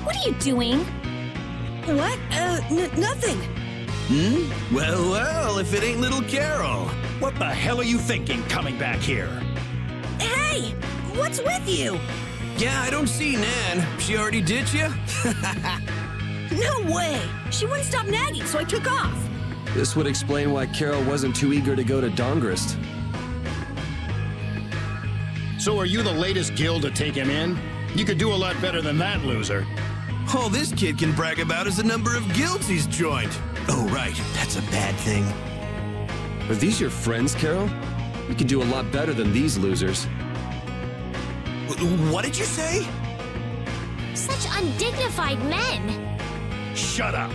What are you doing? What? Nothing. Well, well, if it ain't little Carol. What the hell are you thinking coming back here? Hey! What's with you? Yeah, I don't see Nan. She already ditched you? No way! She wouldn't stop nagging, so I took off. This would explain why Carol wasn't too eager to go to Dongrist. So are you the latest guild to take him in? You could do a lot better than that, loser. All this kid can brag about is the number of guilds he's joined. Oh, right. That's a bad thing. Are these your friends, Carol? You can do a lot better than these losers. What did you say? Such undignified men. Shut up.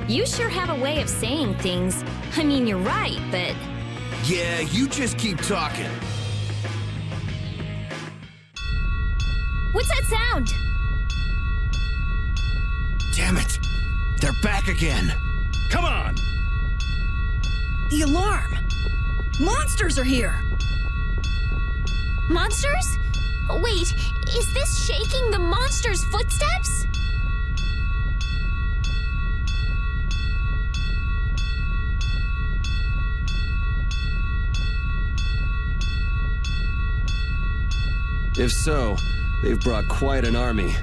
You sure have a way of saying things. I mean, you're right, but... Yeah, you just keep talking. What's that sound? Damn it! They're back again! Come on! The alarm! Monsters are here! Monsters? Wait, is this shaking the monster's footsteps? If so, they've brought quite an army.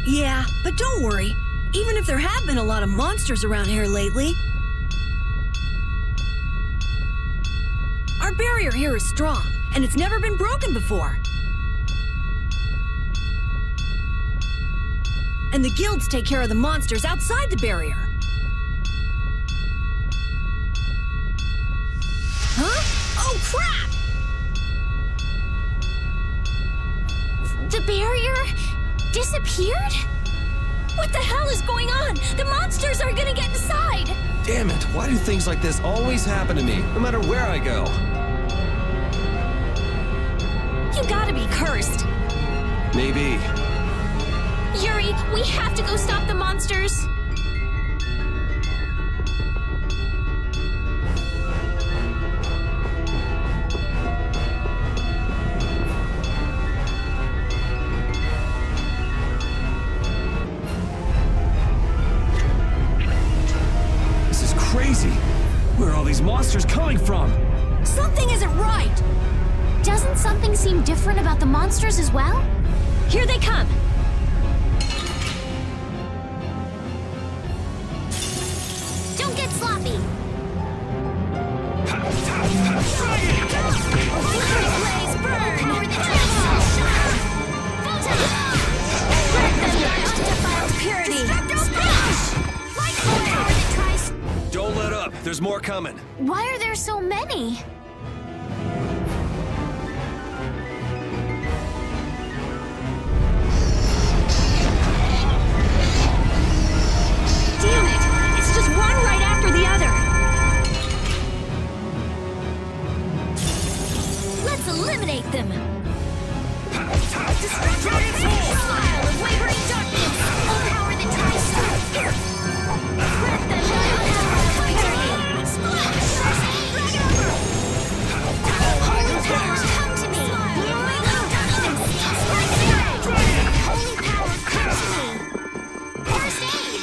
Yeah, but don't worry. Even if there have been a lot of monsters around here lately, our barrier here is strong, and it's never been broken before. And the guilds take care of the monsters outside the barrier. Huh? Oh, crap! The barrier disappeared? What the hell is going on? The monsters are gonna get inside! Damn it, why do things like this always happen to me, no matter where I go? You gotta be cursed. Maybe. Yuri, we have to go stop the monsters. Crazy! Where are all these monsters coming from? Something isn't right! Doesn't something seem different about the monsters as well? Here they come! Don't get sloppy! Blaze, burn! Burn them by undefiled purity! Splash! Light power that tries... Don't let up, there's more coming. Why are there so many? Damn it! It's just one right after the other! Let's eliminate them! Smile of wavering darkness! A power that tries to... Let them die! Splash! Drag over! Holy power, come to me! Holy power, come to me! First aid!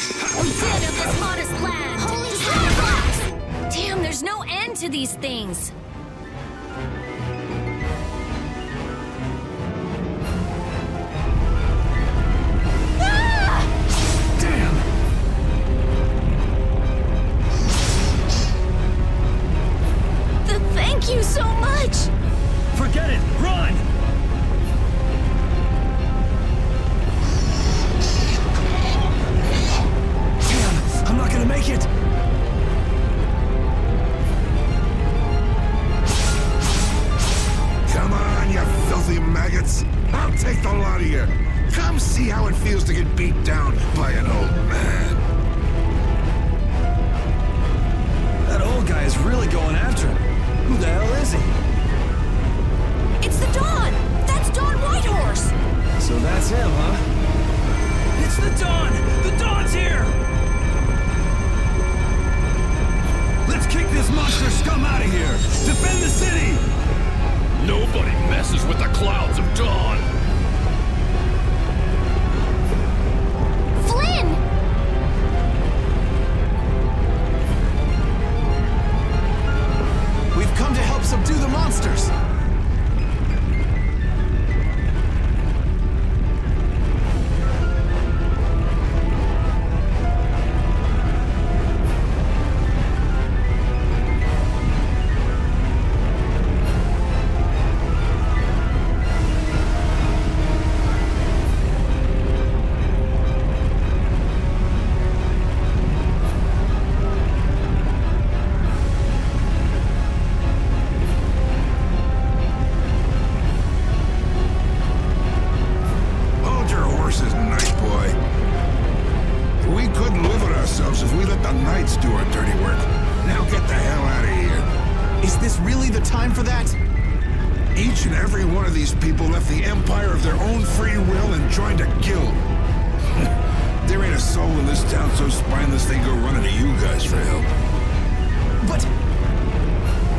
Dead of this modest land! Holy power! Damn, there's no end to these things! Thank you so much! Forget it! Run! Damn, I'm not gonna make it! Come on, you filthy maggots! I'll take the lot of you! Come see how it feels to get beat down by an old man! That old guy is really going after him. Who the hell is he? It's the Dawn! That's Dawn Whitehorse! So that's him, huh? It's the Dawn! The Dawn's here! Let's kick this monster scum out of here! Defend the city! Nobody messes with the clouds of dawn! Flynn! We've come to help subdue the monsters! Hold your horses, Night Boy. We couldn't live with ourselves if we let the Knights do our dirty work. Now get the hell out of here. Is this really the time for that? Each and every one of these people left the Empire of their own free will and joined a guild. There ain't a soul in this town so spineless they go running to you guys for help. But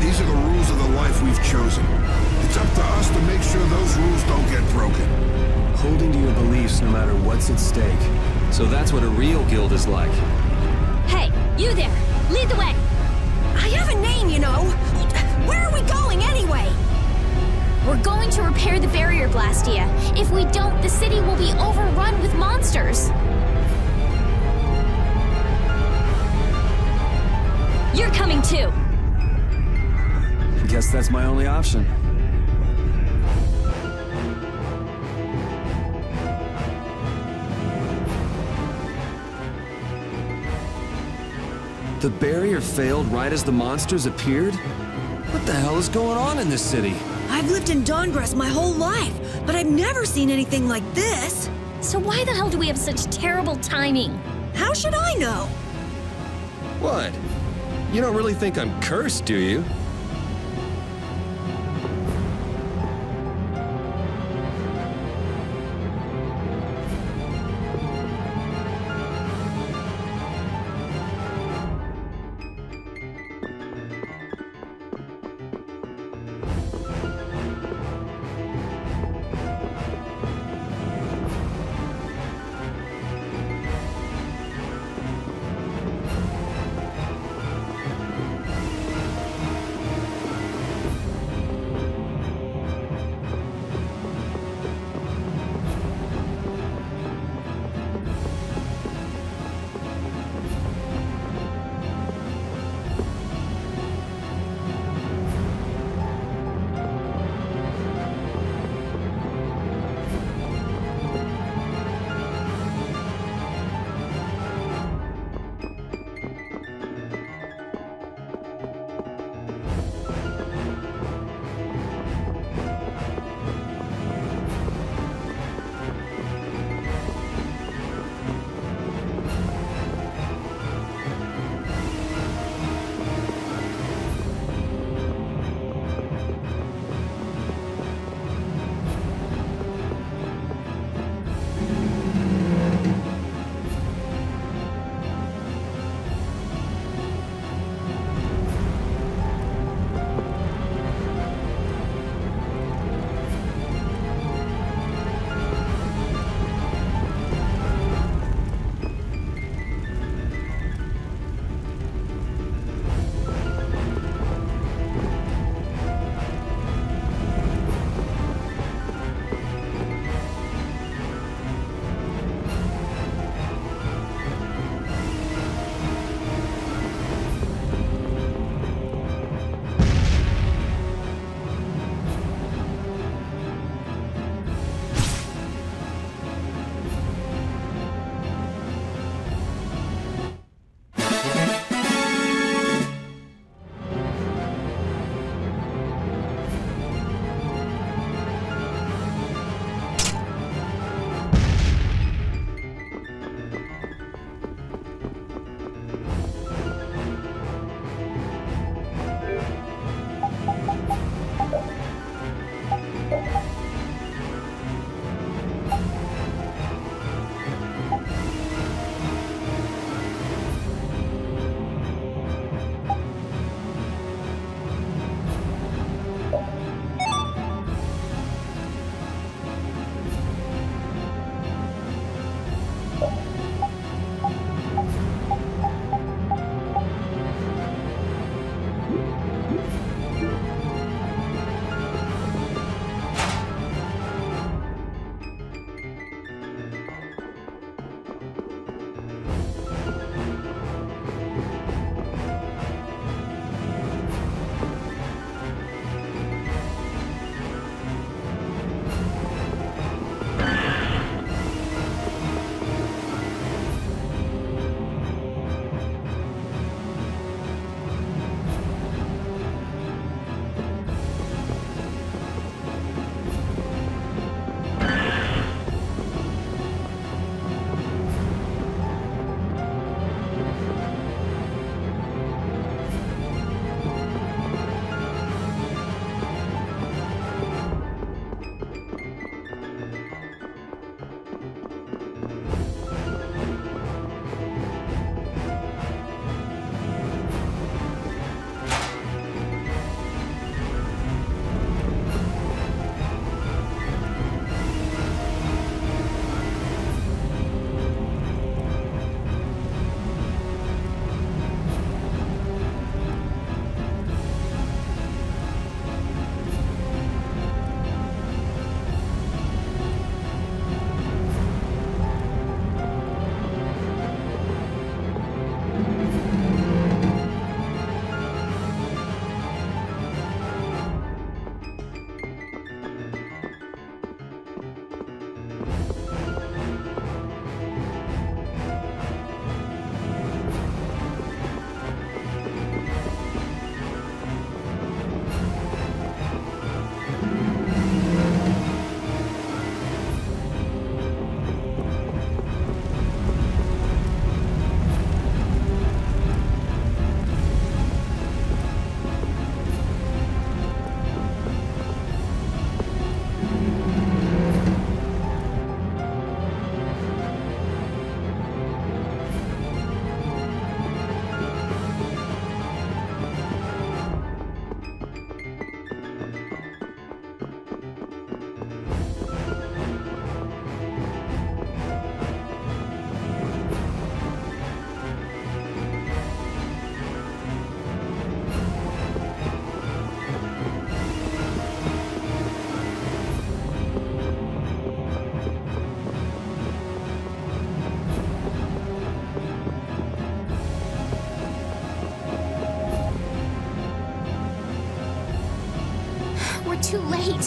These are the rules of the life we've chosen. It's up to us to make sure those rules don't get broken. Holding to your beliefs no matter what's at stake. So that's what a real guild is like. Hey, you there! Lead the way! I have a name, you know. Where are we going anyway? We're going to repair the barrier, Blastia. If we don't, the city will be overrun with monsters. You're coming too. Guess that's my only option. The barrier failed right as the monsters appeared? What the hell is going on in this city? I've lived in Dawngrass my whole life, but I've never seen anything like this. So why the hell do we have such terrible timing? How should I know? What? You don't really think I'm cursed, do you?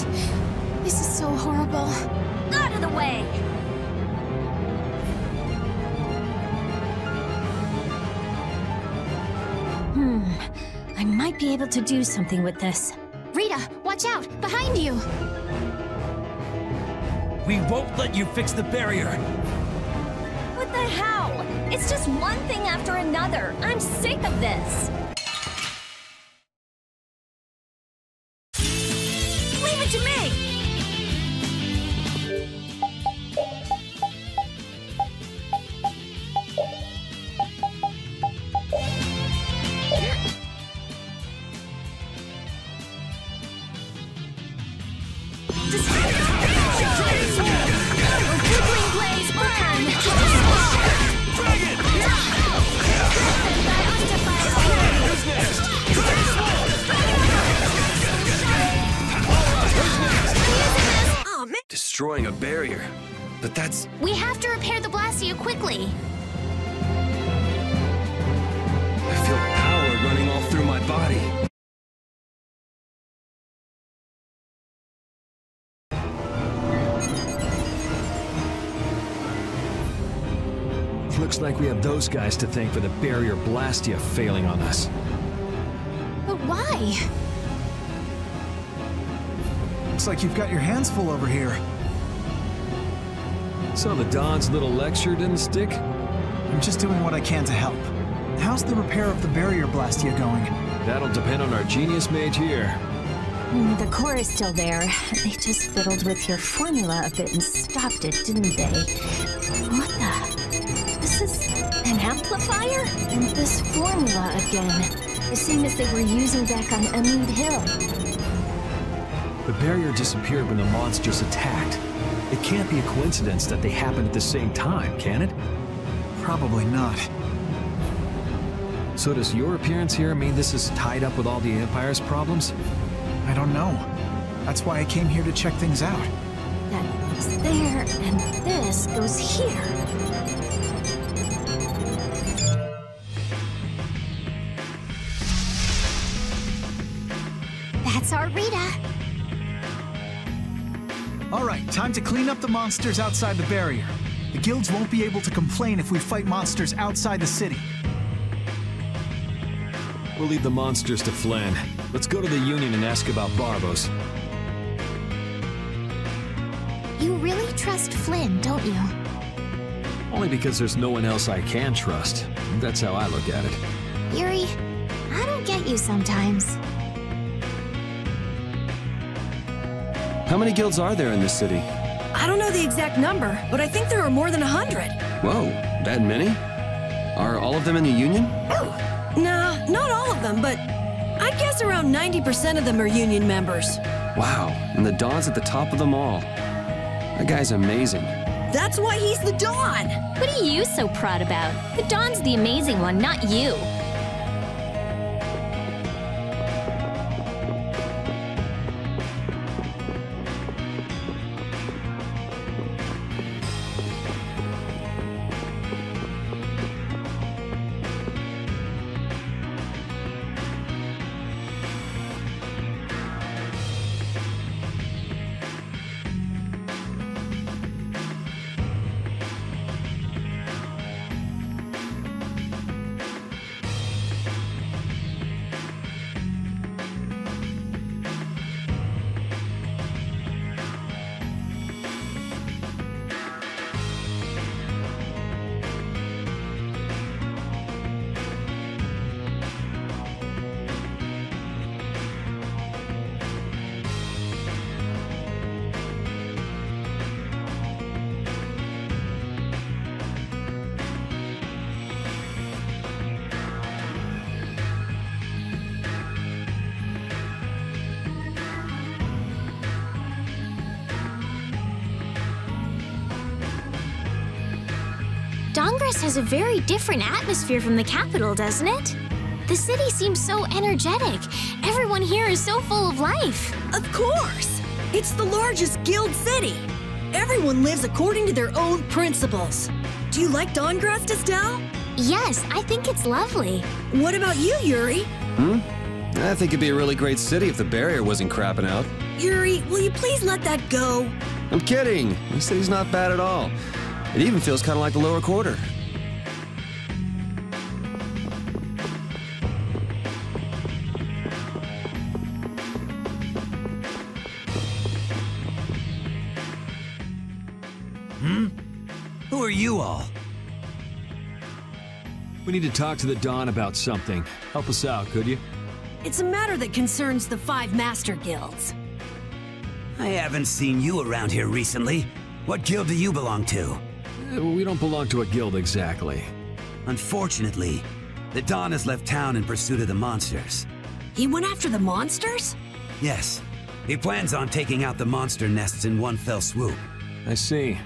it. This is so horrible. Out of the way! I might be able to do something with this. Rita, watch out! Behind you! We won't let you fix the barrier. What the hell? It's just one thing after another. I'm sick of this. Leave it to me! Destroying a barrier. But that's... We have to repair the Blastia quickly. I feel power running all through my body. Looks like we have those guys to thank for the barrier Blastia failing on us. But why? Looks like you've got your hands full over here. So the Don's little lecture didn't stick? I'm just doing what I can to help. How's the repair of the barrier Blastia going? That'll depend on our genius mage here. The core is still there. They just fiddled with your formula a bit and stopped it, didn't they? What the? This is an amplifier? And this formula again. The same as they were using back on Amid Hill. The barrier disappeared when the monsters attacked. It can't be a coincidence that they happened at the same time, can it? Probably not. So does your appearance here mean this is tied up with all the Empire's problems? I don't know. That's why I came here to check things out. That goes there, and this goes here. That's our Rita. All right, time to clean up the monsters outside the barrier. The guilds won't be able to complain if we fight monsters outside the city. We'll leave the monsters to Flynn. Let's go to the Union and ask about Barbos. You really trust Flynn, don't you? Only because there's no one else I can trust. That's how I look at it. Yuri, I don't get you sometimes. How many guilds are there in this city? I don't know the exact number, but I think there are more than 100. Whoa, that many? Are all of them in the Union? Nah, not all of them, but I'd guess around 90% of them are Union members. Wow, and the Don's at the top of them all. That guy's amazing. That's why he's the Don! What are you so proud about? The Don's the amazing one, not you. Dongress has a very different atmosphere from the capital, doesn't it? The city seems so energetic. Everyone here is so full of life. Of course! It's the largest guild city. Everyone lives according to their own principles. Do you like Dongress, Estelle? Yes, I think it's lovely. What about you, Yuri? I think it'd be a really great city if the barrier wasn't crapping out. Yuri, will you please let that go? I'm kidding. The city's not bad at all. It even feels kind of like the lower quarter. Who are you all? We need to talk to the Dawn about something. Help us out, could you? It's a matter that concerns the 5 Master Guilds. I haven't seen you around here recently. What guild do you belong to? We don't belong to a guild exactly. Unfortunately, the Dawn has left town in pursuit of the monsters. He went after the monsters? Yes. He plans on taking out the monster nests in one fell swoop. I see.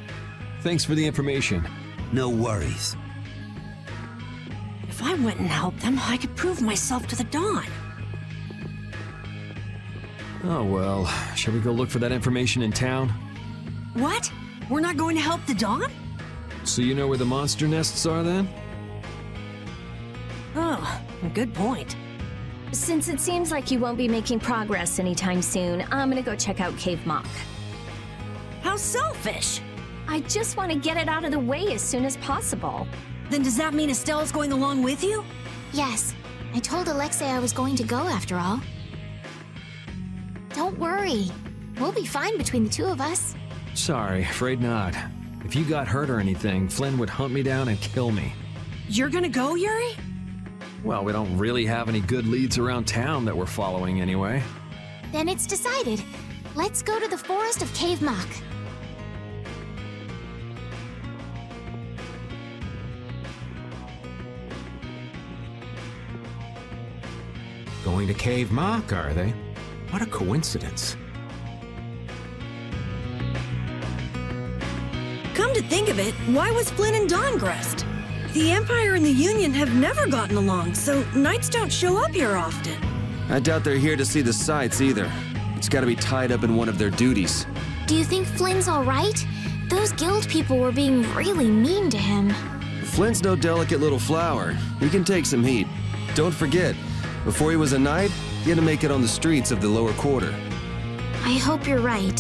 Thanks for the information. No worries. If I went and helped them, I could prove myself to the Dawn. Oh well, shall we go look for that information in town? What? We're not going to help the Dawn? So you know where the monster nests are then? Oh, a good point. Since it seems like you won't be making progress anytime soon, I'm gonna go check out Cave Mock. How selfish! I just want to get it out of the way as soon as possible. Then does that mean Estella's going along with you? Yes. I told Alexei I was going to go after all. Don't worry. We'll be fine between the two of us. Sorry, afraid not. If you got hurt or anything, Flynn would hunt me down and kill me. You're gonna go, Yuri? Well, we don't really have any good leads around town that we're following anyway. Then it's decided. Let's go to the forest of Cave Mock. Going to Cave Mock, are they? What a coincidence. Come to think of it, why was Flynn in Dawngrest? The Empire and the Union have never gotten along, so knights don't show up here often. I doubt they're here to see the sights either. It's gotta be tied up in one of their duties. Do you think Flynn's alright? Those guild people were being really mean to him. Flynn's no delicate little flower. He can take some heat. Don't forget, before he was a knight, he had to make it on the streets of the lower quarter. I hope you're right.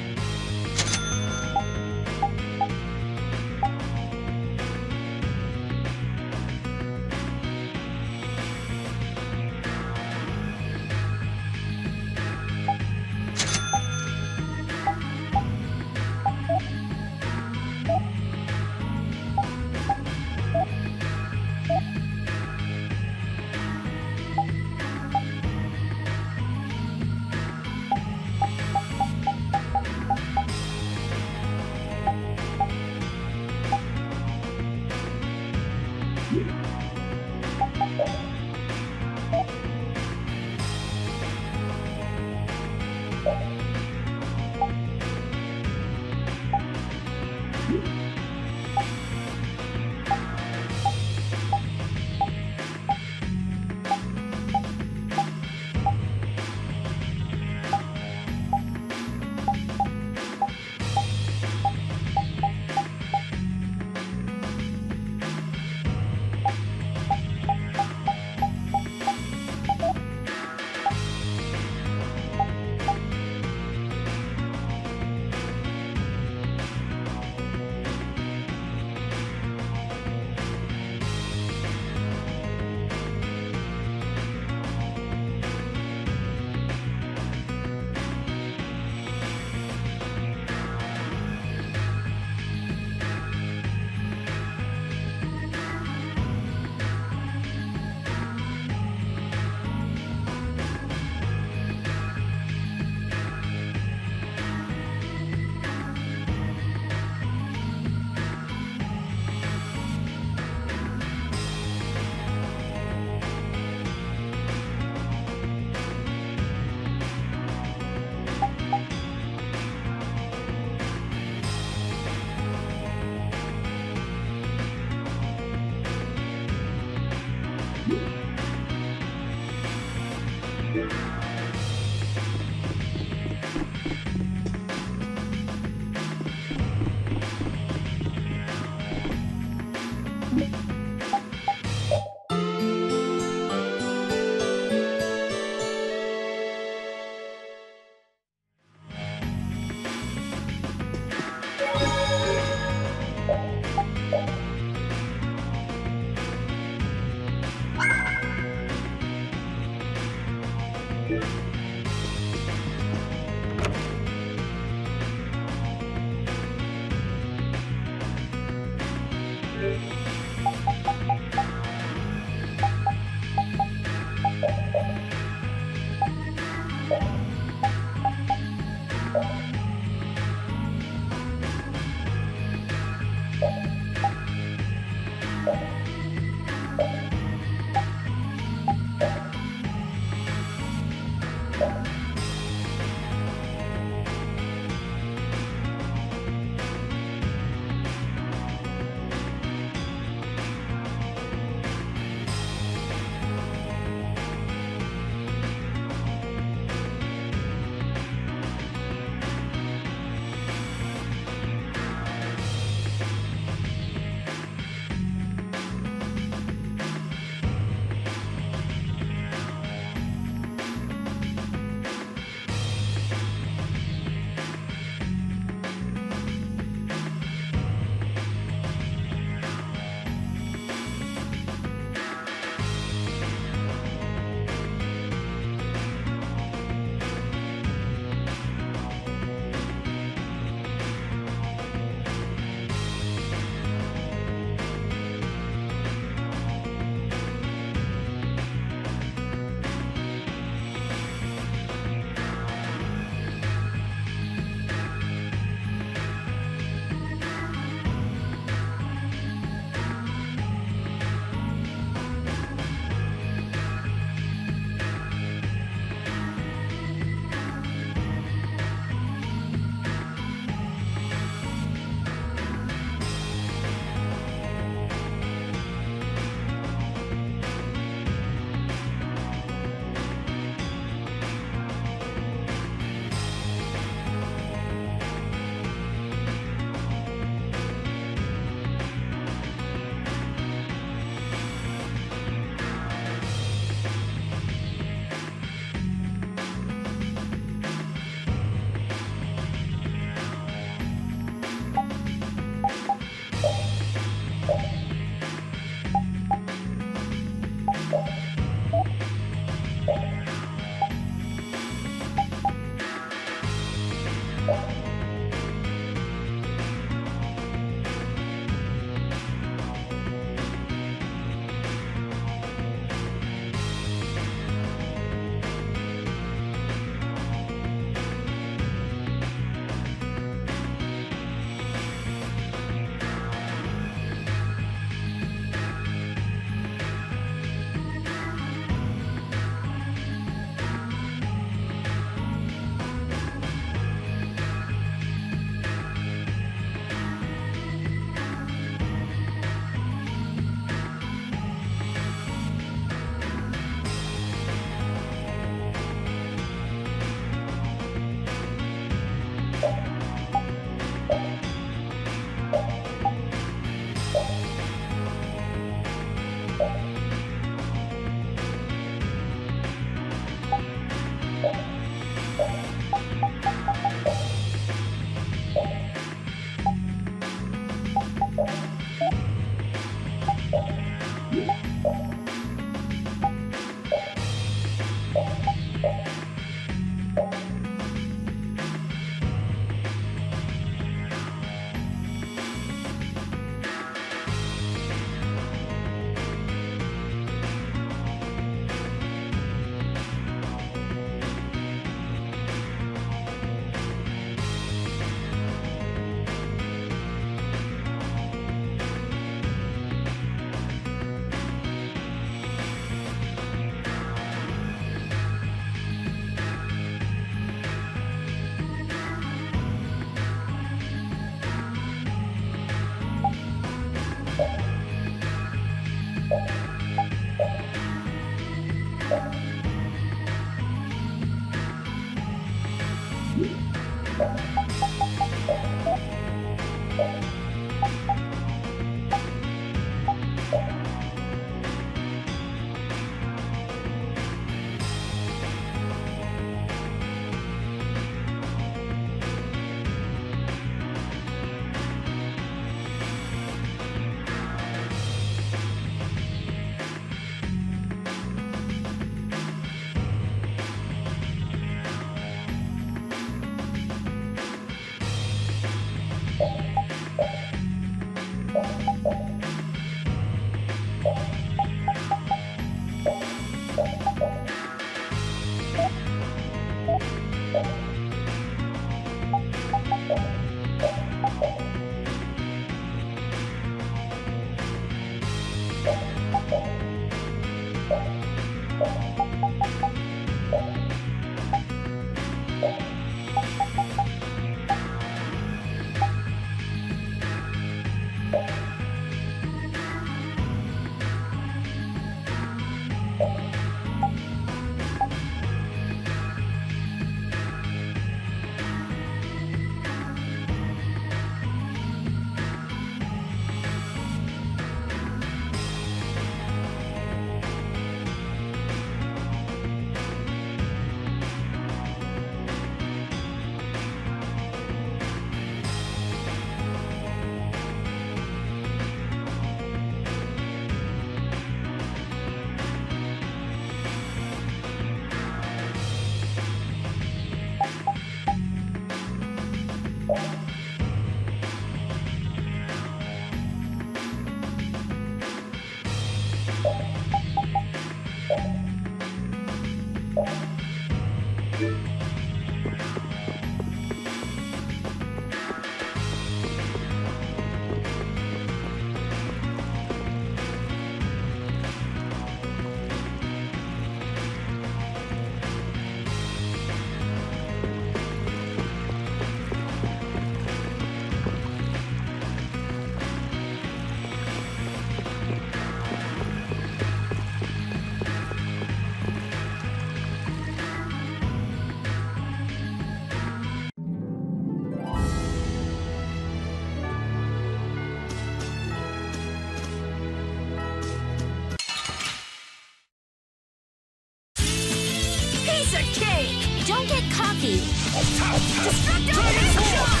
Don't get cocky. Destructo Headshot!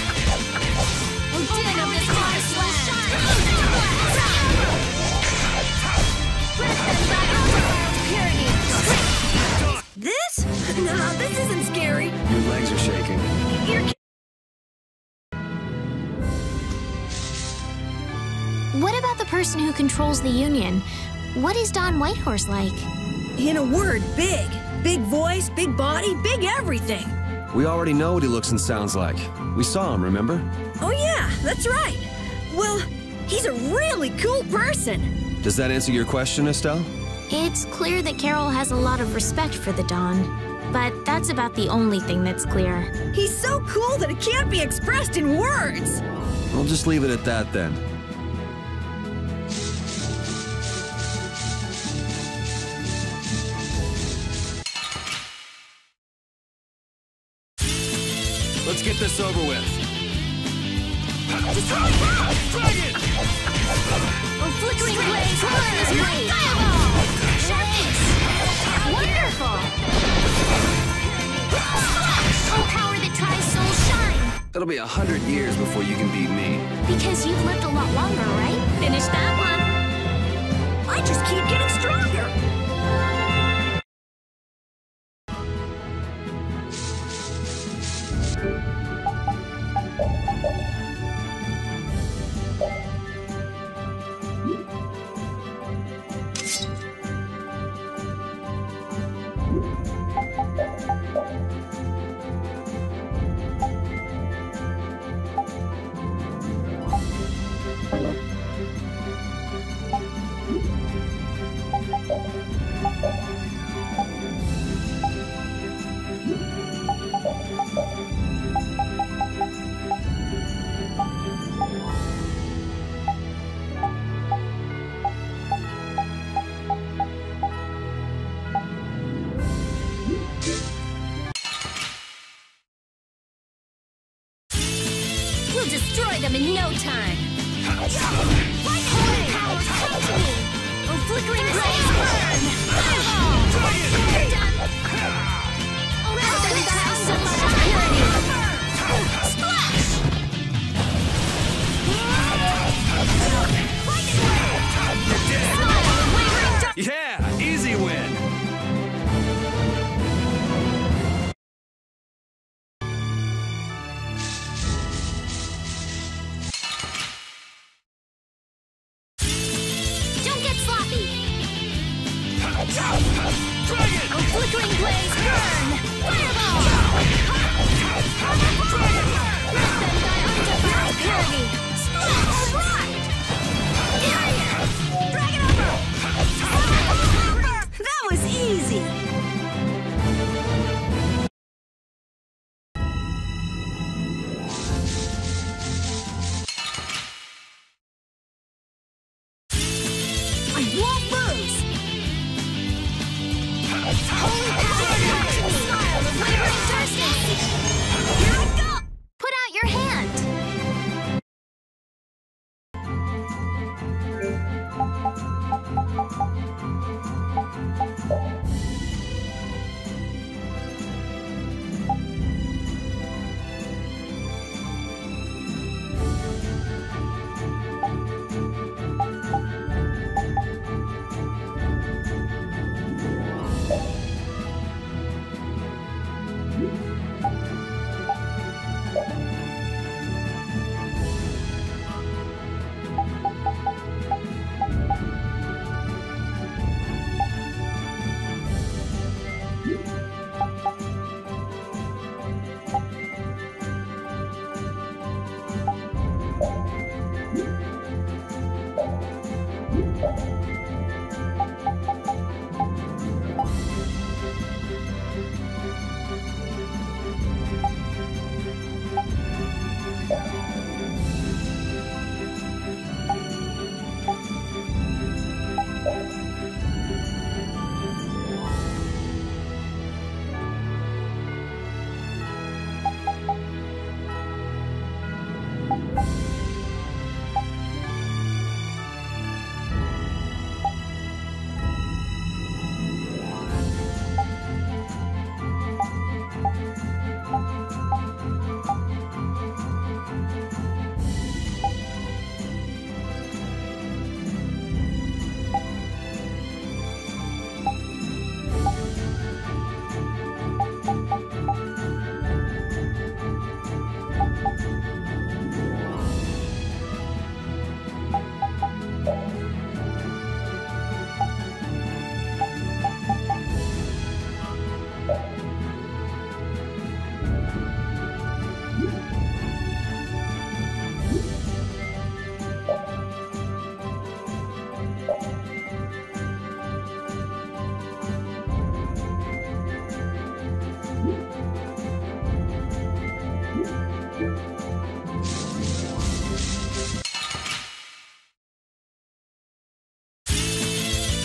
Din of this forest land! Grip them by undefiled purity! This? No, this isn't scary. Your legs are shaking. What about the person who controls the Union? What is Don Whitehorse like? In a word, big. Big voice, big body, big everything. We already know what he looks and sounds like. We saw him, remember? Oh yeah, that's right. Well, he's a really cool person. Does that answer your question, Estelle? It's clear that Carol has a lot of respect for the Don, but that's about the only thing that's clear. He's so cool that it can't be expressed in words. We'll just leave it at that then. Let's get this over with. Dragon! A flickering blaze, fire blade! Fireball! Sharpness! Wonderful! Oh, power that tries soul shine! It'll be 100 years before you can beat me. Because you've lived a lot longer, right? Finish that one. I just keep getting stronger. We'll destroy them in no time. Holy powers come to me. Oh, flickering blaze, burn! Fireball! You're done. Oh, heaven, that so much purity. Splash! Smile, wavering dark. Yeah, easy win. Don't get sloppy. Dragon! Oh, flickering blaze, burn! Fireball! Grip them by undefiled purity. Splash! All right! Fire! Dragon over! That was easy.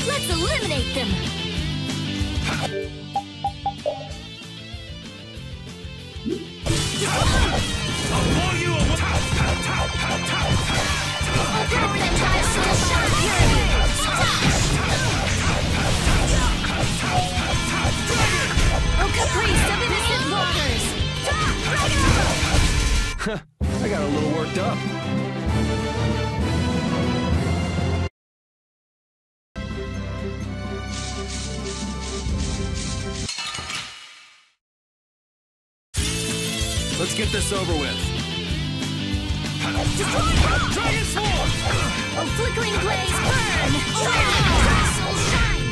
Let's eliminate them! I'll blow you away! A power that tries to destroy purity! Oh, caprice of innocent waters! I got a little worked up. Let's get this over with. Dragon Sword! Oh, flickering blaze, burn! Soul shine!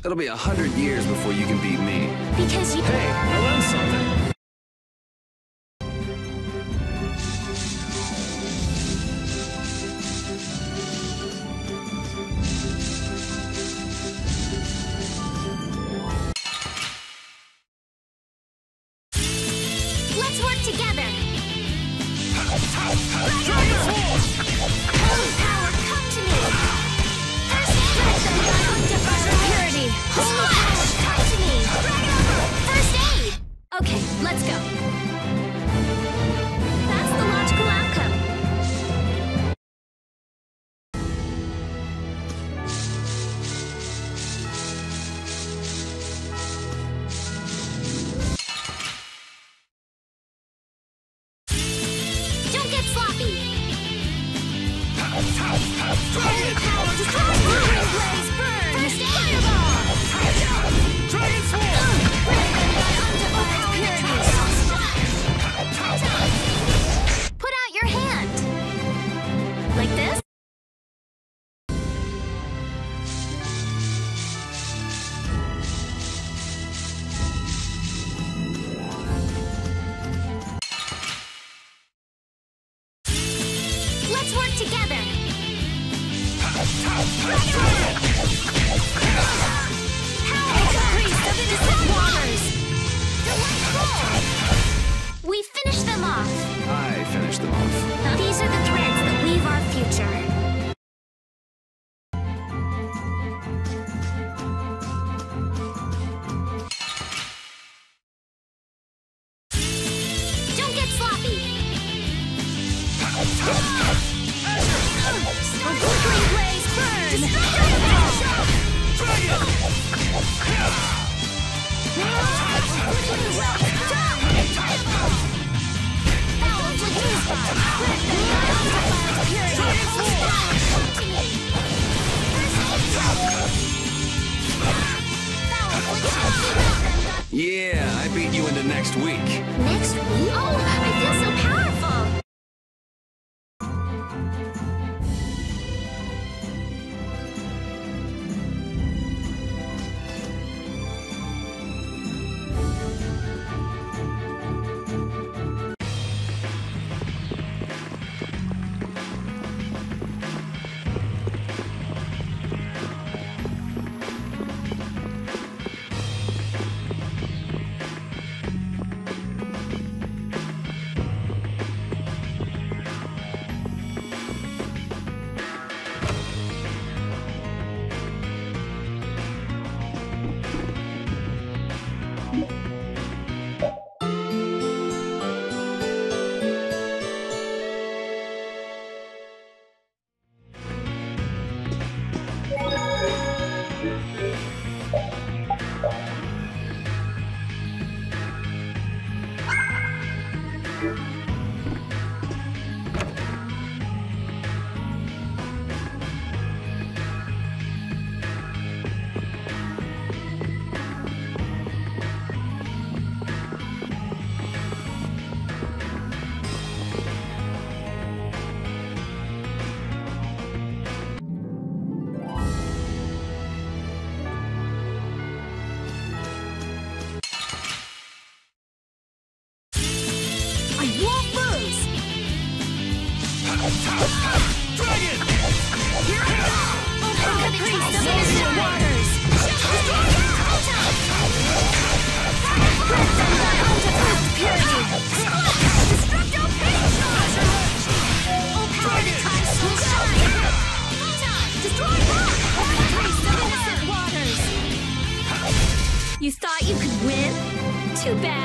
It'll be 100 years before you can beat me. Because you... Hey, I learned something. Let's work together! Dragon Sword! Holy power, come to me! First, let them run undefiled purity! Holy power, come to me! First aid! Okay, let's go. That's the logical outcome. Don't get sloppy! Holy power, destroy flickering blaze, burn! First aid! Fireball! Dragon Sword! Bring them by undefiled purity! Put out your hand! Like this? Let's work together! Power caprice of innocent waters! Delightful! We finished them off! I finished them off. These are the threads that weave our future. Don't get sloppy! A flickering blaze, burn! Yeah, I beat you into next week. Next week? Oh, I feel so powerful!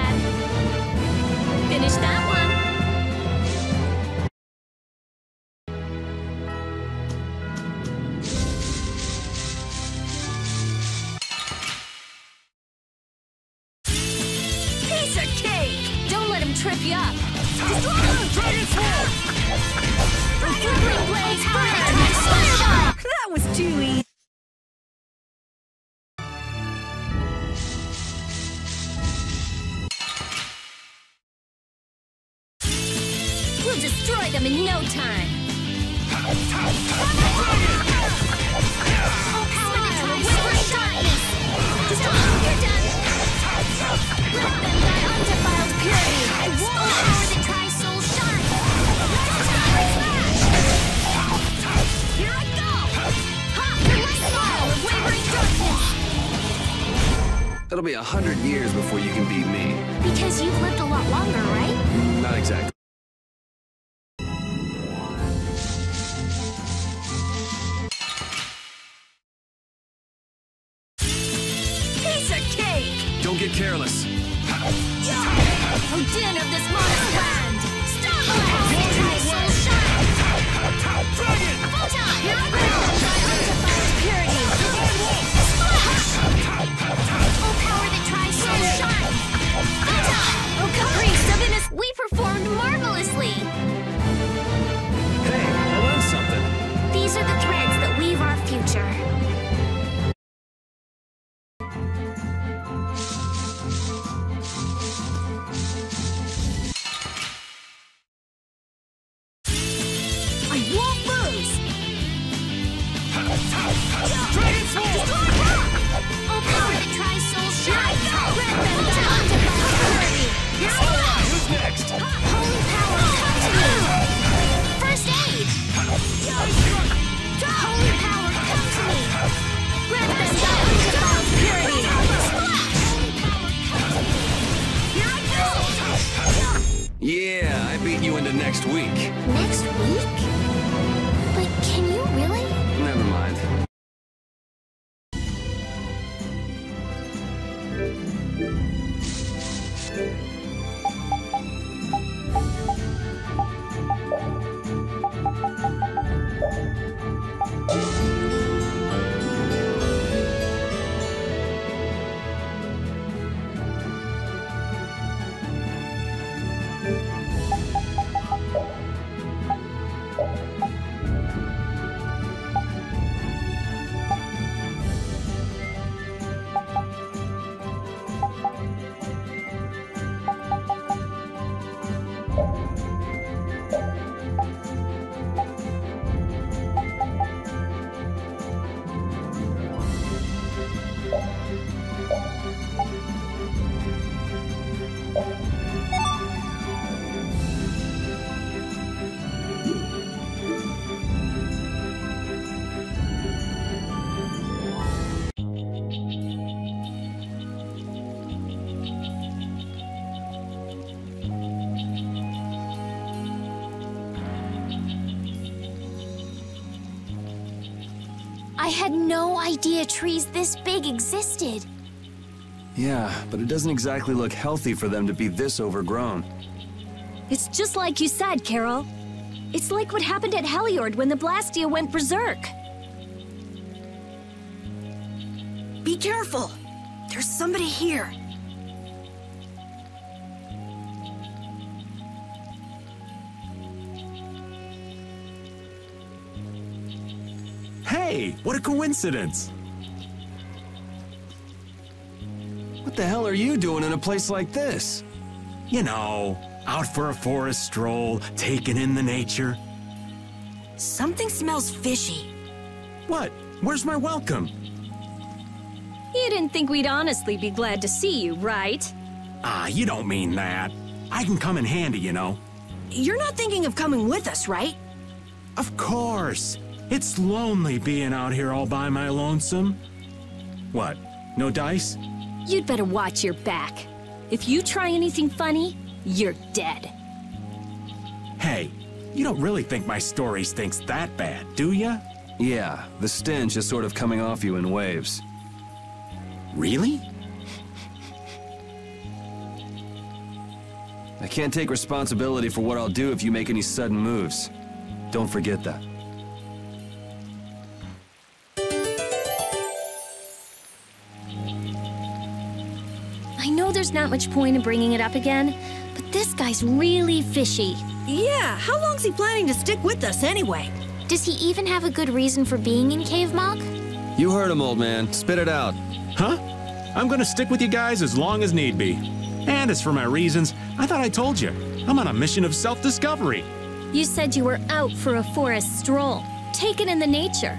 bad. Finish that one. Piece of cake! Don't let him trip you up. Dragon Sword! Flickering blades, fireball! That was too easy. We'll destroy them in no time. Oh, power the tri-sword darkness! You're done! Let them thy undefiled purity! Oh, power the tri-soul shine! Here I go! Ha! The light smile of wavering darkness! It'll be 100 years before you can beat me. Because you've lived a lot longer, right? Not exactly. Piece of cake! Don't get careless. Oh, din of this monarch's land! Stop the power the tri-soul shine! Dragon! Photon! Here I go! Thy undefiled purity! Splash! Oh, power the tri-soul shine! Photon! Oh, caprice of innocence! We performed marvelously! Hey, I learned something. These are the threads that weave our future. I won't lose! Dragon Sword! Oh, power the tri-soul shine! Grant them the undefiled purity! Here I go! Who's next? Holy power, come to me! First aid! Holy power, come to me! Grant them the undefiled purity! Splash! Here I go! Yeah, I beat you into next week. Next week? But can you really? Never mind. I had no idea trees this big existed. Yeah, but it doesn't exactly look healthy for them to be this overgrown. It's just like you said, Carol. It's like what happened at Heliord when the Blastia went berserk. Be careful! There's somebody here. Hey, what a coincidence! What the hell are you doing in a place like this? You know, out for a forest stroll, taking in the nature. Something smells fishy. What? Where's my welcome? You didn't think we'd honestly be glad to see you, right? Ah, you don't mean that. I can come in handy, you know. You're not thinking of coming with us, right? Of course. It's lonely being out here all by my lonesome. What? No dice? You'd better watch your back. If you try anything funny, you're dead. Hey, you don't really think my story stinks that bad, do ya? Yeah, the stench is sort of coming off you in waves. Really? I can't take responsibility for what I'll do if you make any sudden moves. Don't forget that. I know there's not much point in bringing it up again, but this guy's really fishy. Yeah, how long's he planning to stick with us anyway? Does he even have a good reason for being in Cave Mock? You heard him, old man. Spit it out. Huh? I'm gonna stick with you guys as long as need be. And as for my reasons, I thought I told you. I'm on a mission of self-discovery. You said you were out for a forest stroll, taken in the nature.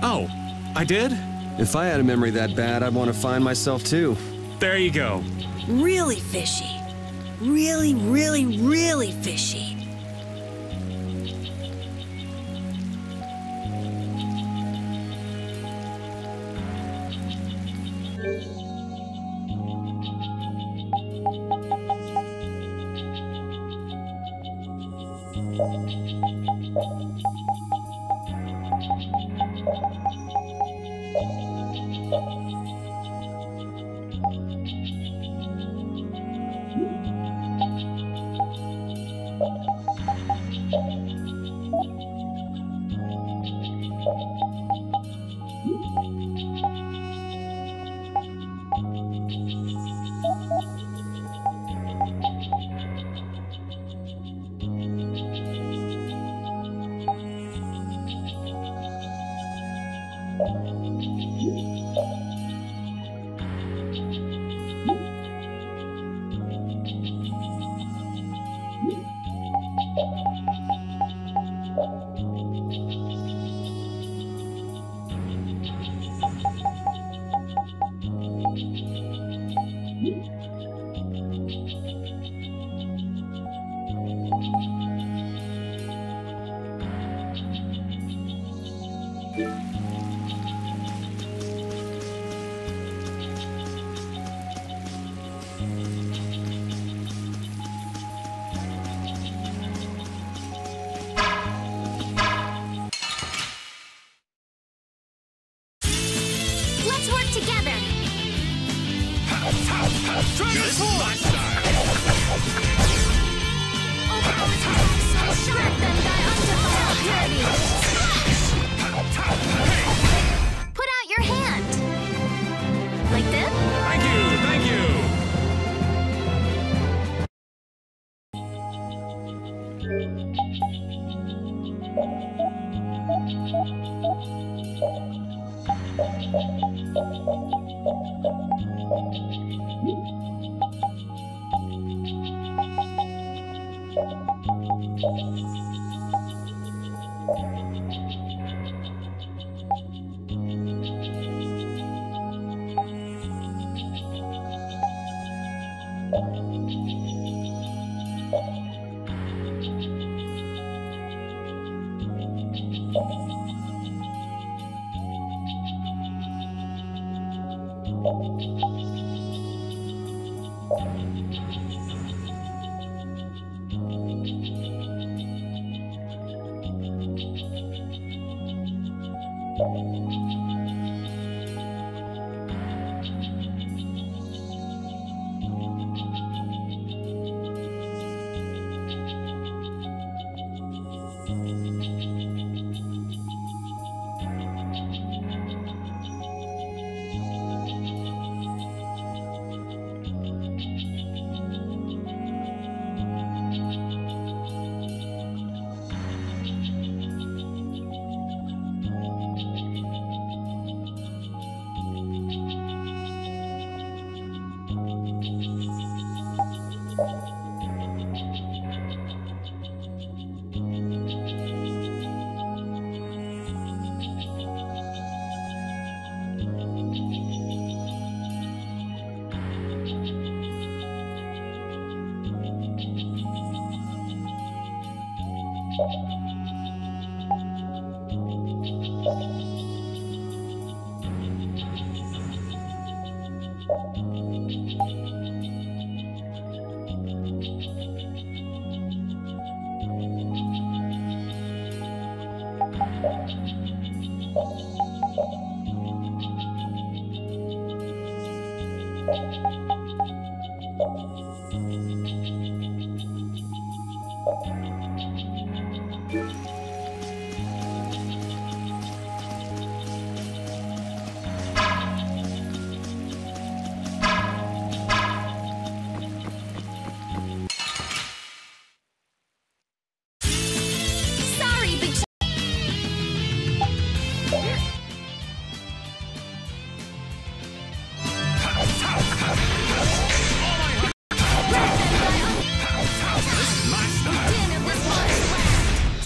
Oh, I did? If I had a memory that bad, I'd want to find myself too. There you go. Really fishy. Really, really, really fishy. Let's work together. Dragon Force! So sharp that thy undefiled purity. Put out your hand. Like this? Thank you, thank you. Sorry, Big Sh-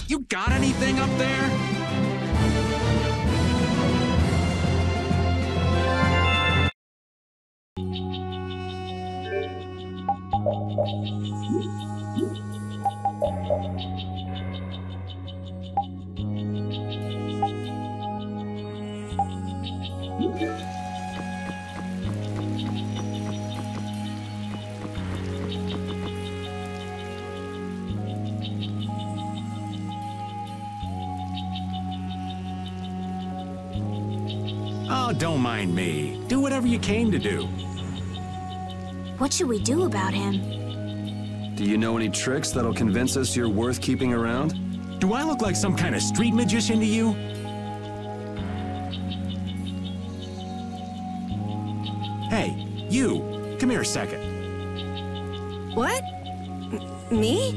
You got anything up there? Oh, don't mind me. Do whatever you came to do. What should we do about him? Do you know any tricks that'll convince us you're worth keeping around? Do I look like some kind of street magician to you? Hey, you! Come here a second. What? Me?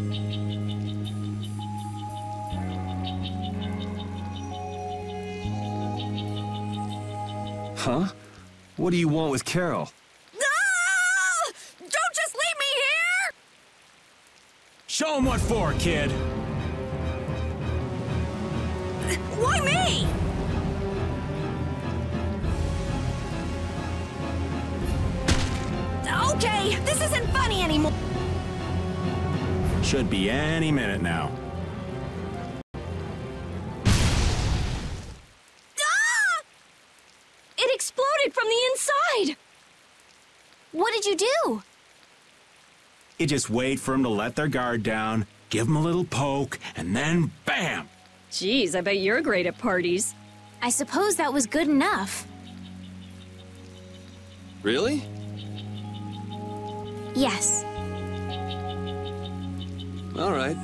Huh? What do you want with Carol? Ah! Don't just leave me here! Show him what for, kid! Why me? Okay, this isn't funny anymore. Should be any minute now. Ah! It exploded from the inside! What did you do? You just wait for them to let their guard down, give them a little poke, and then BAM! Jeez, I bet you're great at parties. I suppose that was good enough. Really? Yes. All right.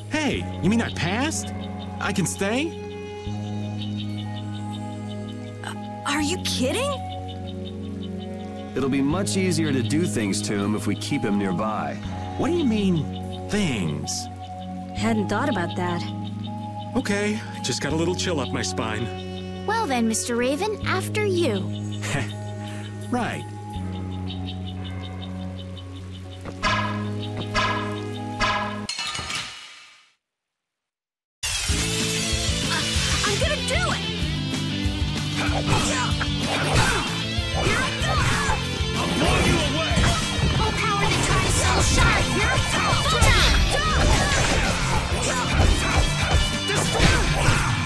Hey, you mean I passed? I can stay? Are you kidding? It'll be much easier to do things to him if we keep him nearby. What do you mean, things? Hadn't thought about that. Okay, just got a little chill up my spine. Well then, Mr. Raven, after you. Right. I'm gonna do it! Here I go! I'll blow you away! Full power to try so sharp. Here I go. Full time.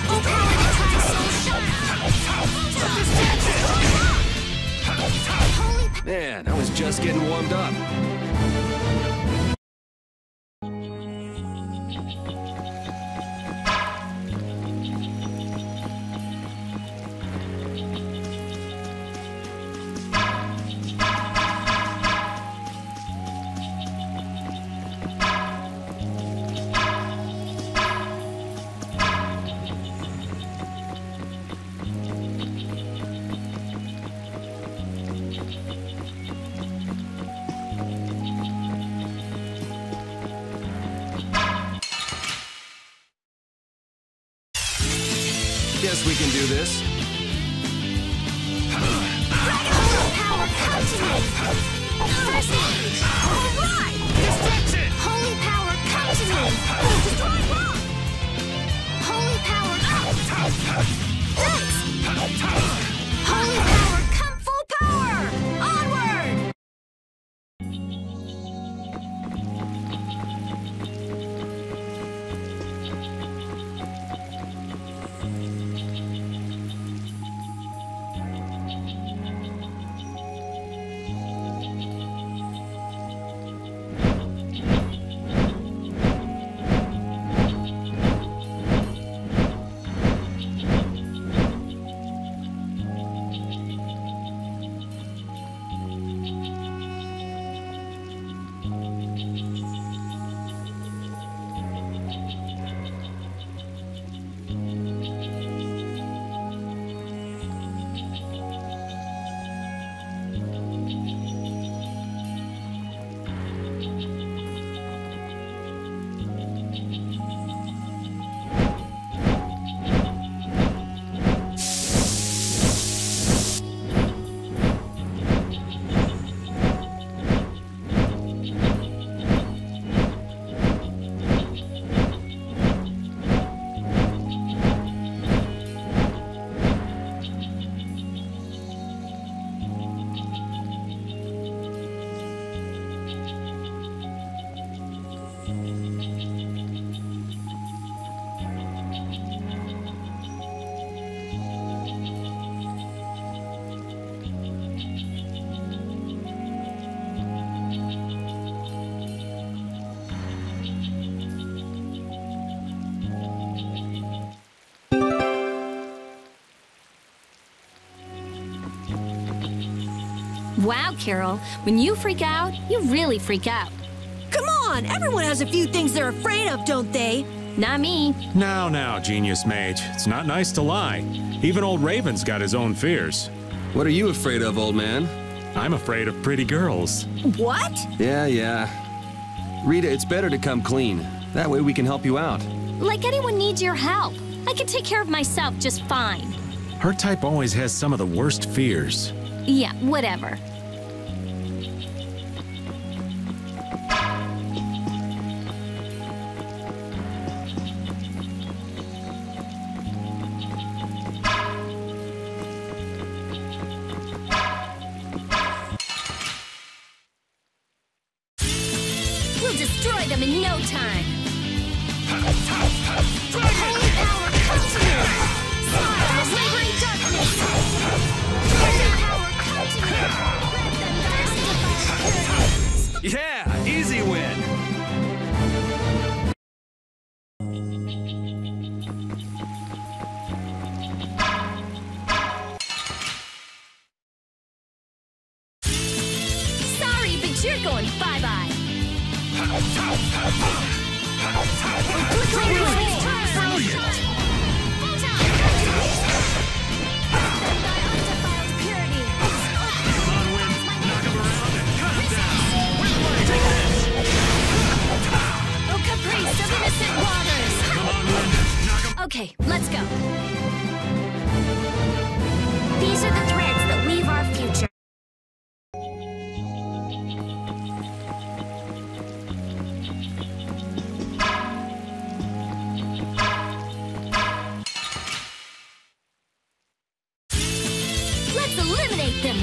Full power to try so sharp. Holy Man, I was just getting warmed up. Guess we can do this. power come to me. First aid. All right. Destruction. Holy power come to me. Destroy rock. Holy power up. Thanks. Holy power come full power. Onward. Wow, Carol, when you freak out, you really freak out. Come on, everyone has a few things they're afraid of, don't they? Not me. Now, Genius Mage. It's not nice to lie. Even old Raven's got his own fears. What are you afraid of, old man? I'm afraid of pretty girls. What? Yeah. Rita, it's better to come clean. That way we can help you out. Like anyone needs your help. I can take care of myself just fine. Her type always has some of the worst fears. Yeah, whatever. We'll destroy them in no time. Holy power, come to me! Smile of laboring darkness! Holy power, come to me! Let them die. Yeah, easy win. Sorry, but you're going bye-bye. Okay, let's go. These are the threads that weave our future. Let's eliminate them.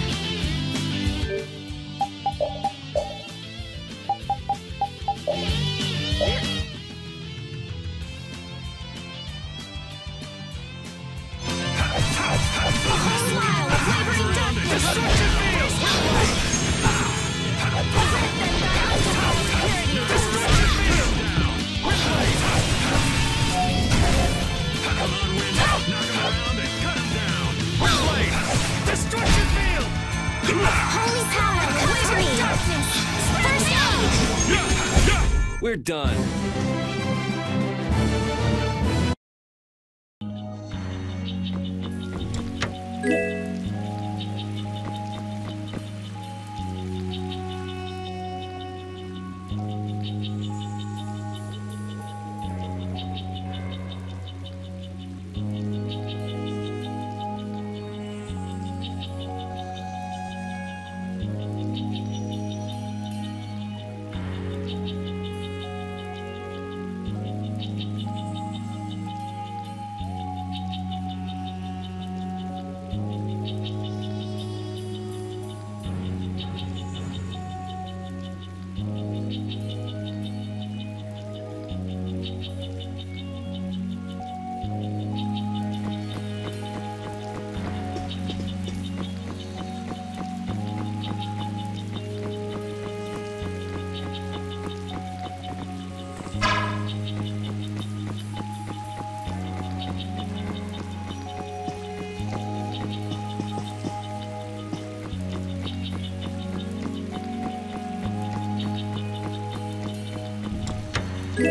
We're done. Our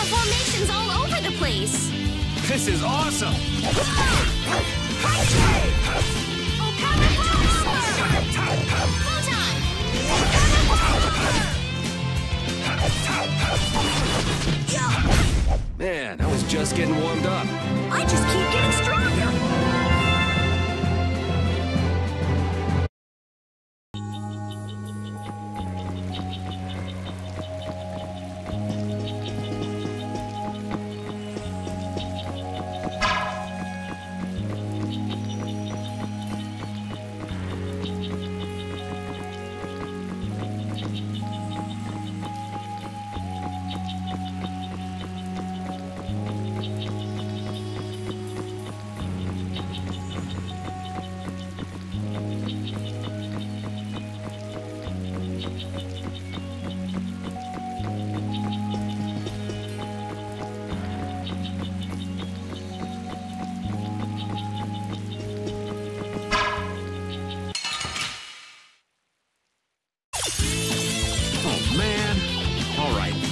formation's all over the place. This is awesome! Man, I was just getting warmed up. I just keep getting stronger.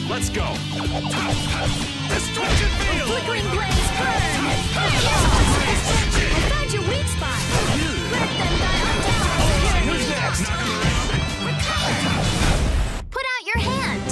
Let's go! Destruction field! Flickering blaze burn! I found your weak spot! Let them die undoubted! Who's next? Recover! Put out your hand!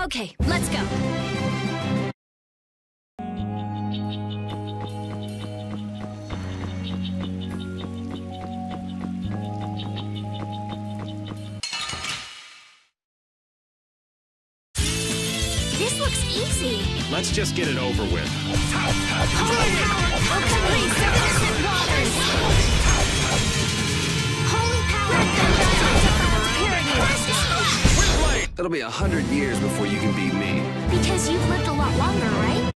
Okay, let's go. This looks easy. Let's just get it over with. Holy power, Holy power, be 100 years before you can beat me. Because you've lived a lot longer, right?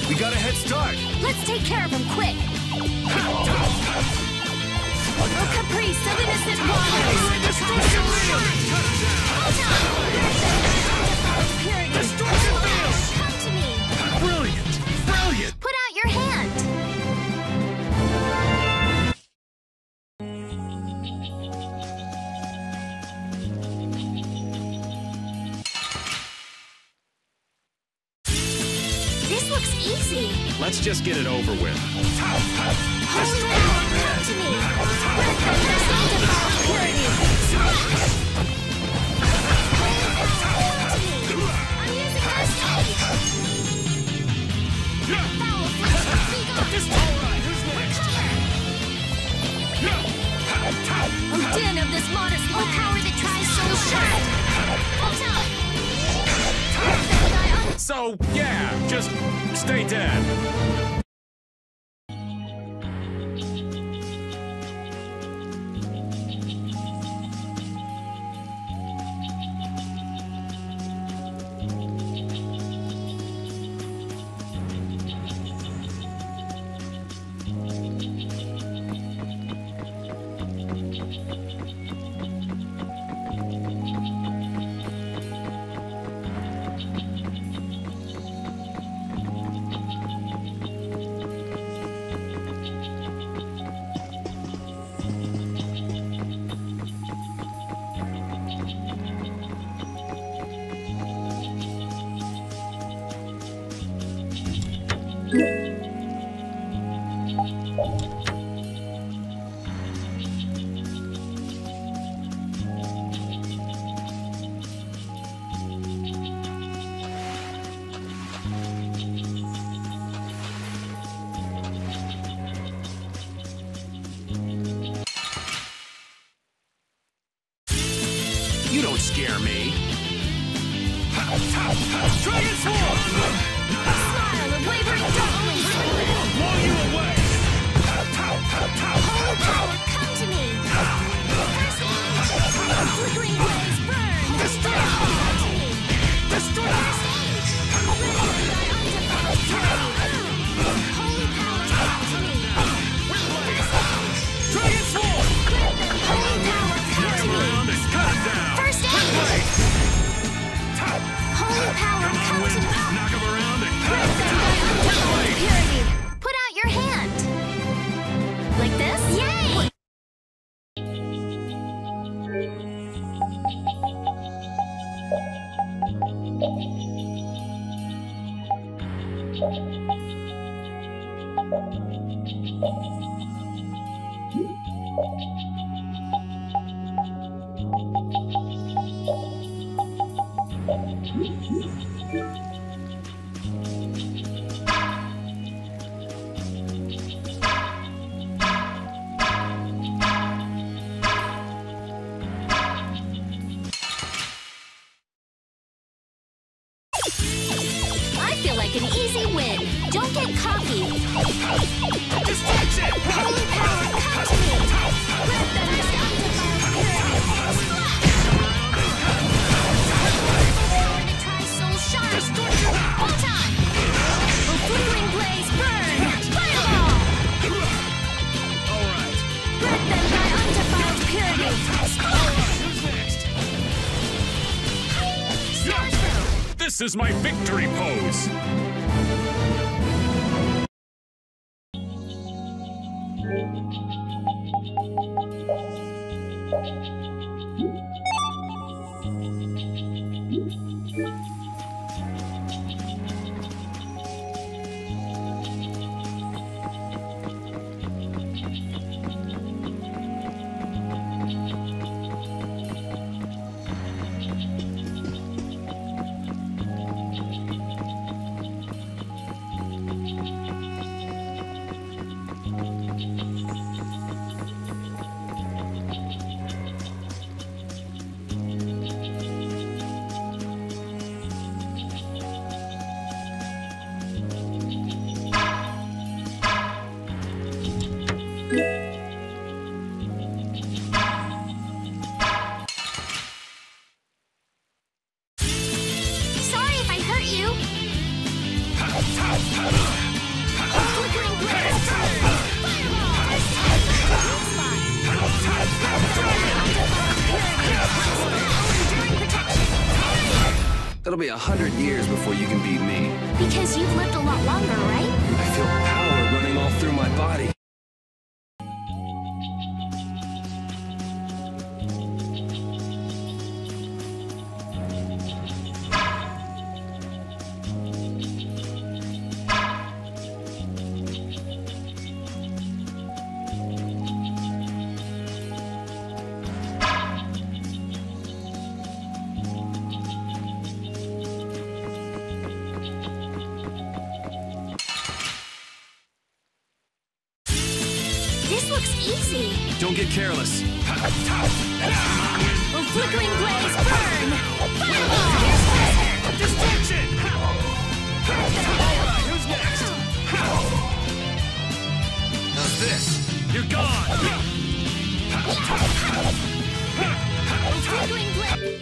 We got a head start. Let's take care of him quick. Oh, caprice of innocent waters. Destruction field. Purity. Destruction field. Come to me. Brilliant. Brilliant. Put out your hand. This looks easy. Let's just get it over with. Holy power, come to me. Let the sanctified purity. Holy power, come to me. I'm using my stage. Foul affliction, be gone. All right, who's next? Oh, din of this modest low power that tries so short. Watch out. So, yeah, just stay dead. You don't scare me. Dragon Sword! Smile of wavering darkness! I'll blow you away. Holy power, come to me! First one! Flickering blaze, burn! Destroy! Come to me! Destroy! First age! Rid of thy undefiled purity! Holy power, come to me! First age! Dragon Sword. Grant them holy power, come to me! Around and cut it down. First age! Holy power, come to me! Knock him around and cut Grant him them down. thy undefiled purity! Put out your hand! Like this? Yay! I feel like an easy win. Don't get cocky. Distraction. Holy power, come to me. Grant them thy undefiled purity. Power to try soul shine. Hold on. Oh, flickering blaze, burn. Fireball. All right. Grant them thy undefiled purity. Who's next? Starfill. This is my victory pose. Sorry if I hurt you. Flickering blaze. It'll be 100 years before you can beat me. Because you've lived a lot longer, right? I feel power running all through my body. This looks easy. Don't get careless. Oh, flickering blaze, burn! Fireball! Destruction! Alright, who's next? How's this? You're gone! Oh, flickering blaze.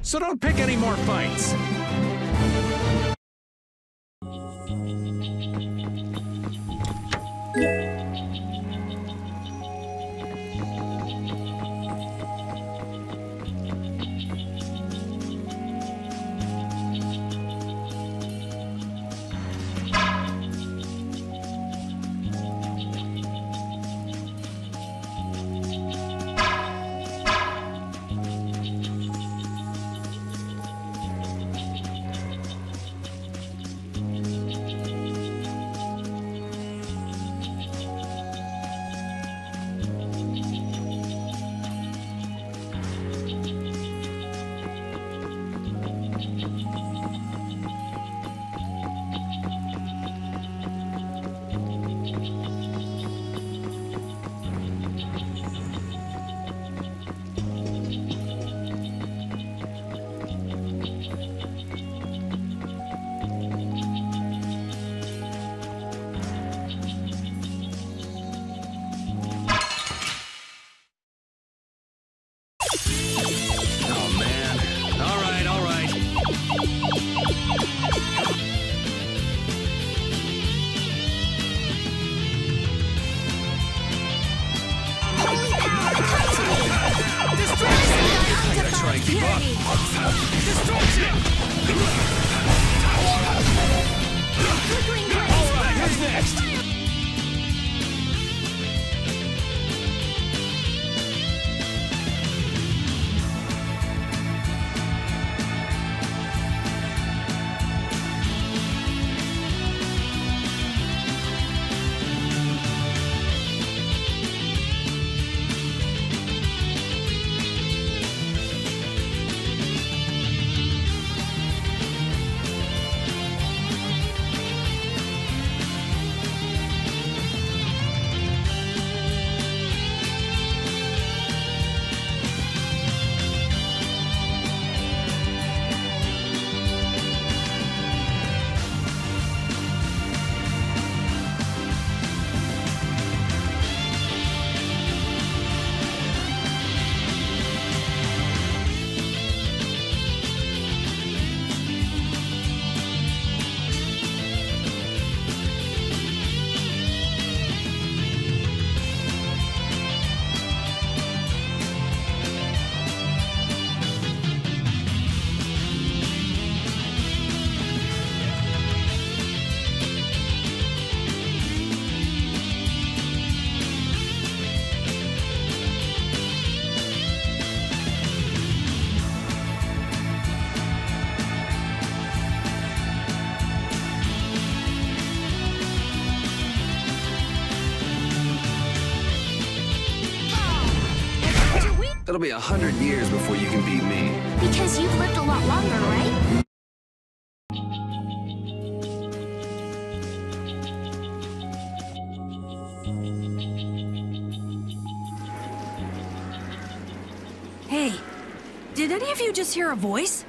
So don't pick any more fights. Try and keep up. Destruction! Alright, who's next? It'll be 100 years before you can beat me. Because you've lived a lot longer, right? Did any of you just hear a voice?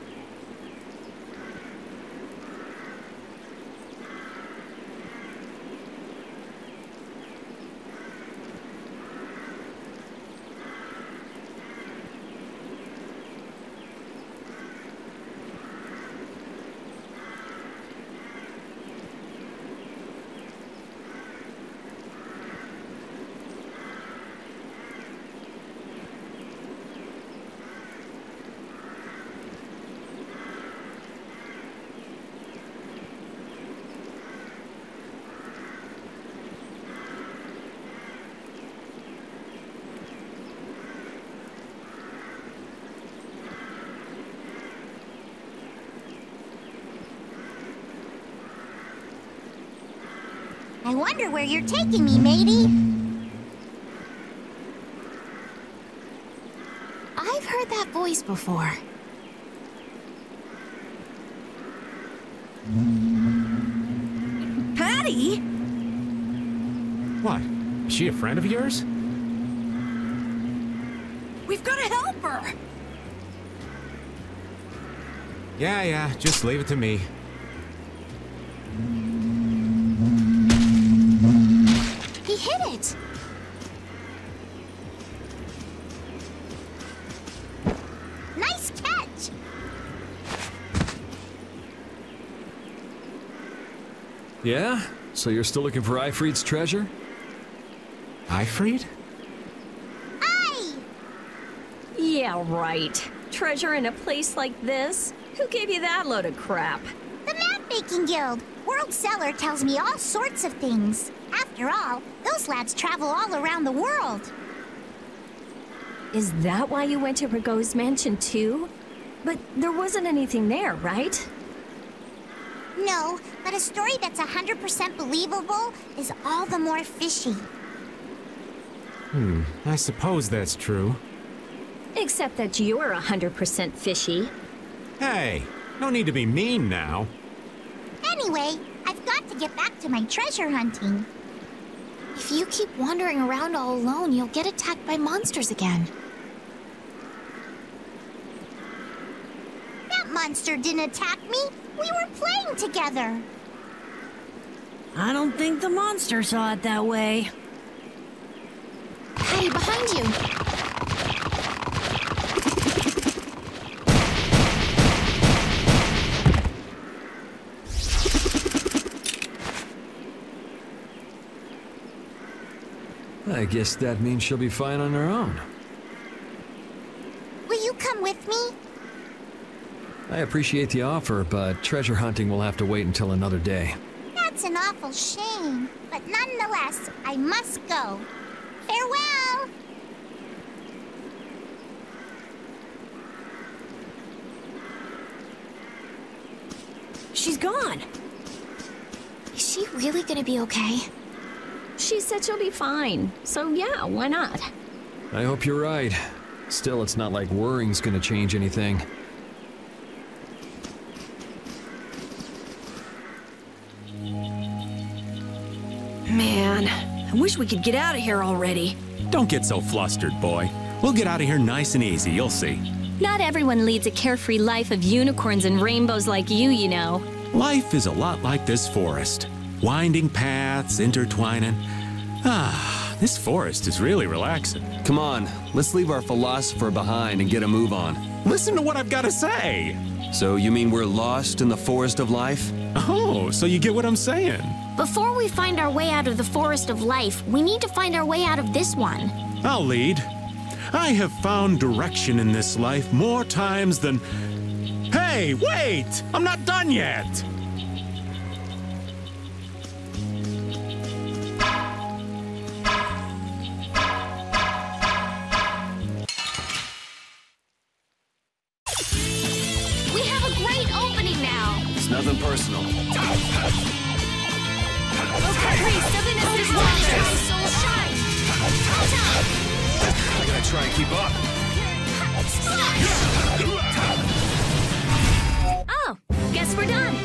I wonder where you're taking me, matey. I've heard that voice before. Patty? What? Is she a friend of yours? We've got to help her! Yeah, just leave it to me. He hit it! Nice catch! Yeah? So you're still looking for Ifrit's treasure? Ifrit? Aye! Yeah, right. Treasure in a place like this? Who gave you that load of crap? The Map-Making Guild! World Seller tells me all sorts of things. After all, those lads travel all around the world. Is that why you went to Rigaud's mansion too? But there wasn't anything there, right? No, but a story that's 100% believable is all the more fishy. I suppose that's true. Except that you're 100% fishy. Hey, no need to be mean now. Anyway, I've got to get back to my treasure hunting. If you keep wandering around all alone, you'll get attacked by monsters again. That monster didn't attack me. We were playing together. I don't think the monster saw it that way. Hey, behind you. I guess that means she'll be fine on her own. Will you come with me? I appreciate the offer, but treasure hunting will have to wait until another day. That's an awful shame. But nonetheless, I must go. Farewell! She's gone. Is she really gonna be okay? She said she'll be fine, so yeah, why not? I hope you're right. Still, it's not like worrying's gonna change anything. Man, I wish we could get out of here already. Don't get so flustered, boy. We'll get out of here nice and easy, you'll see. Not everyone leads a carefree life of unicorns and rainbows like you know. Life is a lot like this forest. Winding paths, intertwining. This forest is really relaxing. Come on, let's leave our philosopher behind and get a move on. Listen to what I've got to say. So you mean we're lost in the forest of life? Oh, so you get what I'm saying. Before we find our way out of the forest of life, we need to find our way out of this one. I'll lead. I have found direction in this life more times than... Hey, wait! I'm not done yet! We have a great opening now. It's nothing personal. Okay, please, something is this water. Soul shine. I gotta try and keep up. Oh, guess we're done.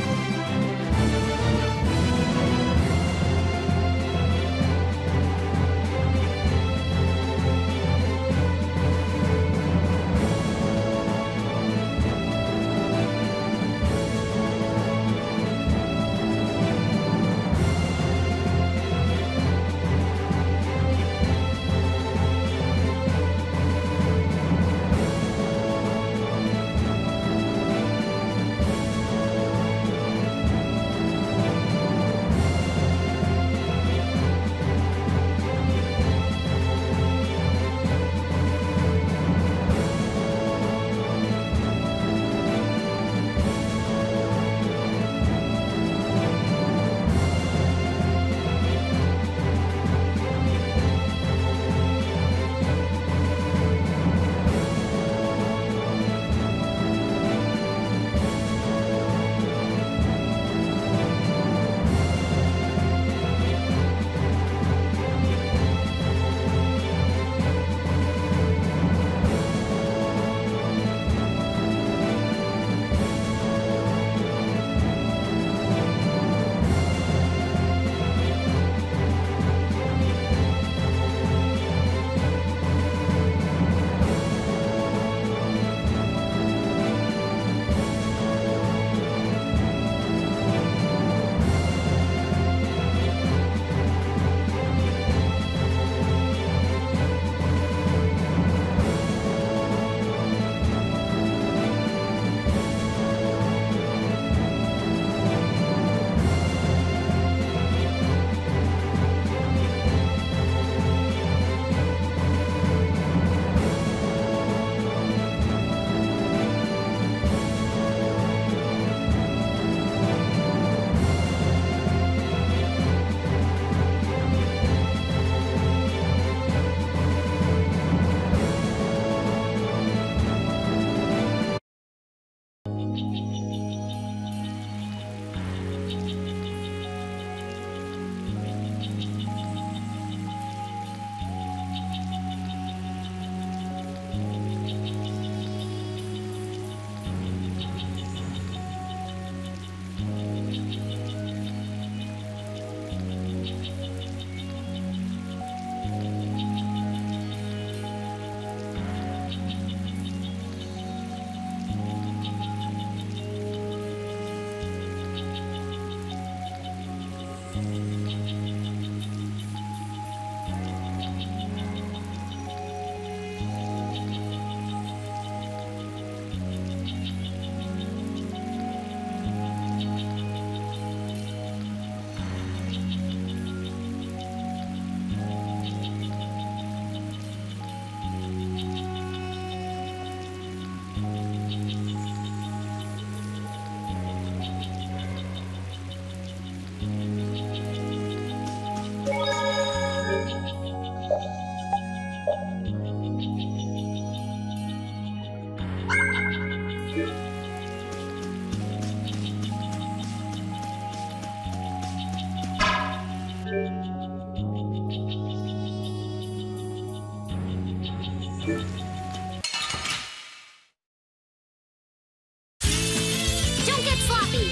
Don't get sloppy!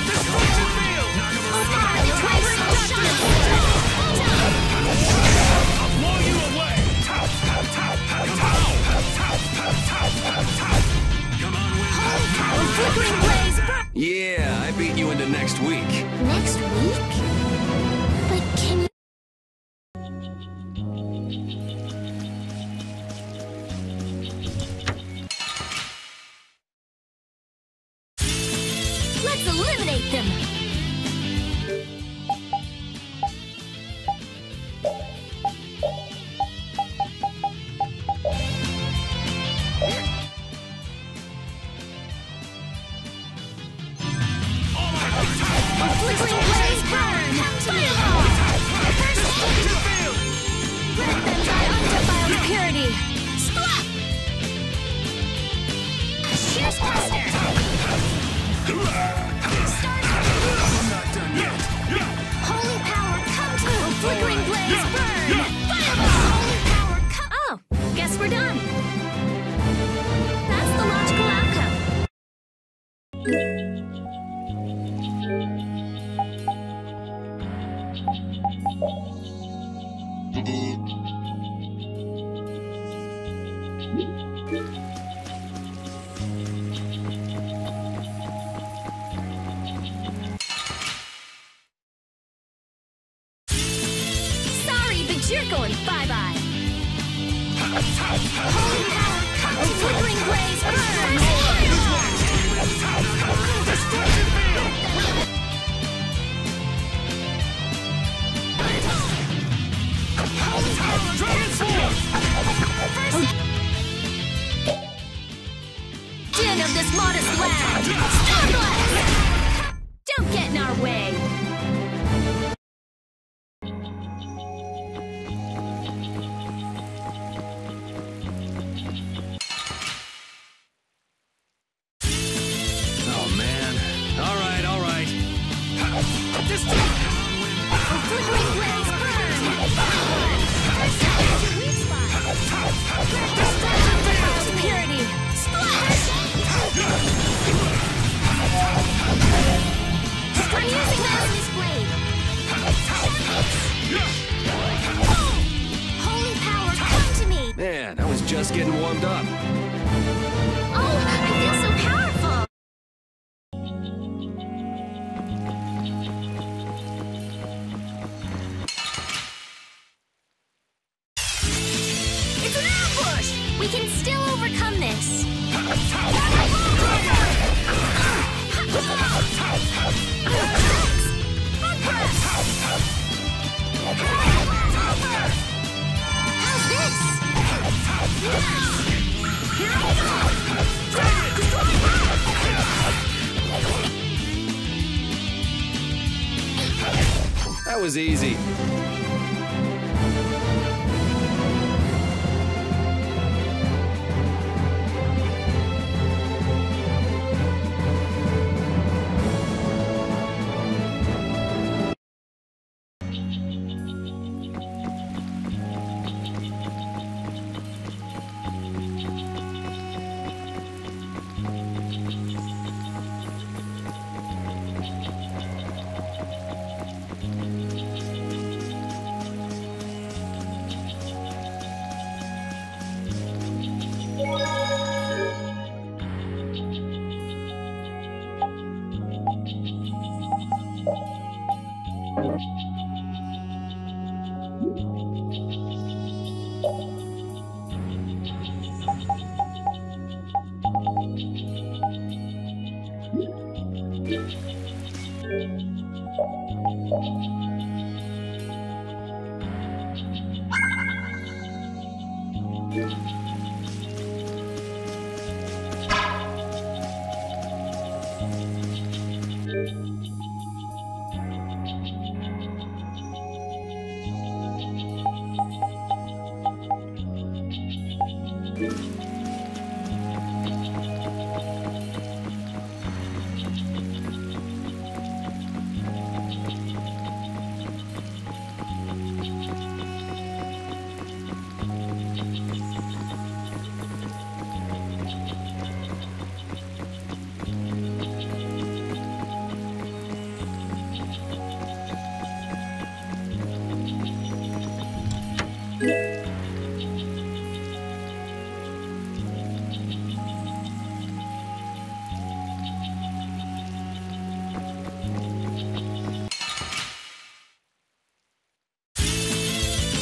Destruction field! Overpower the wavering darkness! I'll blow you away! Come on, win! Holy power, flickering blaze, burn! Yeah, I beat you into next week. Next week? But can you... Let's eliminate them! Flickering blaze, burn! Fireball! Destruction field! Let them die undefiled purity! Splat! Shears Caster! I'm not done yet! Holy power, come to! Flickering blaze, burn! Fireball! Holy power, come! Oh, guess we're done. That's the logical outcome. Sorry, but you're going bye-bye. Holy power, come to! Flickering blaze, burn! Destruction field! Holy power, Transform! din of this modest land! Stormblast! Don't get in our way! Oh, man. All right, all right. Destruction! Flickering blaze, burn! Your weak spot! Destruction defiles purity! Splash! I'm using Master's blade! Holy power, come to me! Man, I was just getting warmed up. Oh, I feel so powerful! It's an ambush! We can still overcome this! How's this? Here I go! That was easy.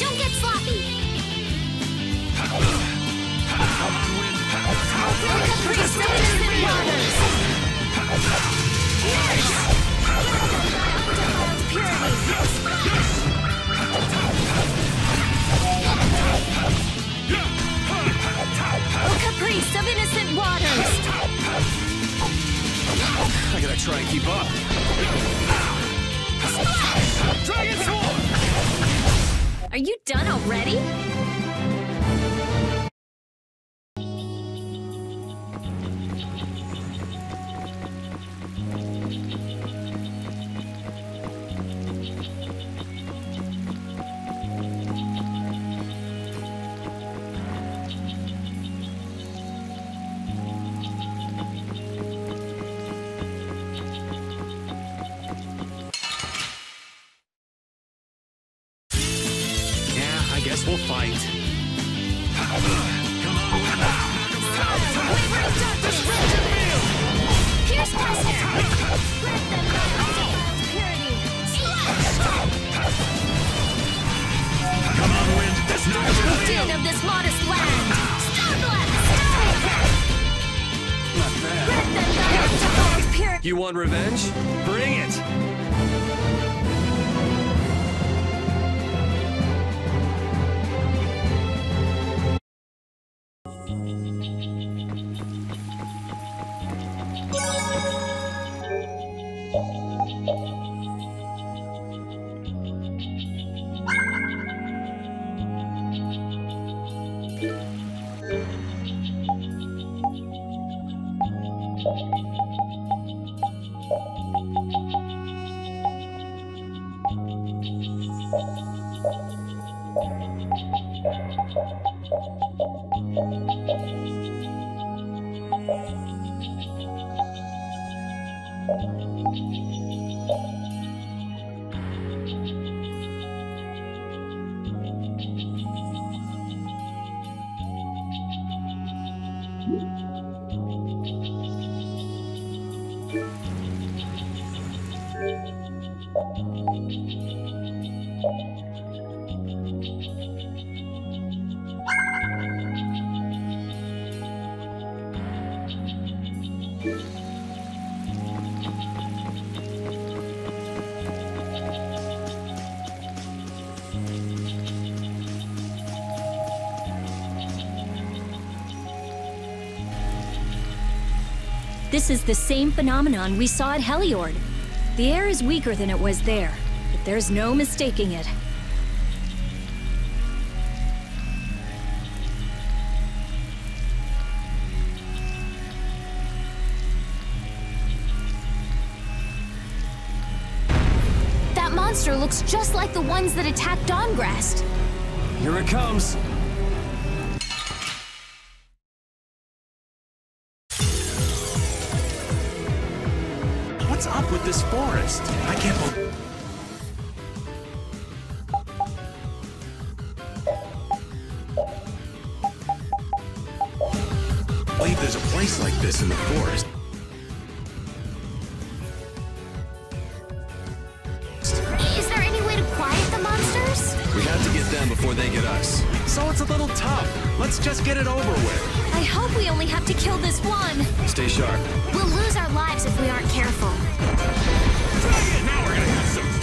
Don't get sloppy! Caprice of innocent waters! Nice! Undefiled purity! Oh, caprice of innocent waters! I gotta try and keep up. Dragon Sword! Are you done already? Yeah, I guess we'll fight. Come on, Wavering darkness! Pierce Buster! Grant them thy undefiled purity! Slash! come on, wind. That's not The gonna din of this modest land! Star Blast! Grant them thy undefiled purity! You want revenge? Bring it! This is the same phenomenon we saw at Heliord. The air is weaker than it was there, but there's no mistaking it. That monster looks just like the ones that attacked Dawngrest. Here it comes. What's up with this forest? I can't believe there's a place like this in the forest. Is there any way to quiet the monsters? We have to get them before they get us. So it's a little tough. Let's just get it over with. I hope we only have to kill this one. Stay sharp. We'll lose our lives if we aren't careful. Now we're gonna have some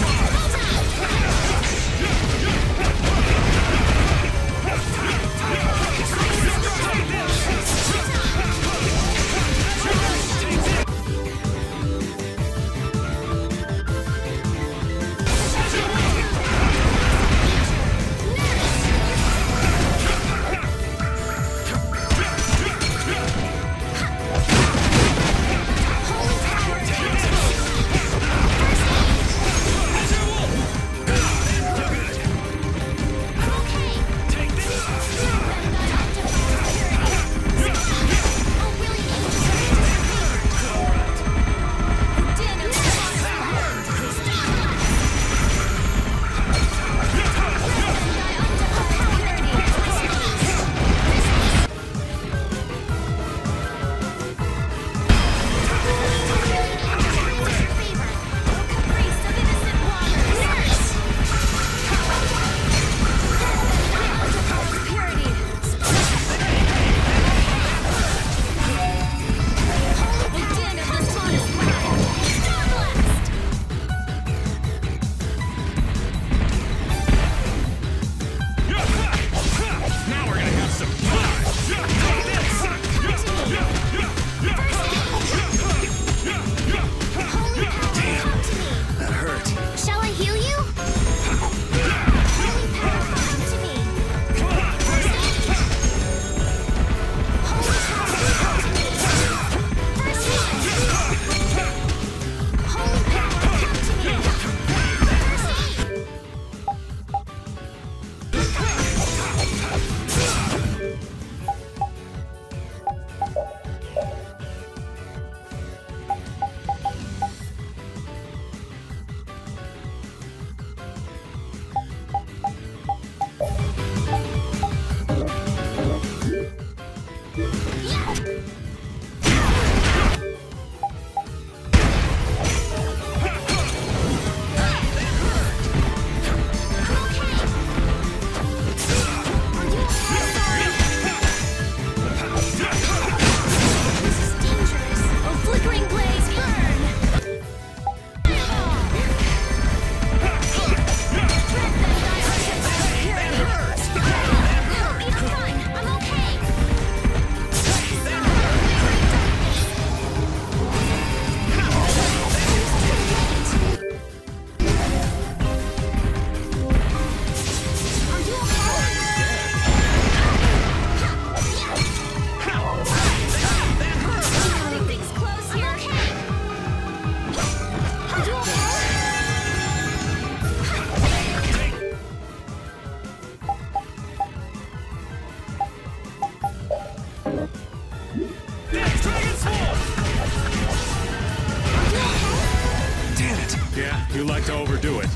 You like to overdo it.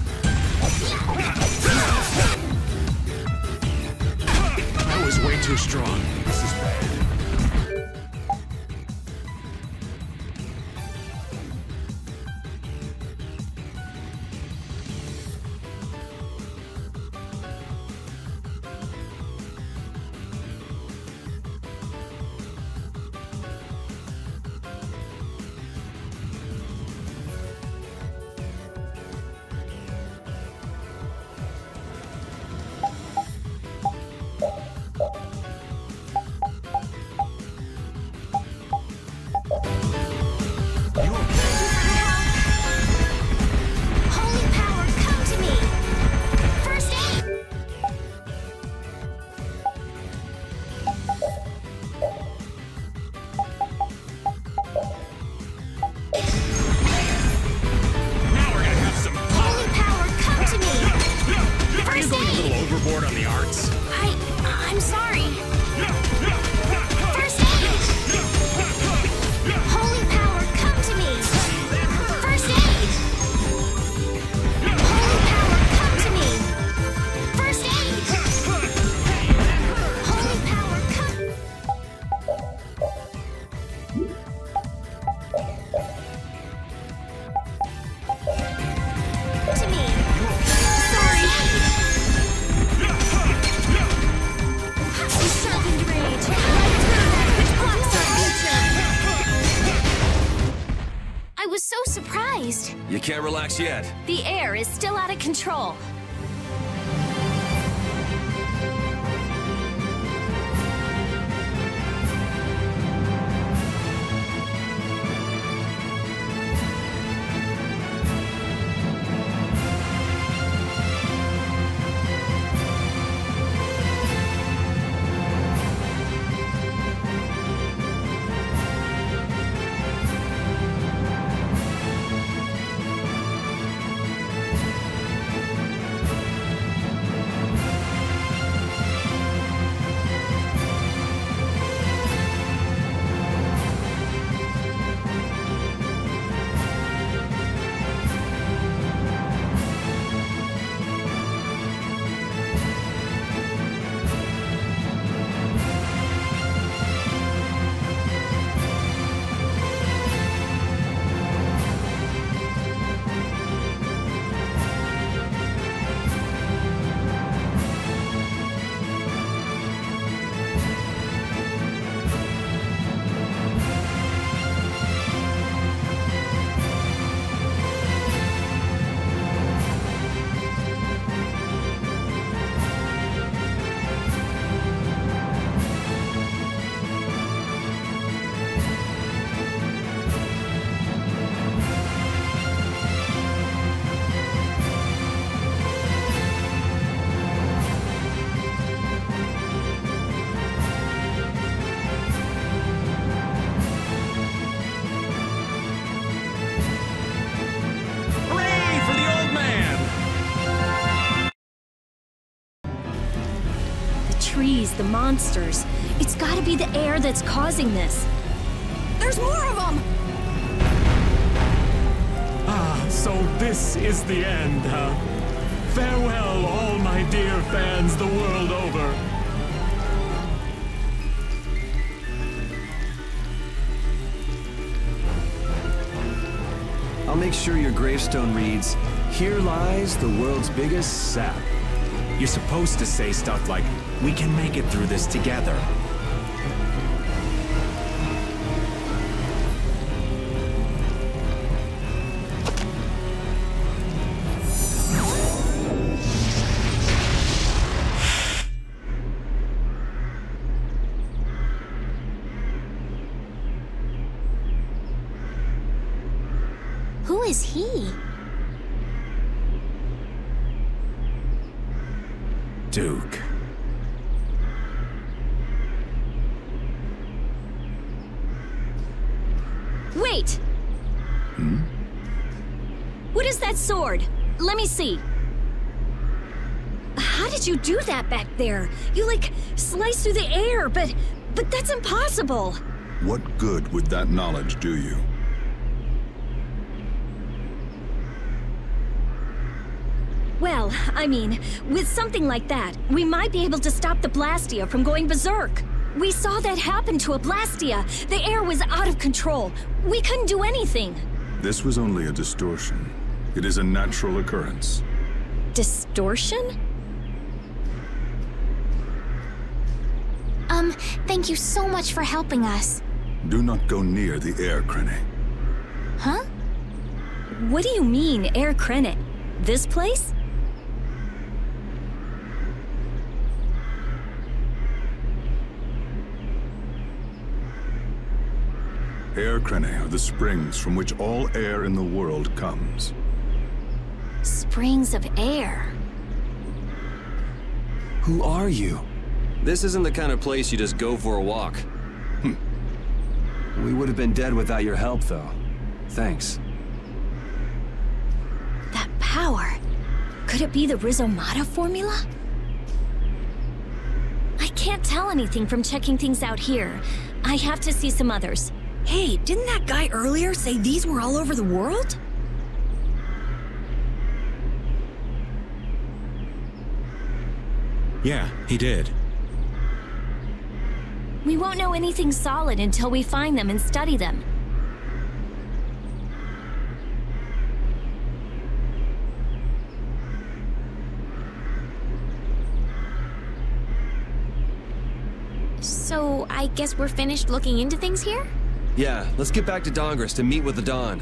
That was way too strong. This is bad. relaxed. You can't relax yet. The air is still out of control. Trees, the monsters. It's gotta be the air that's causing this. There's more of them! Ah, so this is the end, huh? Farewell, all my dear fans the world over. I'll make sure your gravestone reads, "Here lies the world's biggest sap." You're supposed to say stuff like, "We can make it through this together." Who is he? Duke. Wait! What is that sword? Let me see. How did you do that back there? You, like, sliced through the air, but that's impossible. What good would that knowledge do you? Well, I mean, with something like that, we might be able to stop the Blastia from going berserk. We saw that happen to a Blastia. The air was out of control. We couldn't do anything. This was only a distortion. It is a natural occurrence. Distortion? Thank you so much for helping us. Do not go near the air, Krene. Huh? What do you mean, Air Krenet? This place? Air Krene are the springs from which all air in the world comes. Springs of air. Who are you? This isn't the kind of place you just go for a walk. We would have been dead without your help, though. Thanks. That power. Could it be the Rizomata formula? I can't tell anything from checking things out here. I have to see some others. Hey, didn't that guy earlier say these were all over the world? Yeah, he did. We won't know anything solid until we find them and study them. So, I guess we're finished looking into things here? Yeah, let's get back to Dongris to meet with the Dawn.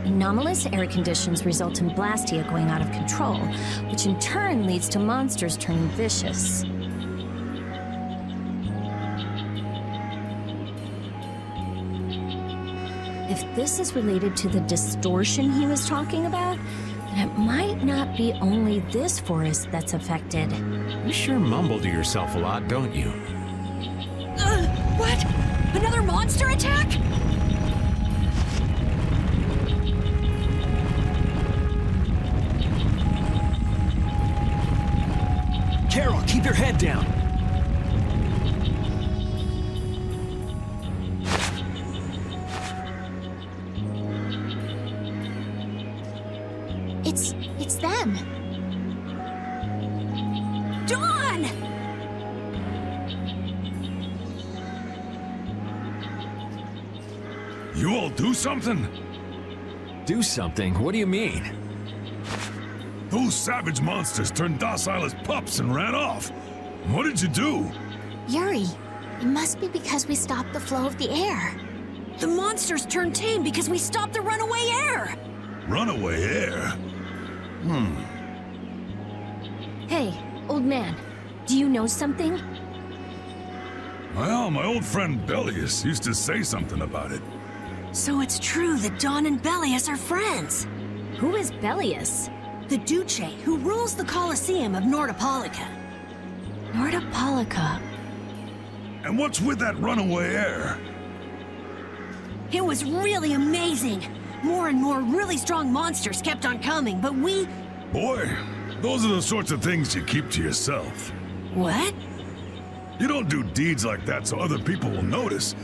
Anomalous air conditions result in Blastia going out of control, which in turn leads to monsters turning vicious. If this is related to the distortion he was talking about, then it might not be only this forest that's affected. You sure mumble to yourself a lot, don't you? What? Another monster attack? Carol, keep your head down. It's them. Dawn! You all do something? Do something? What do you mean? Those savage monsters turned docile as pups and ran off. What did you do? Yuri, it must be because we stopped the flow of the air. The monsters turned tame because we stopped the runaway air! Runaway air? Hey, old man, do you know something? Well, my old friend Bellius used to say something about it. So it's true that Dawn and Bellius are friends. Who is Bellius? The Duce who rules the Colosseum of Nordopolica. Nordopolica. And what's with that runaway air? It was really amazing. More and more really strong monsters kept on coming, but we... Boy, those are the sorts of things you keep to yourself. What? You don't do deeds like that so other people will notice.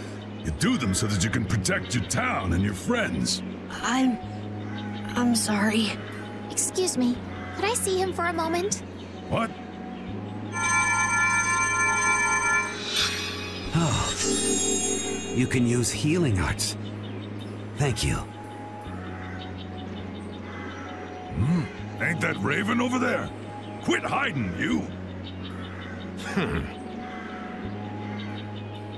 You do them so that you can protect your town and your friends. I'm sorry. Excuse me, could I see him for a moment? What? Oh, you can use healing arts. Thank you. Ain't that Raven over there? Quit hiding, you!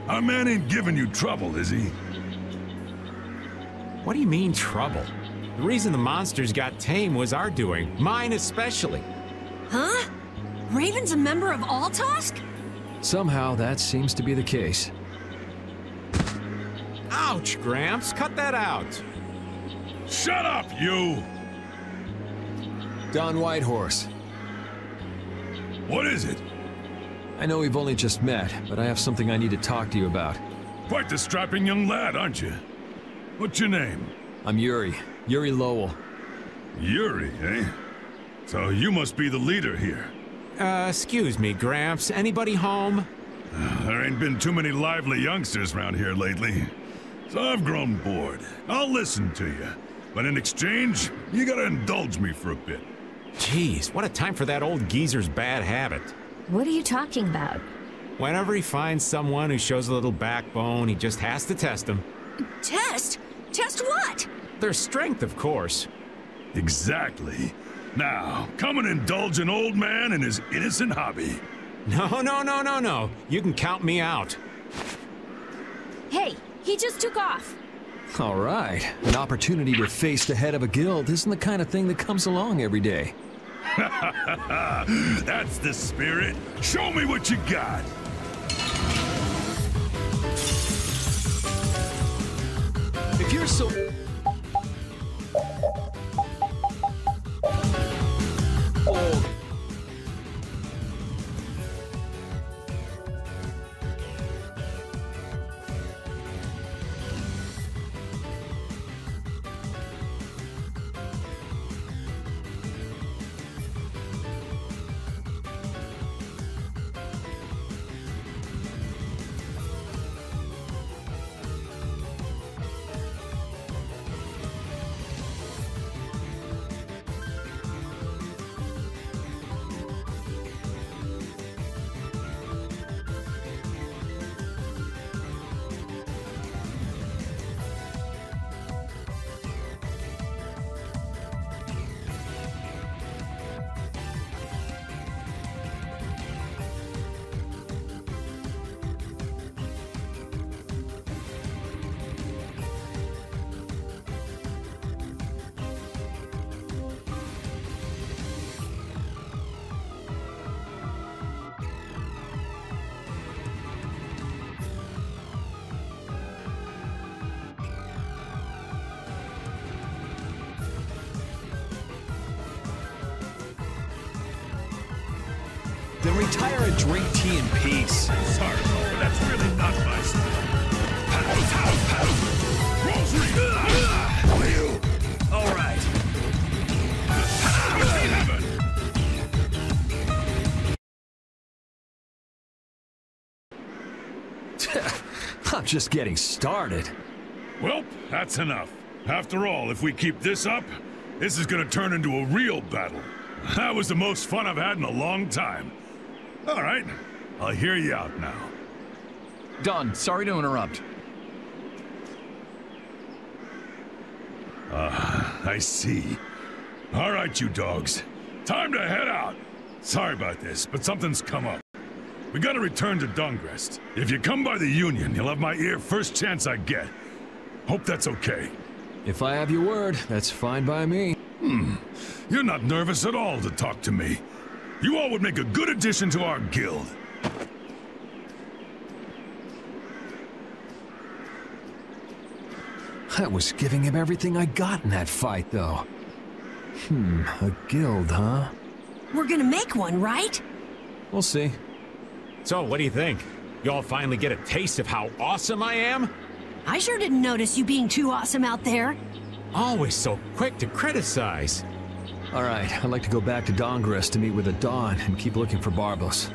Our man ain't giving you trouble, is he? What do you mean, trouble? The reason the monsters got tame was our doing, mine especially. Huh? Raven's a member of Altosk? Somehow that seems to be the case. Ouch, Gramps, cut that out. Shut up, you! Don Whitehorse. What is it? I know we've only just met, but I have something I need to talk to you about. Quite the strapping young lad, aren't you? What's your name? I'm Yuri. Yuri Lowell. Yuri, eh? So you must be the leader here. Excuse me, Gramps. Anybody home? There ain't been too many lively youngsters around here lately. So I've grown bored. I'll listen to you. But in exchange, you gotta indulge me for a bit. Jeez, what a time for that old geezer's bad habit. What are you talking about? Whenever he finds someone who shows a little backbone, he just has to test them. Test? Test what? Their strength, of course. Exactly. Now, come and indulge an old man in his innocent hobby. No. You can count me out. Hey, he just took off. All right. An opportunity to face the head of a guild isn't the kind of thing that comes along every day. That's the spirit. Show me what you got. If you're so... old... then retire and drink tea in peace. Sorry, but that's really not my style. All right. I'm just getting started. Well, that's enough. After all, if we keep this up, this is gonna turn into a real battle. That was the most fun I've had in a long time. All right, I'll hear you out now. Don, sorry to interrupt. I see. All right, you dogs. Time to head out. Sorry about this, but something's come up. We gotta return to Dungrest. If you come by the Union, you'll have my ear first chance I get. Hope that's okay. If I have your word, that's fine by me. You're not nervous at all to talk to me. You all would make a good addition to our guild. I was giving him everything I got in that fight, though. A guild, huh? We're gonna make one, right? We'll see. So, what do you think? You all finally get a taste of how awesome I am? I sure didn't notice you being too awesome out there. Always so quick to criticize. All right, I'd like to go back to Dungrest to meet with the Dawn and keep looking for Barbos.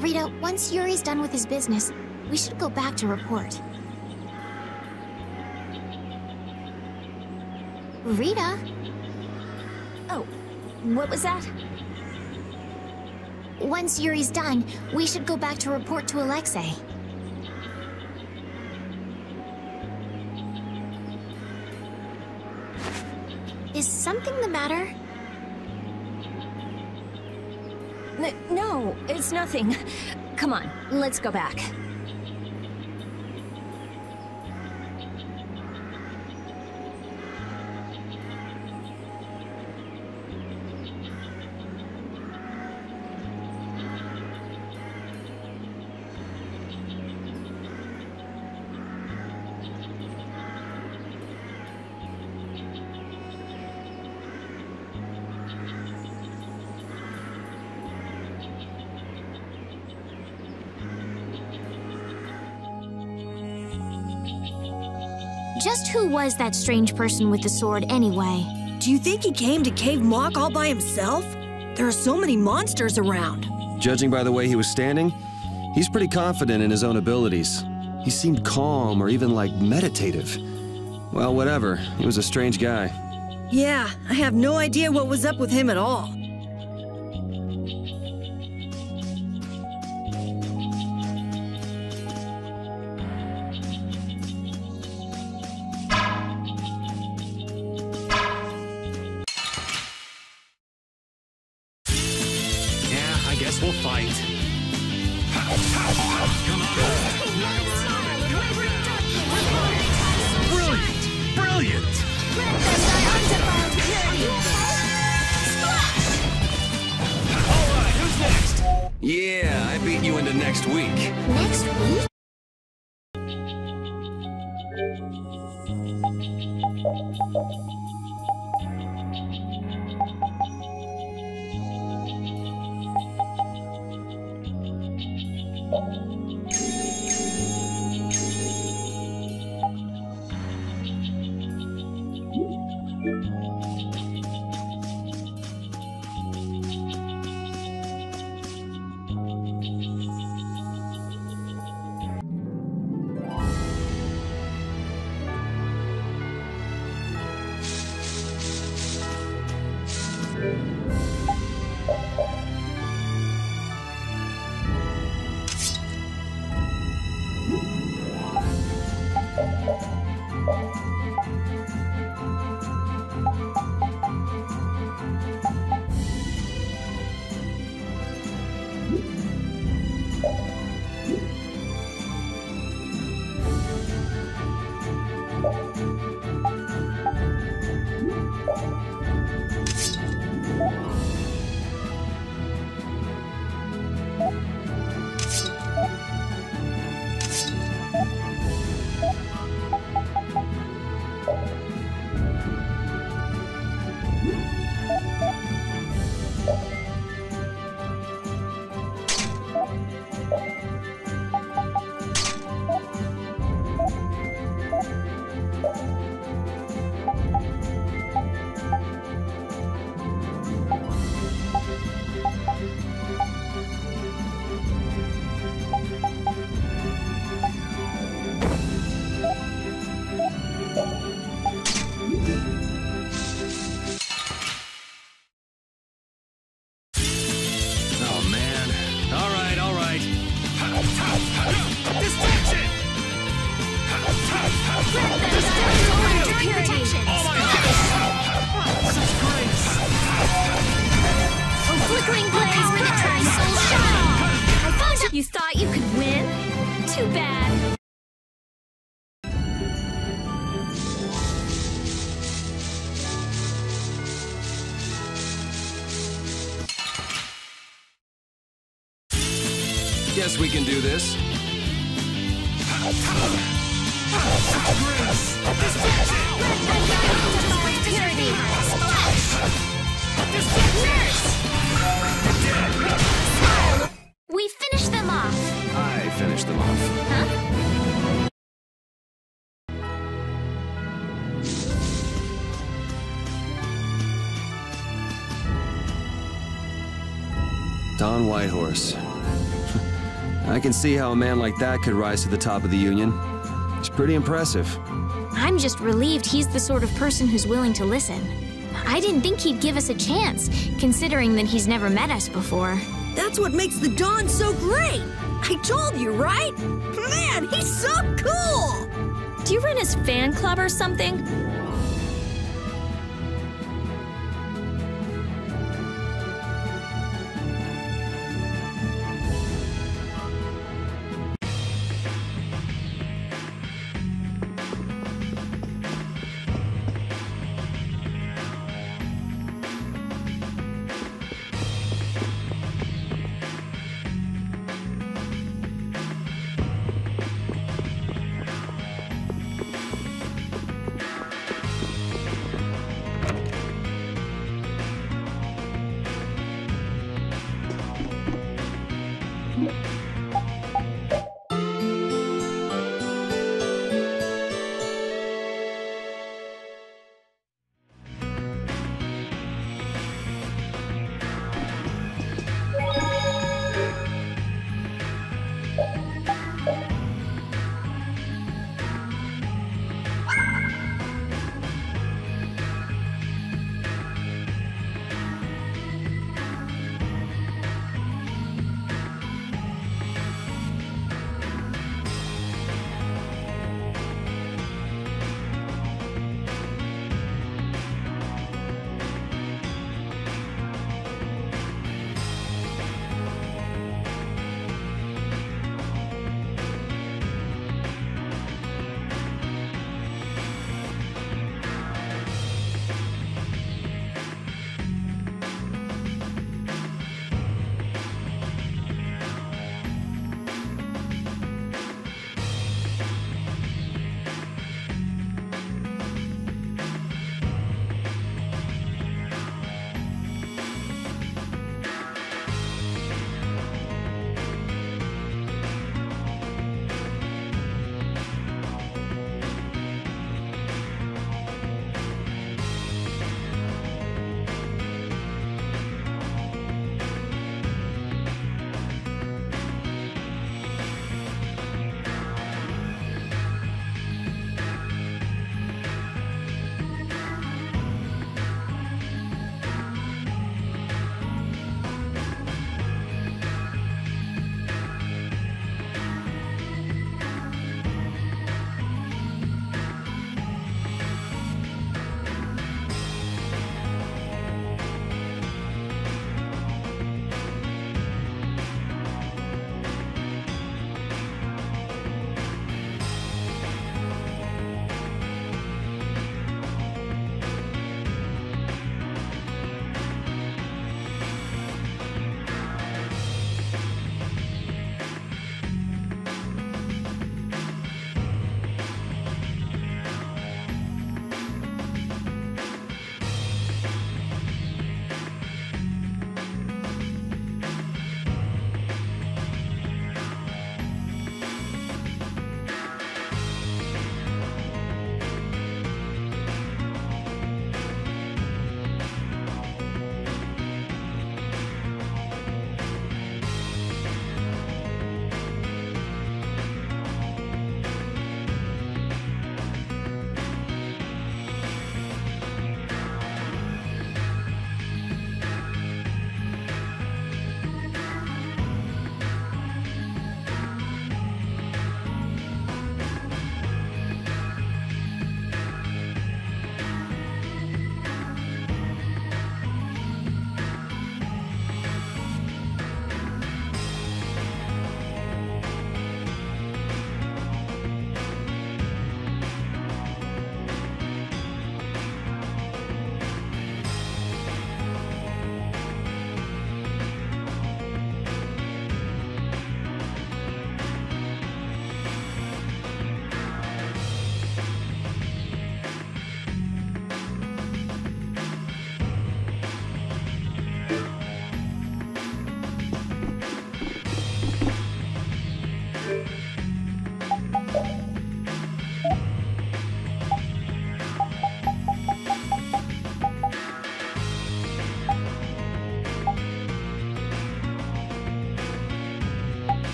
Rita, once Yuri's done with his business, we should go back to report. Rita? Oh, what was that? Once Yuri's done, we should go back to report to Alexei. Is something the matter? No, it's nothing. Come on, let's go back. Just who was that strange person with the sword anyway? Do you think he came to Cave Mock all by himself? There are so many monsters around. Judging by the way he was standing, he's pretty confident in his own abilities. He seemed calm or even like meditative. Well, whatever. He was a strange guy. Yeah, I have no idea what was up with him at all. We'll fight. Brilliant! Brilliant! Alright, who's next? Yeah, I beat you into next week. Next week? you could win. Too bad. Guess we can do this. We finished them off. I finished them off. Huh? Don Whitehorse. I can see how a man like that could rise to the top of the Union. He's pretty impressive. I'm just relieved he's the sort of person who's willing to listen. I didn't think he'd give us a chance, considering that he's never met us before. That's what makes the Don so great! I told you, right? Man, he's so cool! Do you run his fan club or something?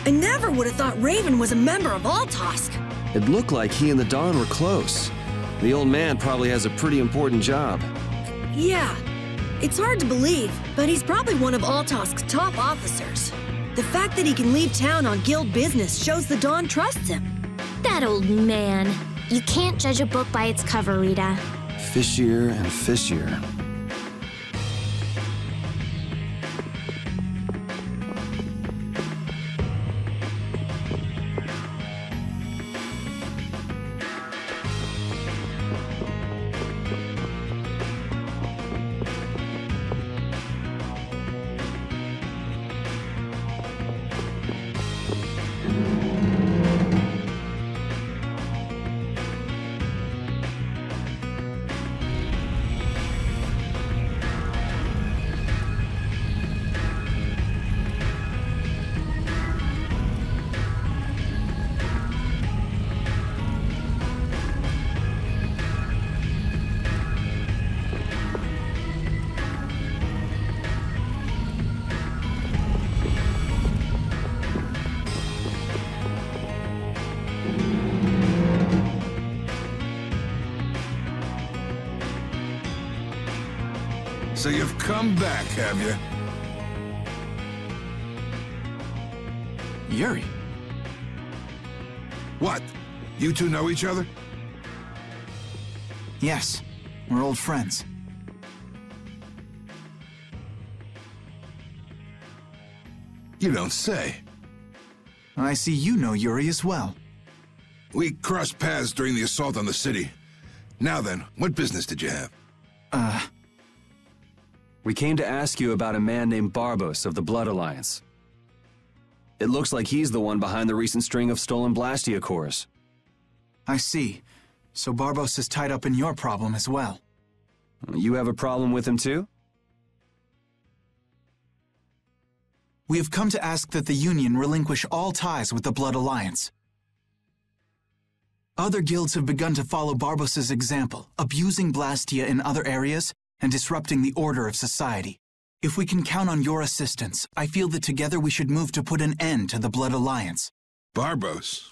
I never would have thought Raven was a member of Altosk. It looked like he and the Dawn were close. The old man probably has a pretty important job. Yeah, it's hard to believe, but he's probably one of Altosk's top officers. The fact that he can leave town on guild business shows the Dawn trusts him. That old man. You can't judge a book by its cover, Rita. Fishier and fishier. So you've come back, have you? Yuri. What? You two know each other? Yes, we're old friends. You don't say. I see you know Yuri as well. We crossed paths during the assault on the city. Now then, what business did you have? We came to ask you about a man named Barbos of the Blood Alliance. It looks like he's the one behind the recent string of stolen Blastia cores. I see. So Barbos is tied up in your problem as well. You have a problem with him too? We have come to ask that the Union relinquish all ties with the Blood Alliance. Other guilds have begun to follow Barbos' example, abusing Blastia in other areas and disrupting the order of society. If we can count on your assistance, I feel that together we should move to put an end to the Blood Alliance. Barbos?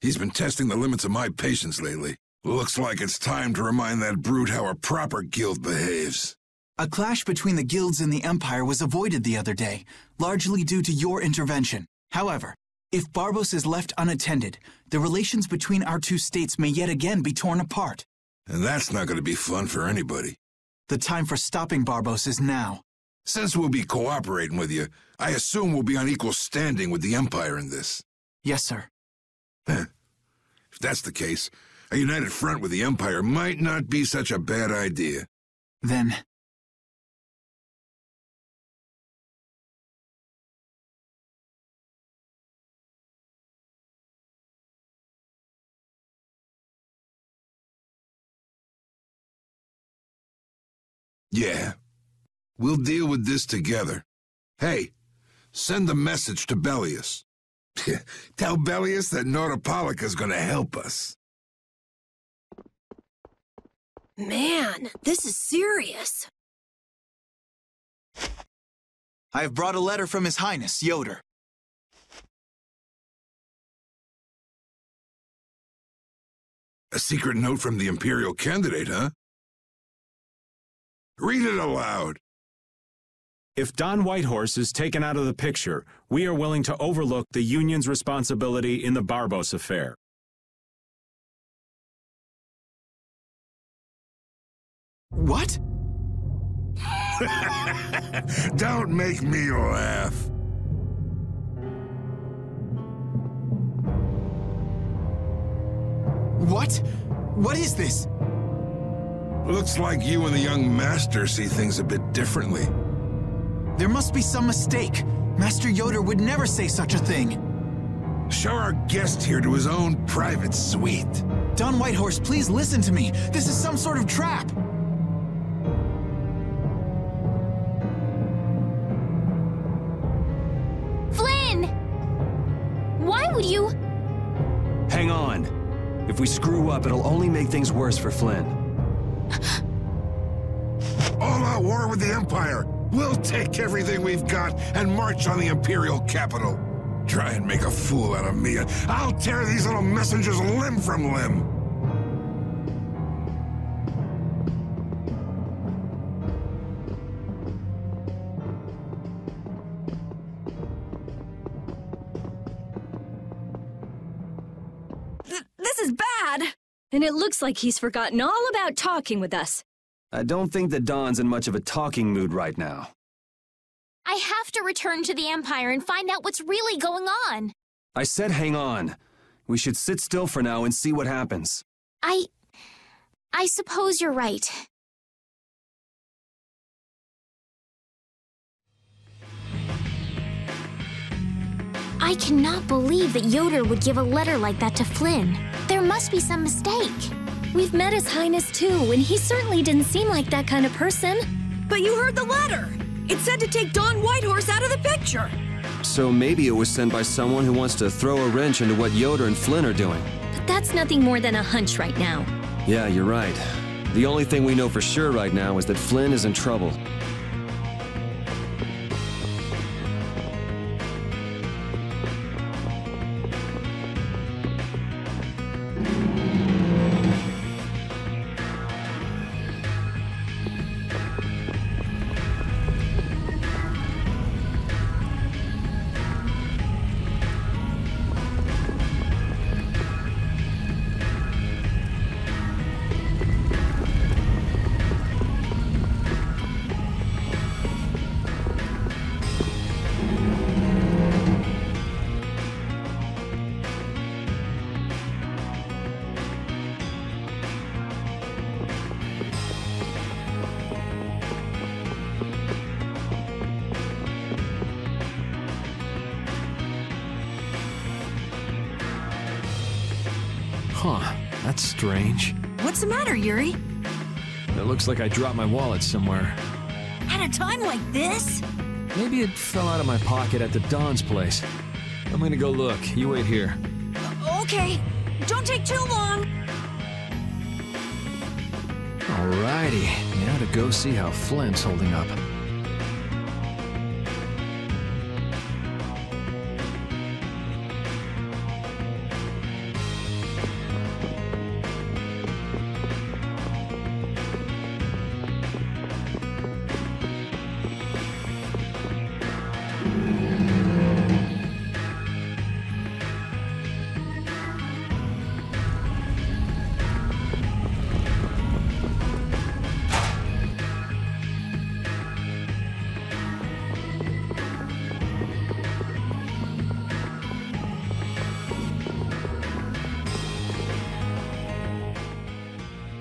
He's been testing the limits of my patience lately. Looks like it's time to remind that brute how a proper guild behaves. A clash between the guilds and the Empire was avoided the other day, largely due to your intervention. However, if Barbos is left unattended, the relations between our two states may yet again be torn apart. And that's not going to be fun for anybody. The time for stopping Barbos is now. Since we'll be cooperating with you, I assume we'll be on equal standing with the Empire in this. Yes, sir. If that's the case, a united front with the Empire might not be such a bad idea. Then... Yeah. We'll deal with this together. Hey, send a message to Bellius. Tell Bellius that Nordopolica's gonna help us. Man, this is serious. I have brought a letter from His Highness, Yoder. A secret note from the Imperial candidate, huh? Read it aloud. If Don Whitehorse is taken out of the picture, we are willing to overlook the Union's responsibility in the Barbos affair. What? Don't make me laugh. What? What is this? Looks like you and the young master see things a bit differently. There must be some mistake. Master Yoder would never say such a thing. Show our guest here to his own private suite. Don Whitehorse, please listen to me. This is some sort of trap. Flynn! Why would you... Hang on. If we screw up, it'll only make things worse for Flynn. All-out war with the Empire. We'll take everything we've got and march on the Imperial capital. Try and make a fool out of me. I'll tear these little messengers limb from limb. This is bad! And it looks like he's forgotten all about talking with us. I don't think that Don's in much of a talking mood right now. I have to return to the Empire and find out what's really going on. I said hang on. We should sit still for now and see what happens. I suppose you're right. I cannot believe that Yoder would give a letter like that to Flynn. There must be some mistake. We've met His Highness too, and he certainly didn't seem like that kind of person. But you heard the letter! It said to take Don Whitehorse out of the picture! So maybe it was sent by someone who wants to throw a wrench into what Yoder and Flynn are doing. But that's nothing more than a hunch right now. Yeah, you're right. The only thing we know for sure right now is that Flynn is in trouble. Huh, that's strange. What's the matter, Yuri? It looks like I dropped my wallet somewhere. At a time like this? Maybe it fell out of my pocket at the Don's place. I'm gonna go look. You wait here. Okay. Don't take too long. Alrighty, now to go see how Flynn's holding up.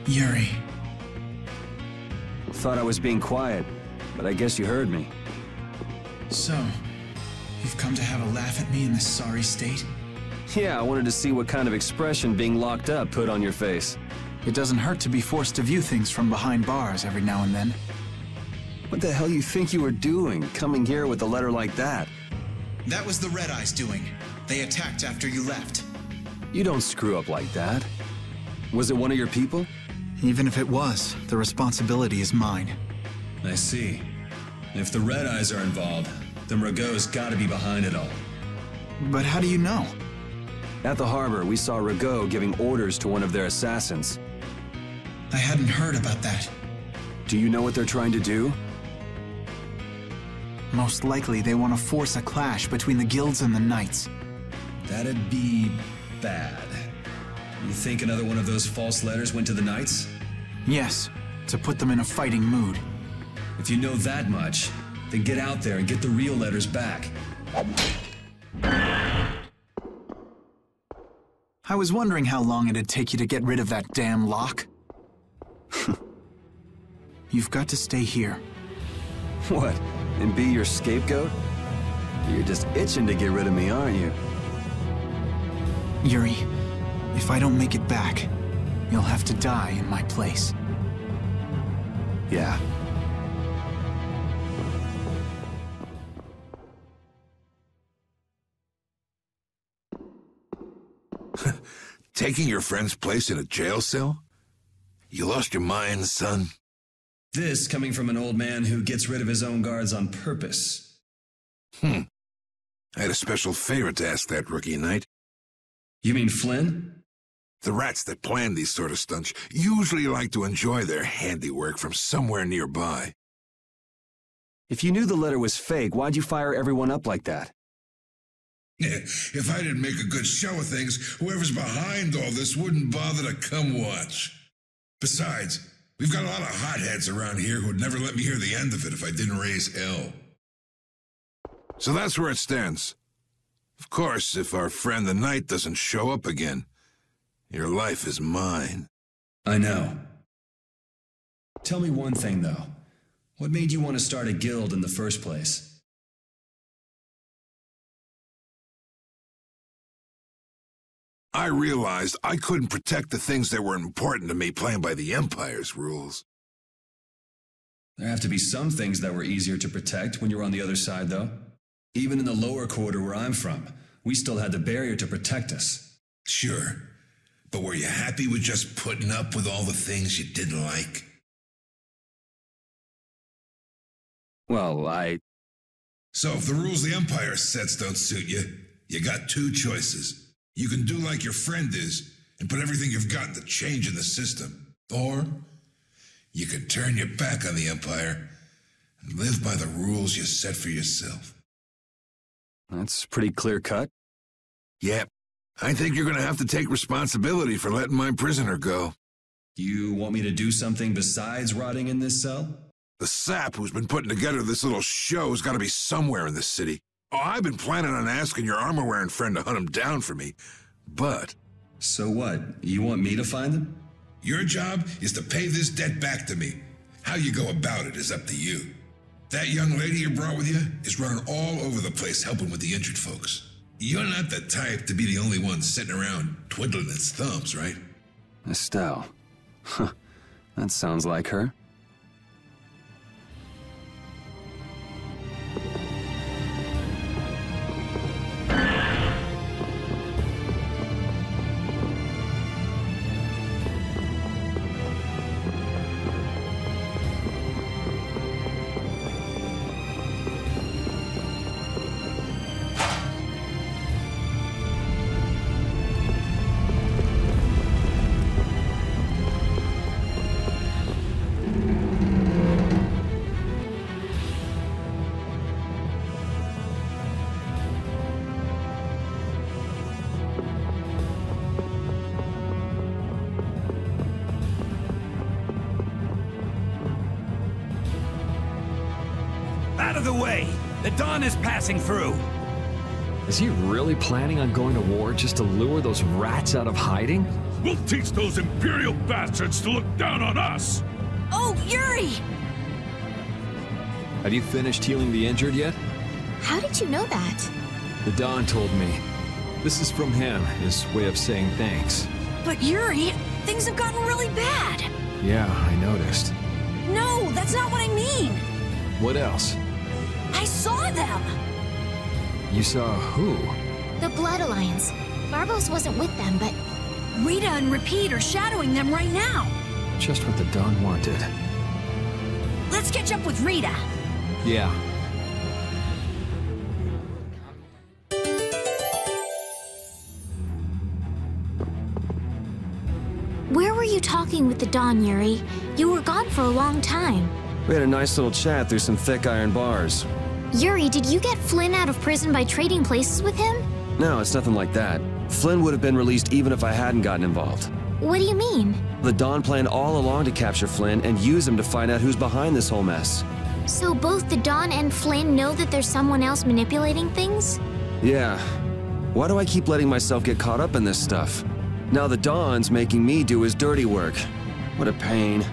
Yuri. Thought I was being quiet, but I guess you heard me. So, you've come to have a laugh at me in this sorry state? Yeah, I wanted to see what kind of expression being locked up put on your face. It doesn't hurt to be forced to view things from behind bars every now and then. What the hell you think you were doing, coming here with a letter like that? That was the Red Eyes doing. They attacked after you left. You don't screw up like that. Was it one of your people? Even if it was, the responsibility is mine. I see. If the Red Eyes are involved, then Rago's gotta be behind it all. But how do you know? At the harbor, we saw Rago giving orders to one of their assassins. I hadn't heard about that. Do you know what they're trying to do? Most likely they want to force a clash between the guilds and the knights. That'd be bad. You think another one of those false letters went to the knights? Yes, to put them in a fighting mood. If you know that much, then get out there and get the real letters back. I was wondering how long it'd take you to get rid of that damn lock. You've got to stay here. What? And be your scapegoat? You're just itching to get rid of me, aren't you? Yuri, if I don't make it back, you'll have to die in my place. Yeah. Taking your friend's place in a jail cell? You lost your mind, son? This coming from an old man who gets rid of his own guards on purpose. I had a special favor to ask that rookie knight. You mean Flynn? The rats that plan these sort of stunts usually like to enjoy their handiwork from somewhere nearby. If you knew the letter was fake, why'd you fire everyone up like that? If I didn't make a good show of things, whoever's behind all this wouldn't bother to come watch. Besides, we've got a lot of hotheads around here who'd never let me hear the end of it if I didn't raise hell. So that's where it stands. Of course, if our friend the Knight doesn't show up again, your life is mine. I know. Tell me one thing, though. What made you want to start a guild in the first place? I realized I couldn't protect the things that were important to me playing by the Empire's rules. There have to be some things that were easier to protect when you were on the other side, though. Even in the lower quarter where I'm from, we still had the barrier to protect us. Sure. But were you happy with just putting up with all the things you didn't like? Well, So if the rules the Empire sets don't suit you, you got two choices. You can do like your friend is and put everything you've got into change in the system. Or you can turn your back on the Empire and live by the rules you set for yourself. That's pretty clear-cut. Yep. I think you're going to have to take responsibility for letting my prisoner go. You want me to do something besides rotting in this cell? The sap who's been putting together this little show's got to be somewhere in this city. Oh, I've been planning on asking your armor-wearing friend to hunt him down for me, but... So what? You want me to find them? Your job is to pay this debt back to me. How you go about it is up to you. That young lady you brought with you is running all over the place helping with the injured folks. You're not the type to be the only one sitting around twiddling its thumbs, right? Estelle. Huh. That sounds like her. Out of the way! The Dawn is passing through! Is he really planning on going to war just to lure those rats out of hiding? We'll teach those Imperial bastards to look down on us! Oh, Yuri! Have you finished healing the injured yet? How did you know that? The Don told me. This is from him, his way of saying thanks. But Yuri, things have gotten really bad. Yeah, I noticed. No, that's not what I mean. What else? I saw them! You saw who? The Blood Alliance. Barbos wasn't with them, but... Rita and Repeat are shadowing them right now. Just what the Don wanted. Let's catch up with Rita. Yeah. Where were you talking with the Dawn, Yuri? You were gone for a long time. We had a nice little chat through some thick iron bars. Yuri, did you get Flynn out of prison by trading places with him? No, it's nothing like that. Flynn would have been released even if I hadn't gotten involved. What do you mean? The Dawn planned all along to capture Flynn and use him to find out who's behind this whole mess. So both the Dawn and Flynn know that there's someone else manipulating things? Yeah. Why do I keep letting myself get caught up in this stuff? Now the Dawn's making me do his dirty work. What a pain.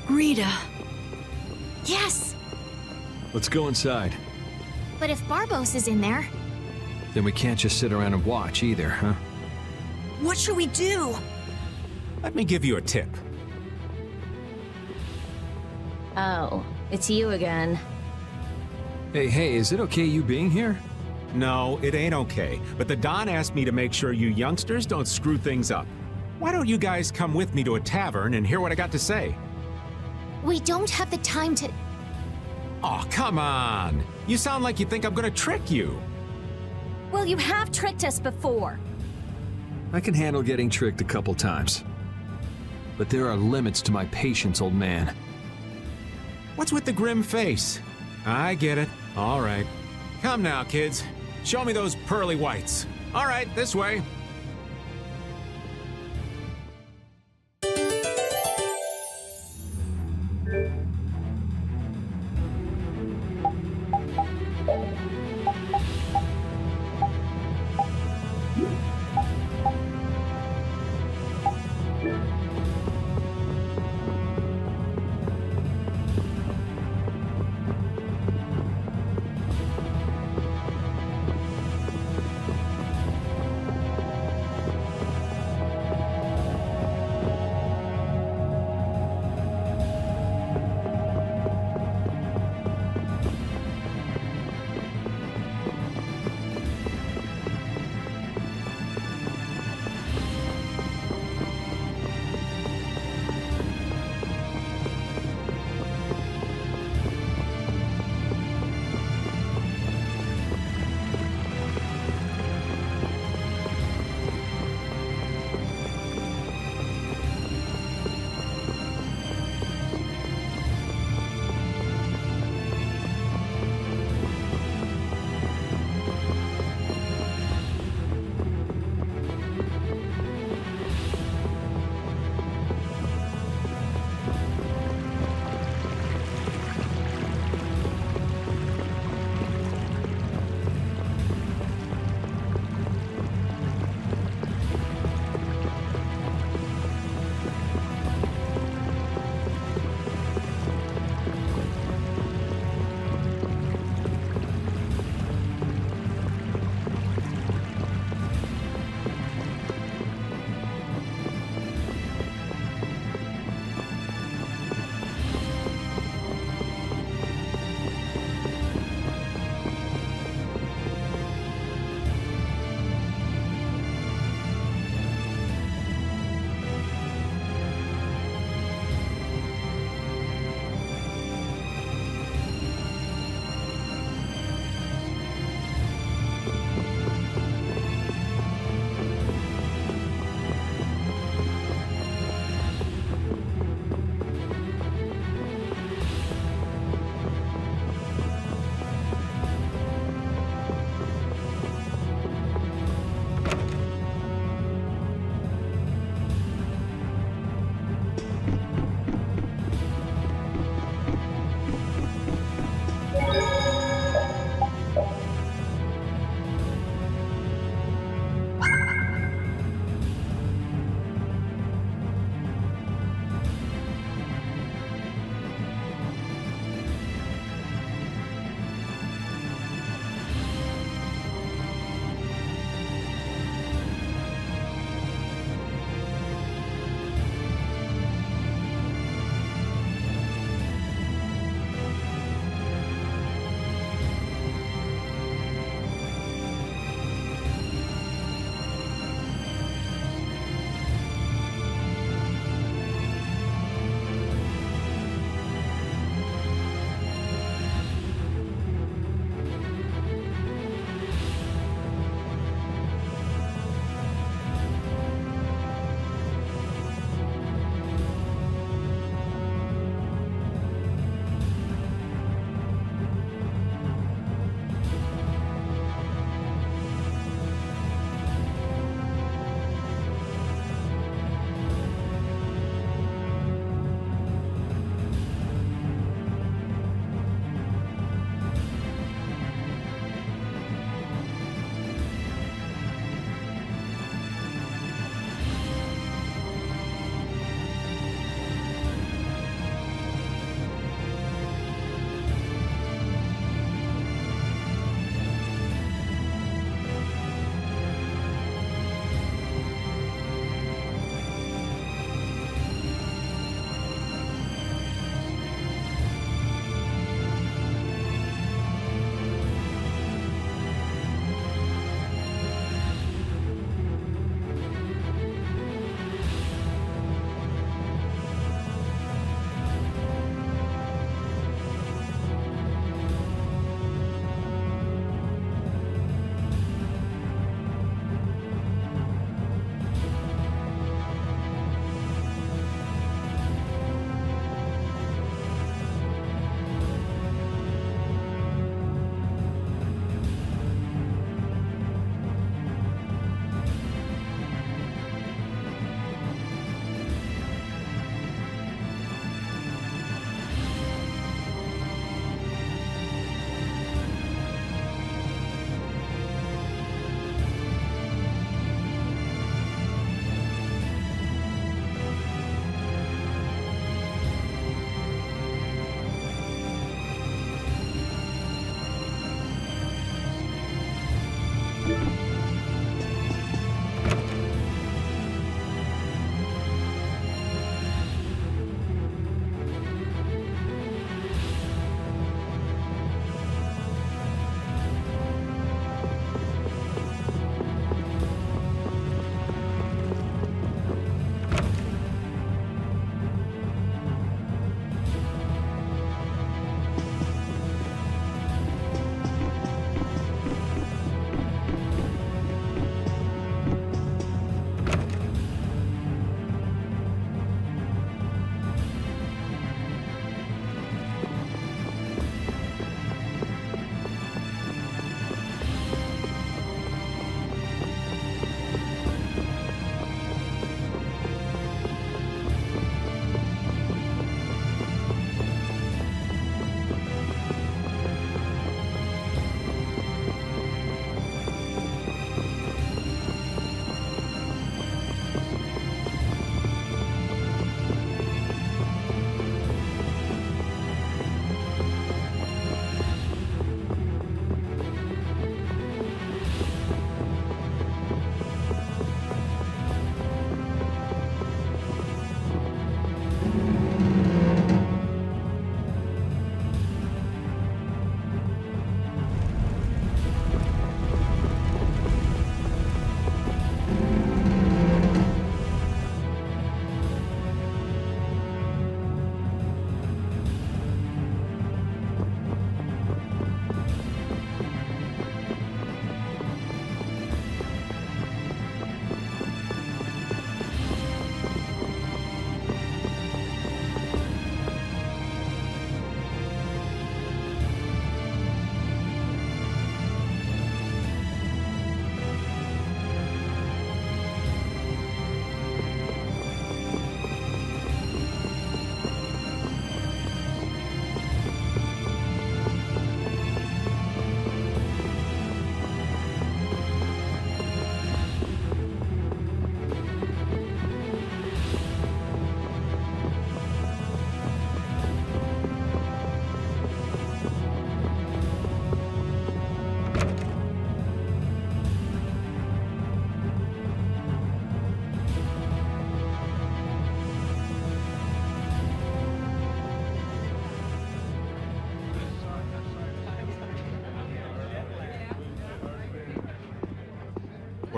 Rita. Yes! Let's go inside. But if Barbos is in there... Then we can't just sit around and watch either, huh? What should we do? Let me give you a tip. Oh, it's you again. Hey, is it okay you being here? No, it ain't okay. But the Don asked me to make sure you youngsters don't screw things up. Why don't you guys come with me to a tavern and hear what I got to say? We don't have the time to... Oh, come on! You sound like you think I'm gonna trick you. Well, you have tricked us before. I can handle getting tricked a couple times. But there are limits to my patience, old man. What's with the grim face? I get it. All right. Come now, kids. Show me those pearly whites. All right, this way.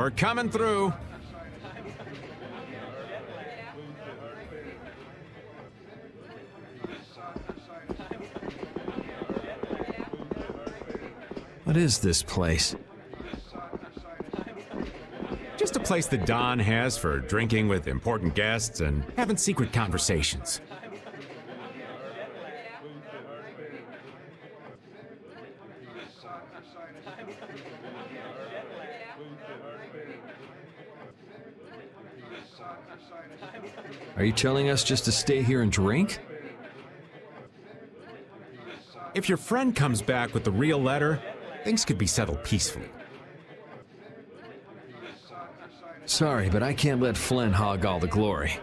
We're coming through. What is this place? Just a place the Don has for drinking with important guests and having secret conversations. Are you telling us just to stay here and drink? If your friend comes back with the real letter, things could be settled peacefully. Sorry, but I can't let Flynn hog all the glory.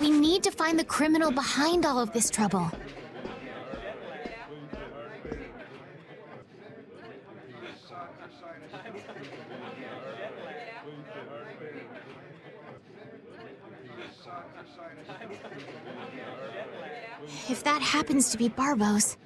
We need to find the criminal behind all of this trouble. If that happens to be Barbo's...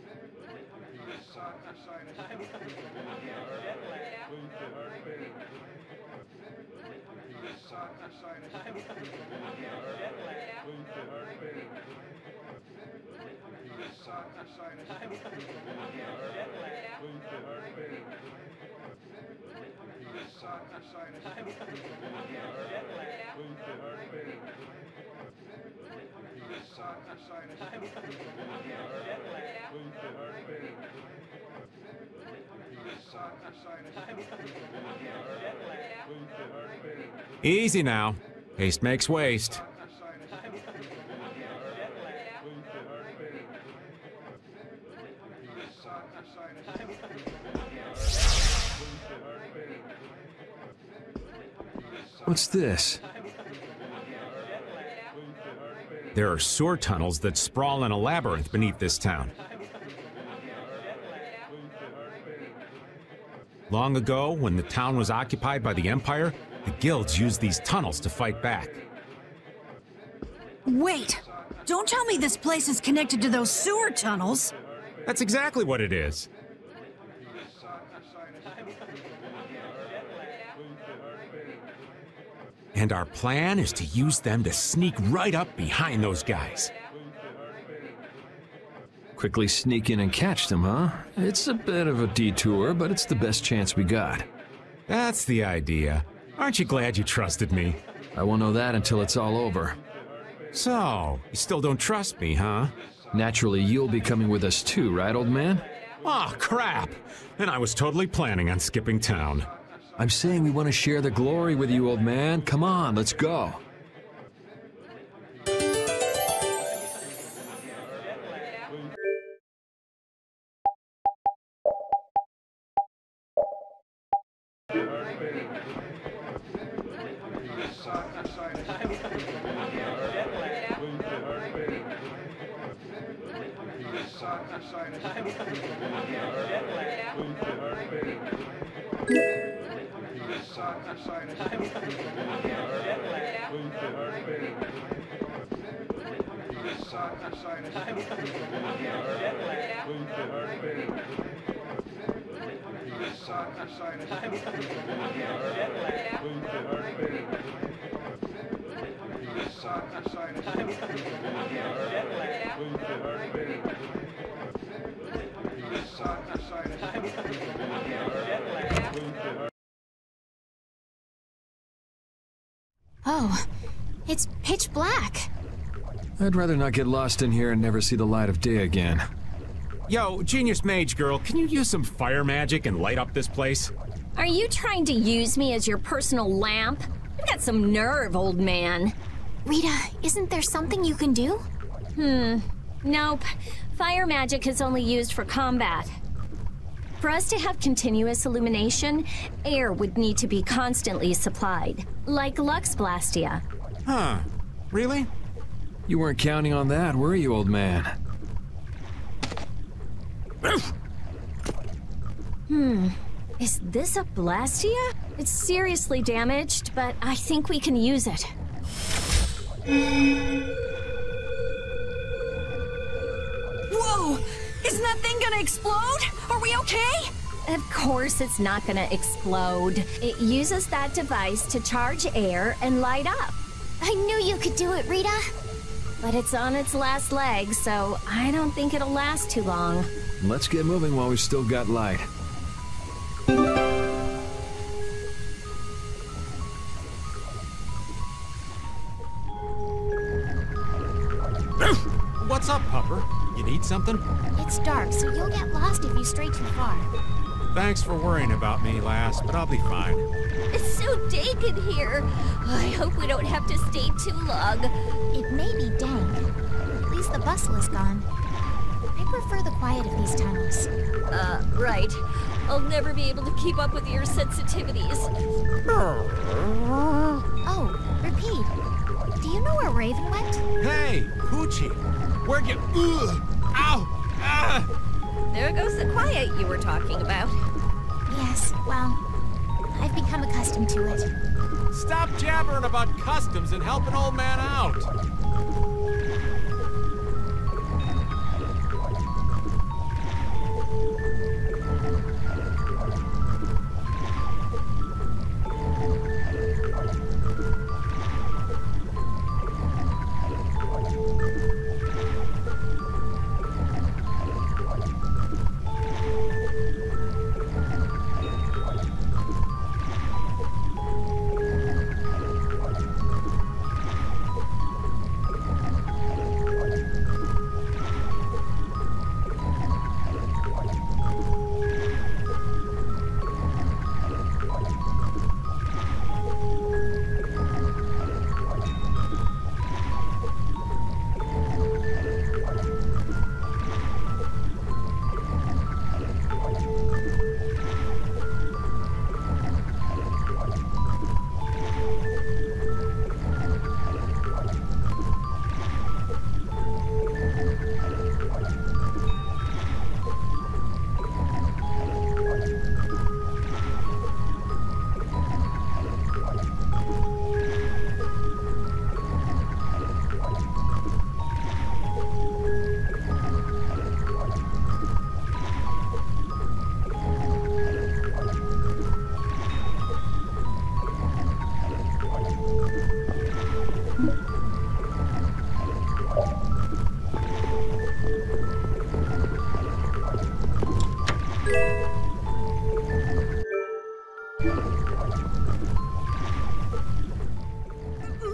Easy now. Haste makes waste. What's this? There are sewer tunnels that sprawl in a labyrinth beneath this town. Long ago, when the town was occupied by the Empire, the guilds used these tunnels to fight back. Wait! Don't tell me this place is connected to those sewer tunnels! That's exactly what it is. And our plan is to use them to sneak right up behind those guys. Quickly sneak in and catch them, huh? It's a bit of a detour, but it's the best chance we got. That's the idea. Aren't you glad you trusted me? I won't know that until it's all over. So, you still don't trust me, huh? Naturally, you'll be coming with us too, right, old man? Aw, crap! And I was totally planning on skipping town. I'm saying we want to share the glory with you, old man. Come on, let's go. Oh, it's pitch black. I'd rather not get lost in here and never see the light of day again. Yo, Genius Mage Girl, can you use some fire magic and light up this place? Are you trying to use me as your personal lamp? You've got some nerve, old man. Rita, isn't there something you can do? Nope. Fire magic is only used for combat. For us to have continuous illumination, air would need to be constantly supplied, like Lux Blastia. Huh. Really? You weren't counting on that, were you, old man? Is this a Blastia? It's seriously damaged, but I think we can use it. Whoa! Isn't that thing gonna explode? Are we okay? Of course it's not gonna explode. It uses that device to charge air and light up. I knew you could do it, Rita. But it's on its last leg, so I don't think it'll last too long. Let's get moving while we still got light. What's up, Pupper? You need something? It's dark, so you'll get lost if you stray too far. Thanks for worrying about me, lass, but I'll be fine. It's so dank in here. I hope we don't have to stay too long. It may be dank. At least the bustle is gone. I prefer the quiet of these tunnels. Right. I'll never be able to keep up with your sensitivities. Oh, repeat. Do you know where Raven went? Hey, Poochie! Where'd you... Ow! Ah! There goes the quiet you were talking about. Yes, well, I've become accustomed to it. Stop jabbering about customs and help an old man out!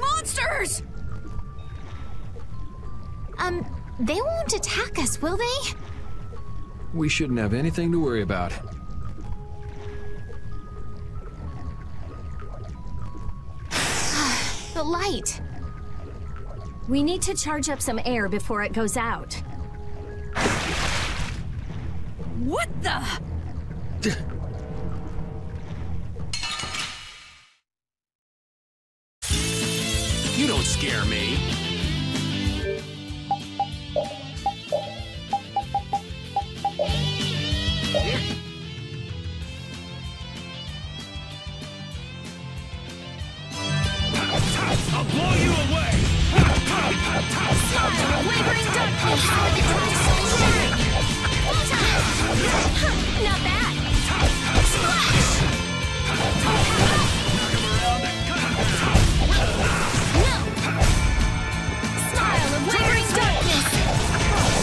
Monsters! They won't attack us, will they? We shouldn't have anything to worry about. The light. We need to charge up some air before it goes out. What the? You don't scare me. I'll blow you away! Smile, wavering darkness, how the crystal shine. Not bad. Splash! Smile of wavering darkness.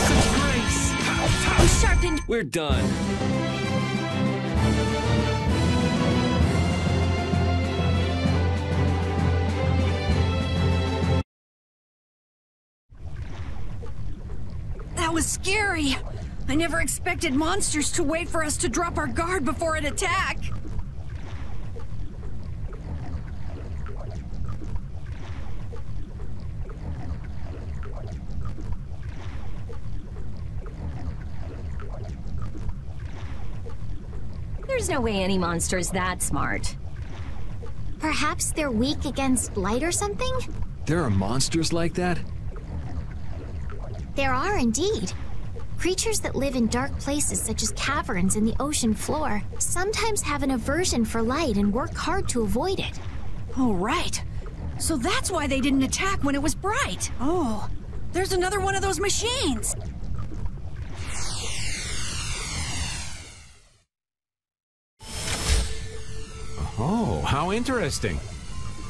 Such grace. You sharpened. We're done. That was scary. I never expected monsters to wait for us to drop our guard before an attack. There's no way any monster is that smart. Perhaps they're weak against light or something? There are monsters like that? There are indeed. Creatures that live in dark places such as caverns in the ocean floor sometimes have an aversion for light and work hard to avoid it. Oh, right. So that's why they didn't attack when it was bright. Oh, there's another one of those machines. Oh, how interesting.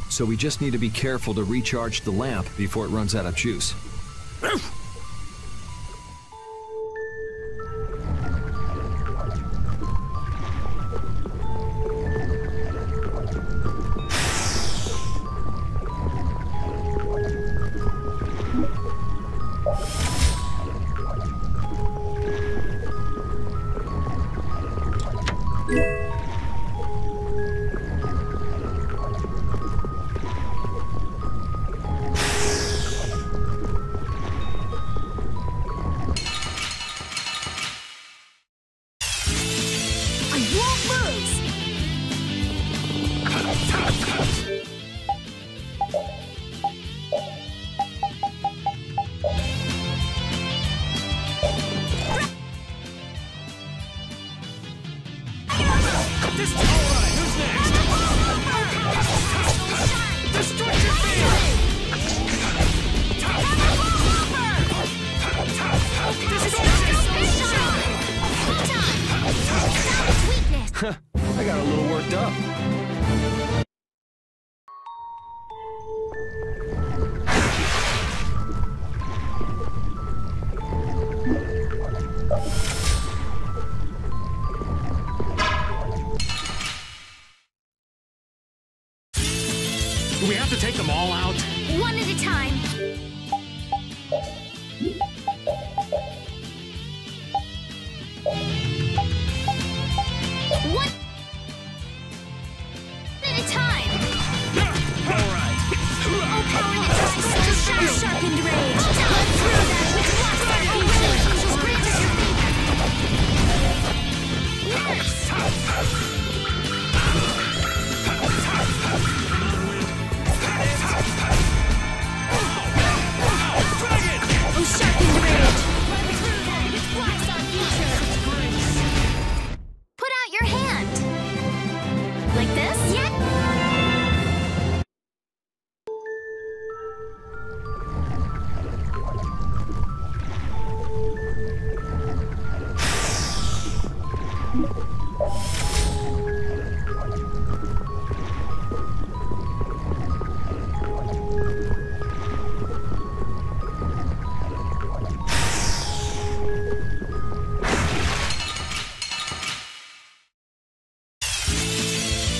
So we just need to be careful to recharge the lamp before it runs out of juice. I got a little worked up. Do we have to take them all out? One at a time. One at a time. All right. Oh, power that drives so sharpened rage. Cut through that which blocks our future. Angels grant us your favor. Nurse! Oh, sharpened rage. Cut through that which blocks our future. Put out your hand. Like this? Yeah.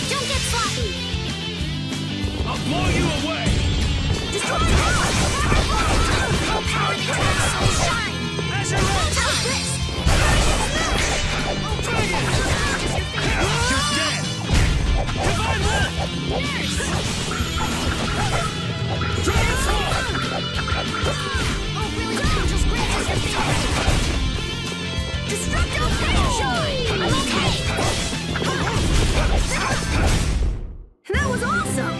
Don't get sloppy. I'll blow you away. Destroy all. Oh, power that turns soul shine. Measure Hold it. on. Wrist. Oh, bring it. You're dead. Divine will. Nurse. Transform. Oh, really? Angels grant us your favor. Destructo Joy. I'm okay. That was awesome!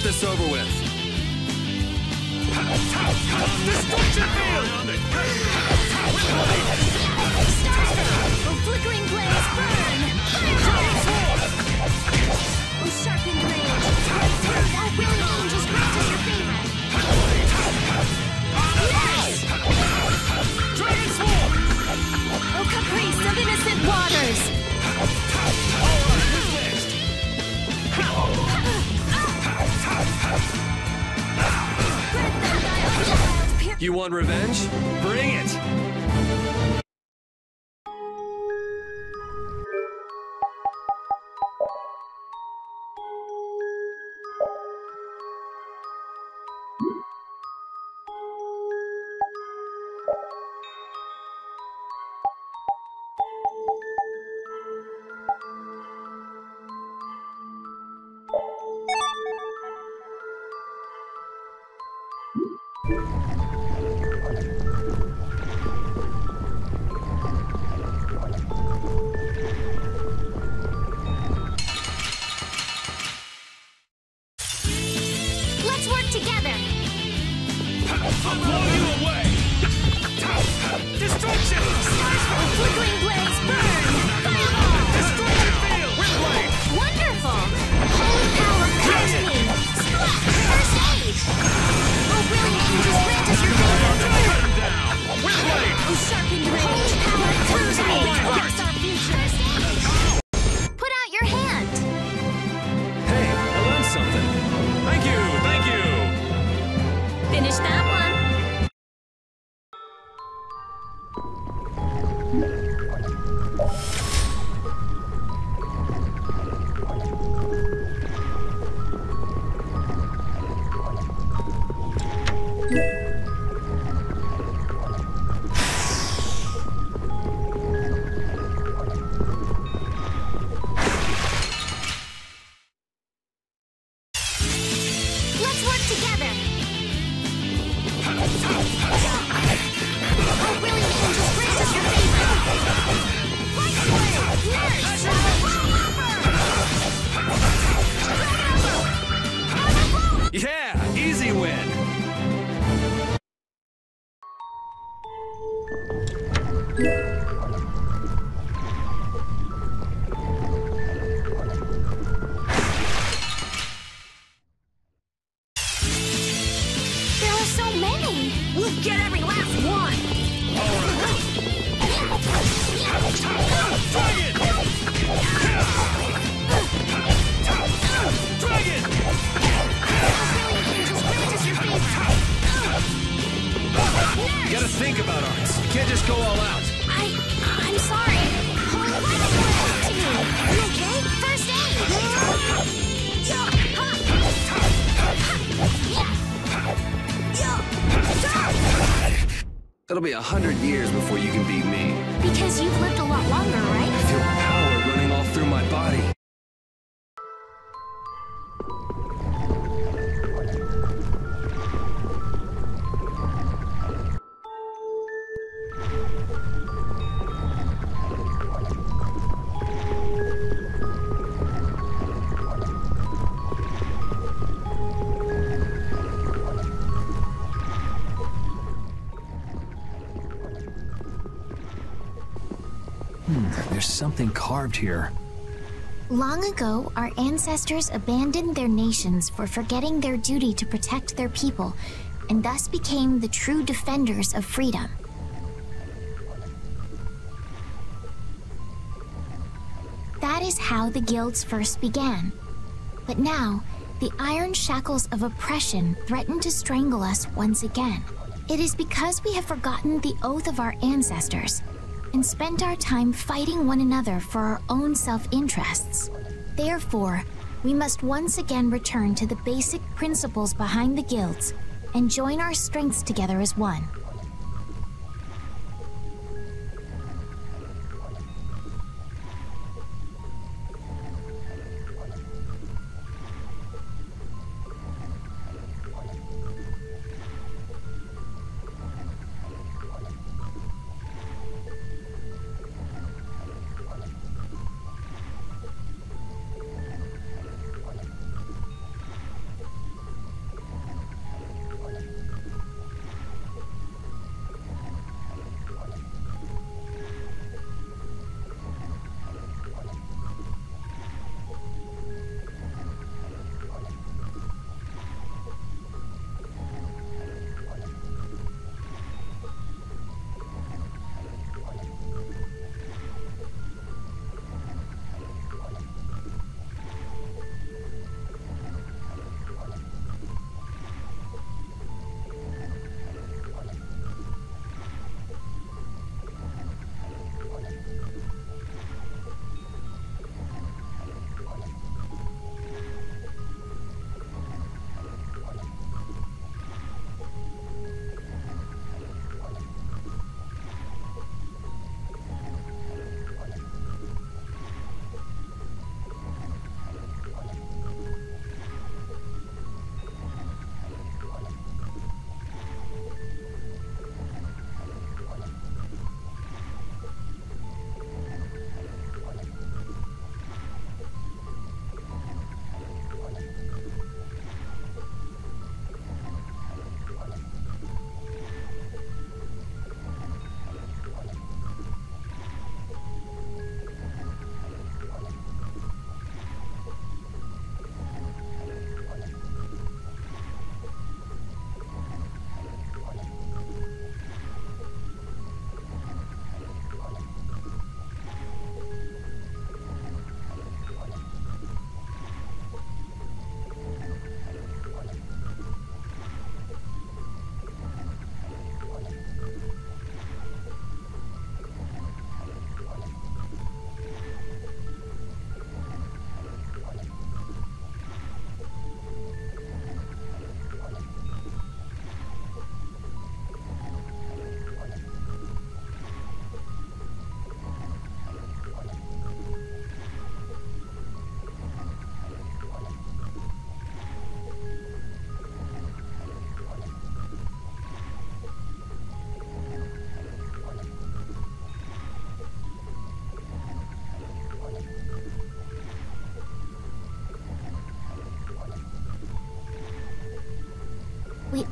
this over with. Destruction field! Oh, flickering blaze, burn! Fireball! Oh, sharpened rage! Oh, willing angels, grant us your favor! Yes! Dragon swarm! Oh, caprice of innocent waters! You want revenge? Bring it! Let's work together! I'll blow you away! Destruction! Flickering blaze, burn! Fireball! Destruction field! Windblade! Wonderful! Holy power, come to me! First aid! Oh, brilliant angels, grant us your favor! Windblade! Oh, sharpened rage! Holy power, come to me! What's our future? Put out your hand! Hey, I learned something. Thank you, thank you. Finish that one! Let's work together! Oh, brilliant angels, grant us your favor! Light blade! Nurse! Yeah, easy win. There are so many! We'll get every last one! Dragon! Dragon! Brilliant angels, grant us your favor! You gotta think about ours. You can't just go all out. I'm sorry. Holy lightning blade to me! You okay? First aid! It'll be 100 years before you can beat me. Because you've lived a lot longer, right? I feel power running all through my body. There's something carved here. Long ago, our ancestors abandoned their nations for forgetting their duty to protect their people, and thus became the true defenders of freedom. That is how the guilds first began. But now, the iron shackles of oppression threaten to strangle us once again. It is because we have forgotten the oath of our ancestors and spent our time fighting one another for our own self-interests. Therefore, we must once again return to the basic principles behind the guilds and join our strengths together as one.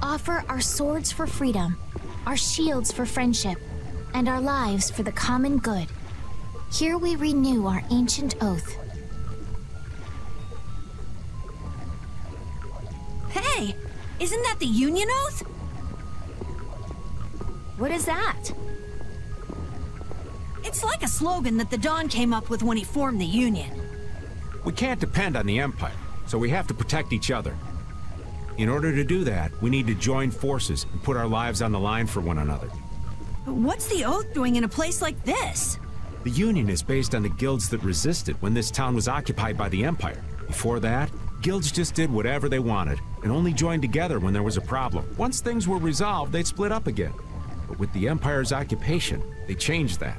offer our swords for freedom, our shields for friendship, and our lives for the common good. Here we renew our ancient oath. Hey! Isn't that the Union Oath? What is that? It's like a slogan that the Don came up with when he formed the Union. We can't depend on the Empire, so we have to protect each other. In order to do that, we need to join forces and put our lives on the line for one another. But what's the Oath doing in a place like this? The Union is based on the guilds that resisted when this town was occupied by the Empire. Before that, guilds just did whatever they wanted and only joined together when there was a problem. Once things were resolved, they'd split up again. But with the Empire's occupation, they changed that.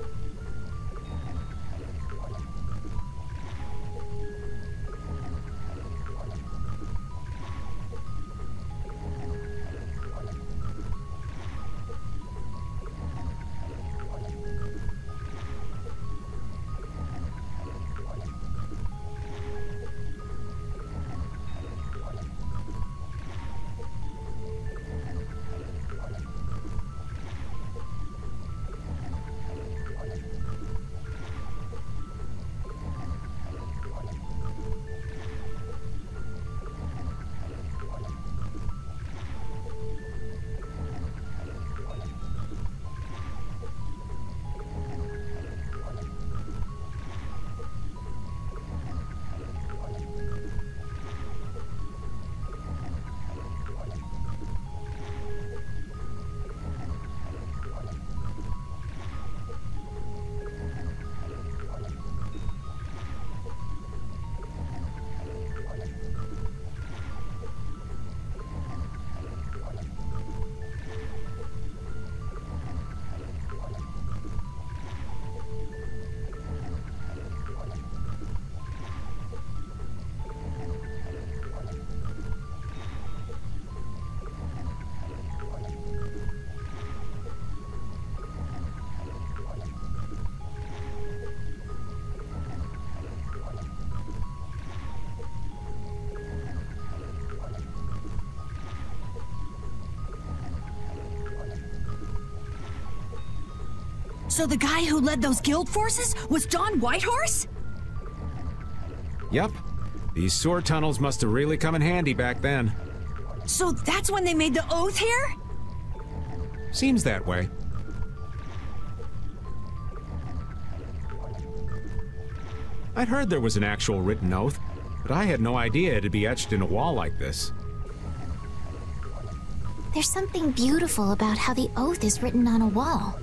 So the guy who led those guild forces was Don Whitehorse? Yep. These sword tunnels must have really come in handy back then. So that's when they made the Oath here? Seems that way. I'd heard there was an actual written oath, but I had no idea it'd be etched in a wall like this. There's something beautiful about how the oath is written on a wall.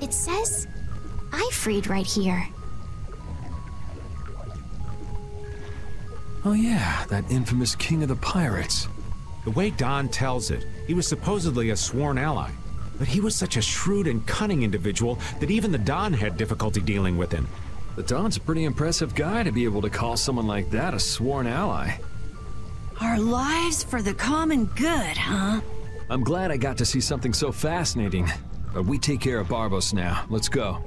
It says, "I freed" right here. Oh yeah, that infamous king of the pirates. The way Don tells it, he was supposedly a sworn ally. But he was such a shrewd and cunning individual that even the Don had difficulty dealing with him. The Don's a pretty impressive guy to be able to call someone like that a sworn ally. Our lives for the common good, huh? I'm glad I got to see something so fascinating. But we take care of Barbos now. Let's go.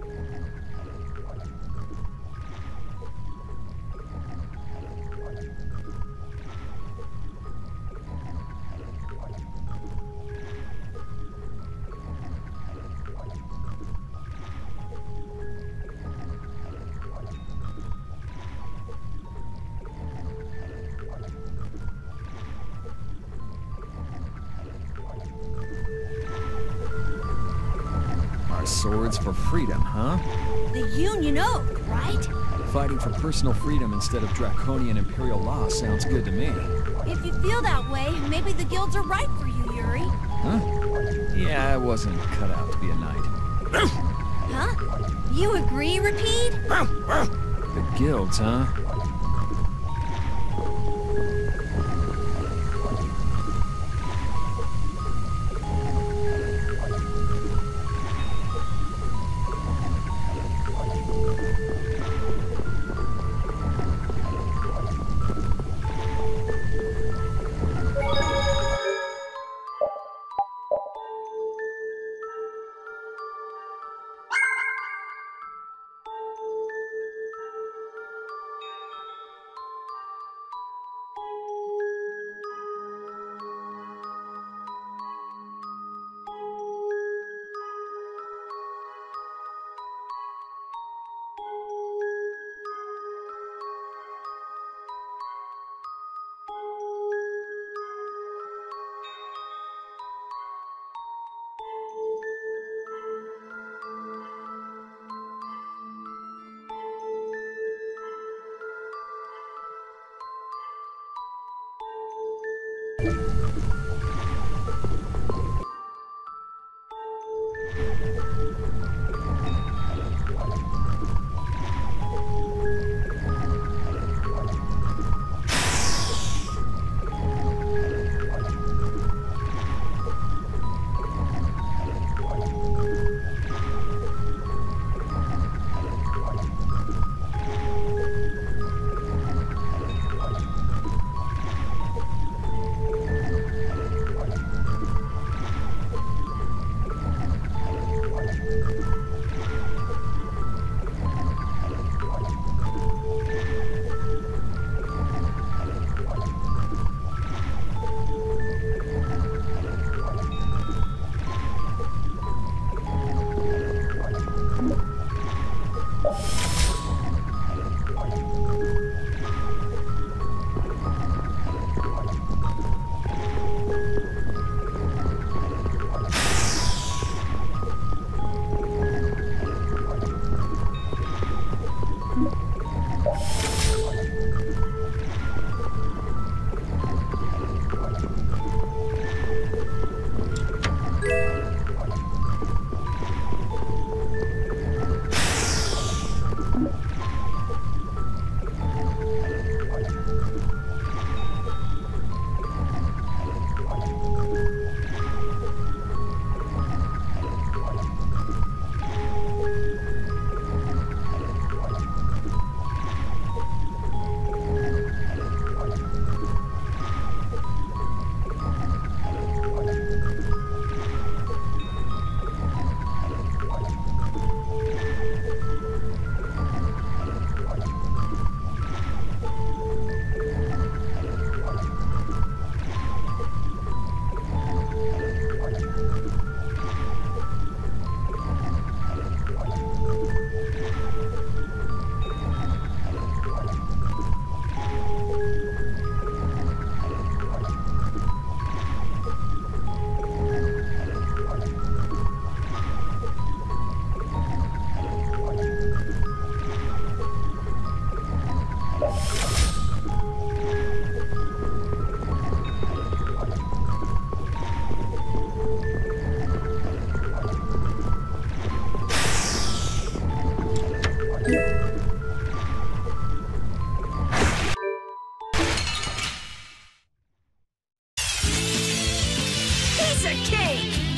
Swords for freedom, huh? The Union Oath, right? Fighting for personal freedom instead of draconian imperial law sounds good to me. If you feel that way, maybe the guilds are right for you, Yuri. Huh? Yeah, I wasn't cut out to be a knight. Huh? You agree, Repeat? The guilds, huh?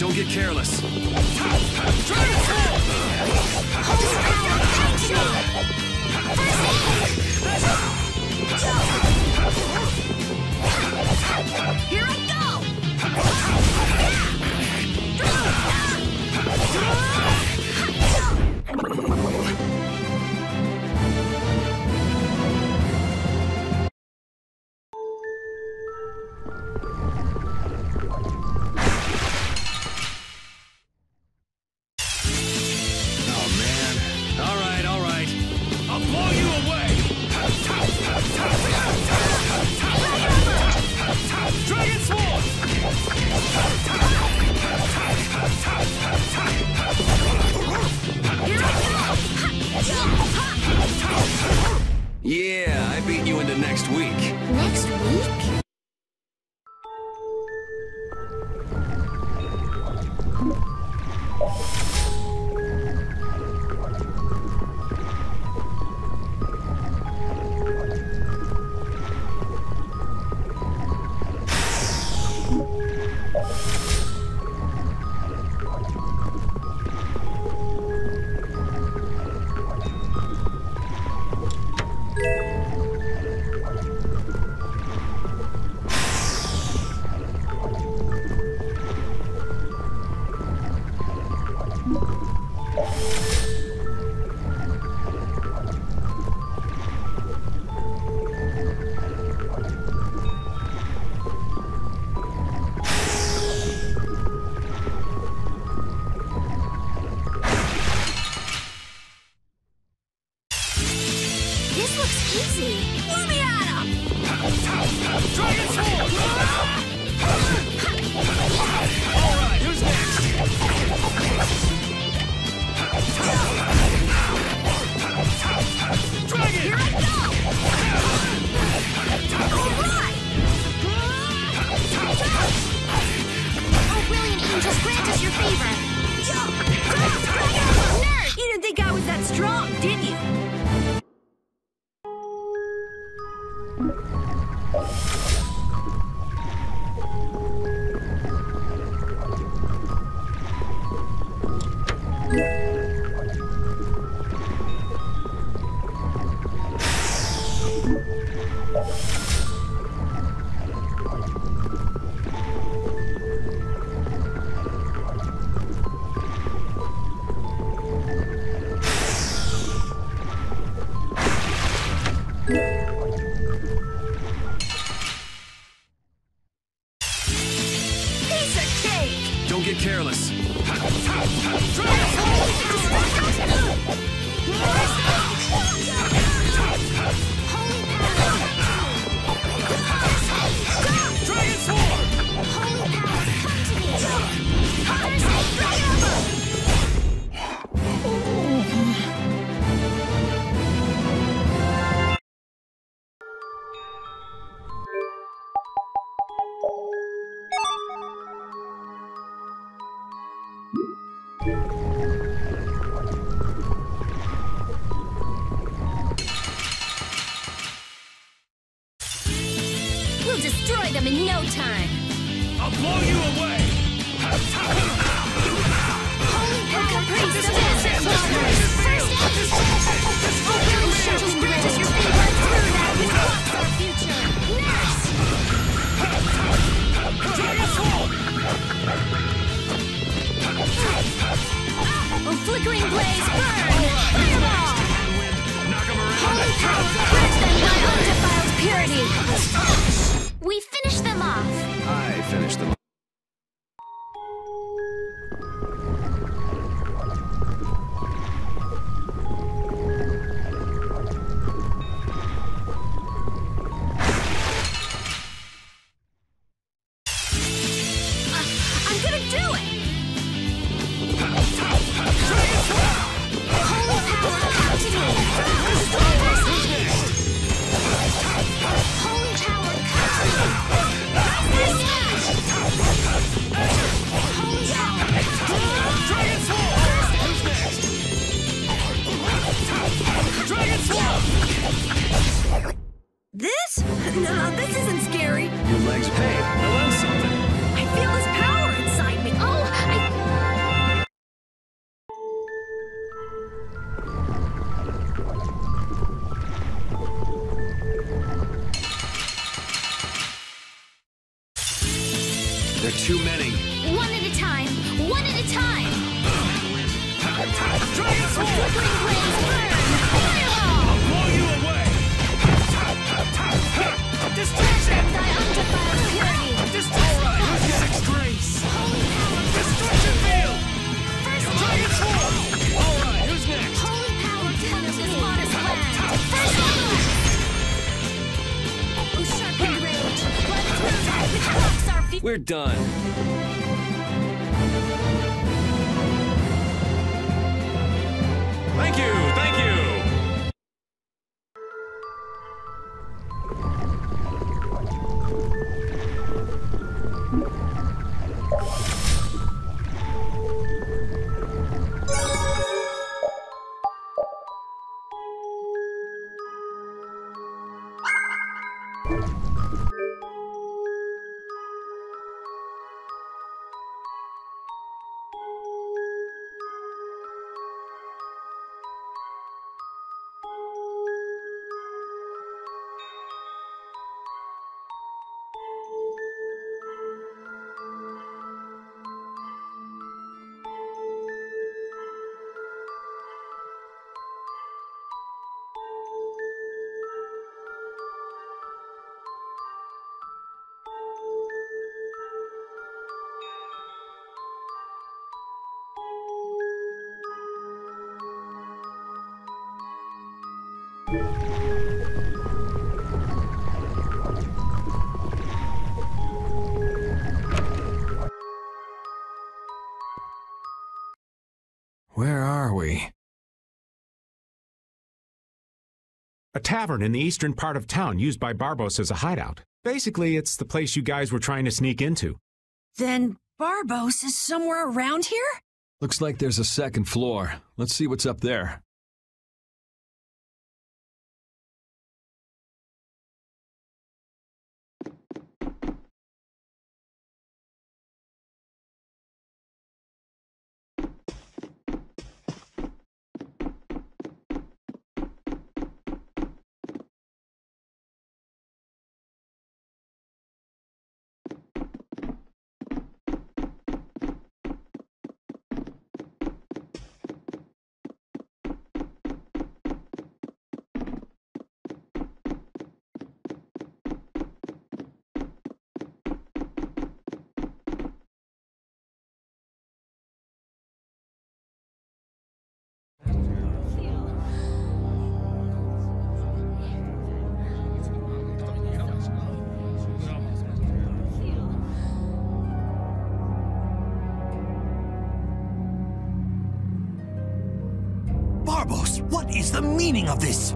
Don't get careless. Here I go! Dragon Sword! Don't get careless. We'll destroy them in no time. I'll blow you away! Holy power, praise the massive waters. First Operation Grace, your feet right through that. This blocks our future. Next! Dragon's Fall! Oh, flickering blaze, burn! Fireball! Knock 'em around. Holy power, purge them by undefiled purity. We finish them off. I finished them. I'm gonna do it! Holy power, come to me! Holy power, come to me! Holy This? No, this isn't scary. Your legs. Hey, I learned something. I feel this power inside me. Oh, There are too many. one at a time! One at a time! Flickering blaze, burn! Fireball! I'll blow you away! Destruction by undefiled purity! Alright, who's next? Grace! Holy power, Destruction field! first Dragon's Fall! Alright, who's next? Holy power, come to this modest land! First level! Oh, sharpened rage! Run through that which blocks our future! We're done. Thank you, thank you. Where are we? A tavern in the eastern part of town used by Barbos as a hideout. Basically, it's the place you guys were trying to sneak into. Then Barbos is somewhere around here? Looks like there's a second floor. Let's see what's up there. Barbos, what is the meaning of this?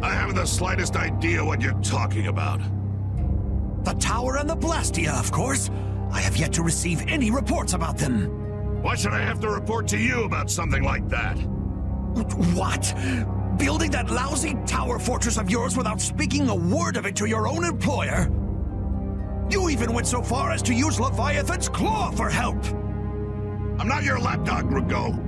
I haven't the slightest idea what you're talking about. The tower and the Blastia, of course. I have yet to receive any reports about them. Why should I have to report to you about something like that? What? Building that lousy tower fortress of yours without speaking a word of it to your own employer? You even went so far as to use Leviathan's claw for help! I'm not your lapdog, Rago.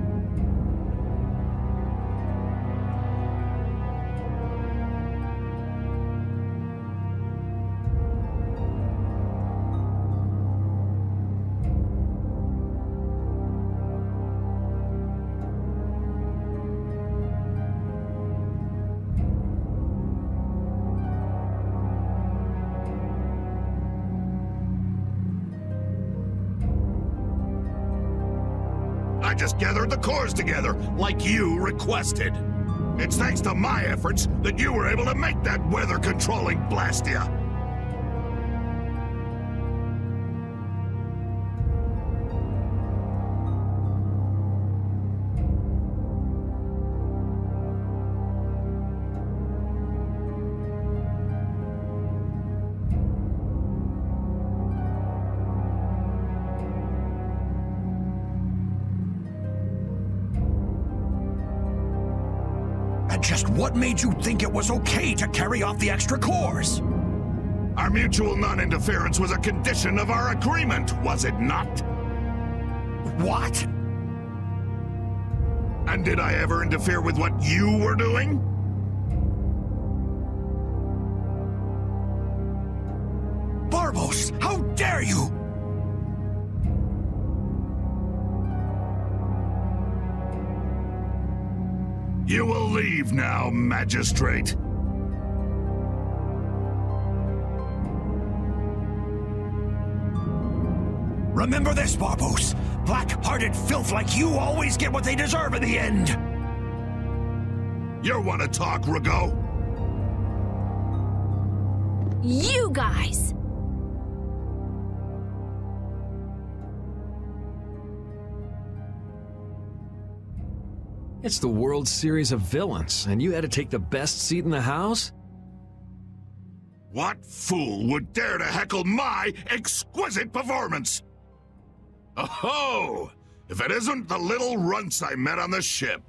I just gathered the cores together, like you requested. It's thanks to my efforts that you were able to make that weather-controlling Blastia. Just what made you think it was okay to carry off the extra cores? Our mutual non-interference was a condition of our agreement, was it not? What? And did I ever interfere with what you were doing? Barbos, how dare you! You will leave now, Magistrate. Remember this, Barbos. Black-hearted filth like you always get what they deserve in the end. You want to talk, Rago? You guys! It's the World Series of Villains, and you had to take the best seat in the house? What fool would dare to heckle my exquisite performance? Oh, if it isn't the little runts I met on the ship.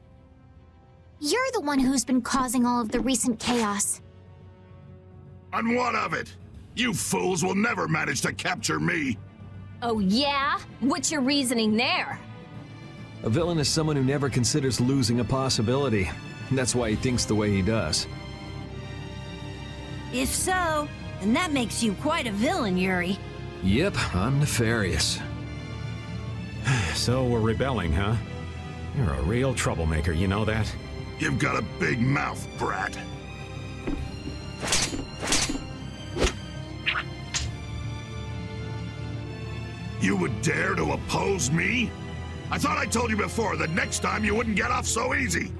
You're the one who's been causing all of the recent chaos. And what of it? You fools will never manage to capture me. Oh yeah? What's your reasoning there? A villain is someone who never considers losing a possibility. That's why he thinks the way he does. If so, then that makes you quite a villain, Yuri. Yep, I'm nefarious. So we're rebelling, huh? You're a real troublemaker, you know that? You've got a big mouth, brat. You would dare to oppose me? I thought I told you before that next time you wouldn't get off so easy.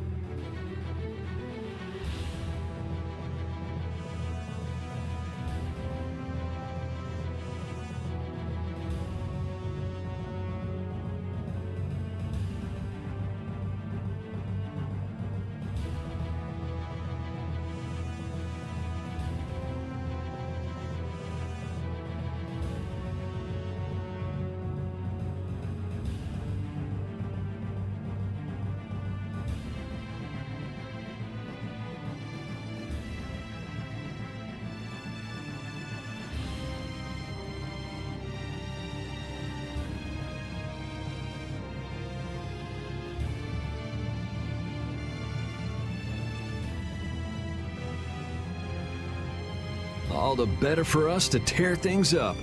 All the better for us to tear things up.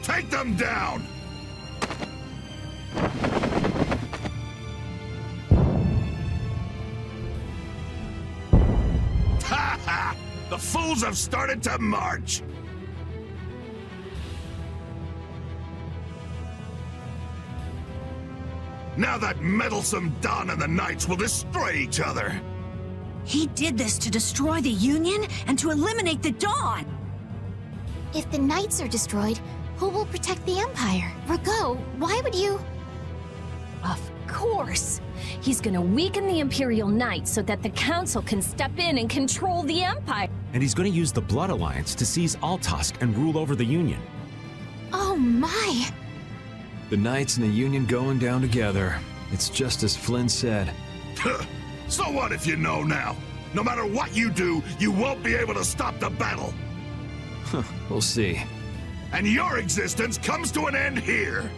Take them down! Ha ha! The fools have started to march! Now that meddlesome Don and the Knights will destroy each other. He did this to destroy the Union and to eliminate the Dawn! If the Knights are destroyed, who will protect the Empire? Rago, why would you... Of course! He's gonna weaken the Imperial Knights so that the Council can step in and control the Empire. And he's gonna use the Blood Alliance to seize Altosk and rule over the Union. Oh my! The Knights and the Union going down together. It's just as Flynn said. So what if you know now? No matter what you do, you won't be able to stop the battle. We'll see. And your existence comes to an end here.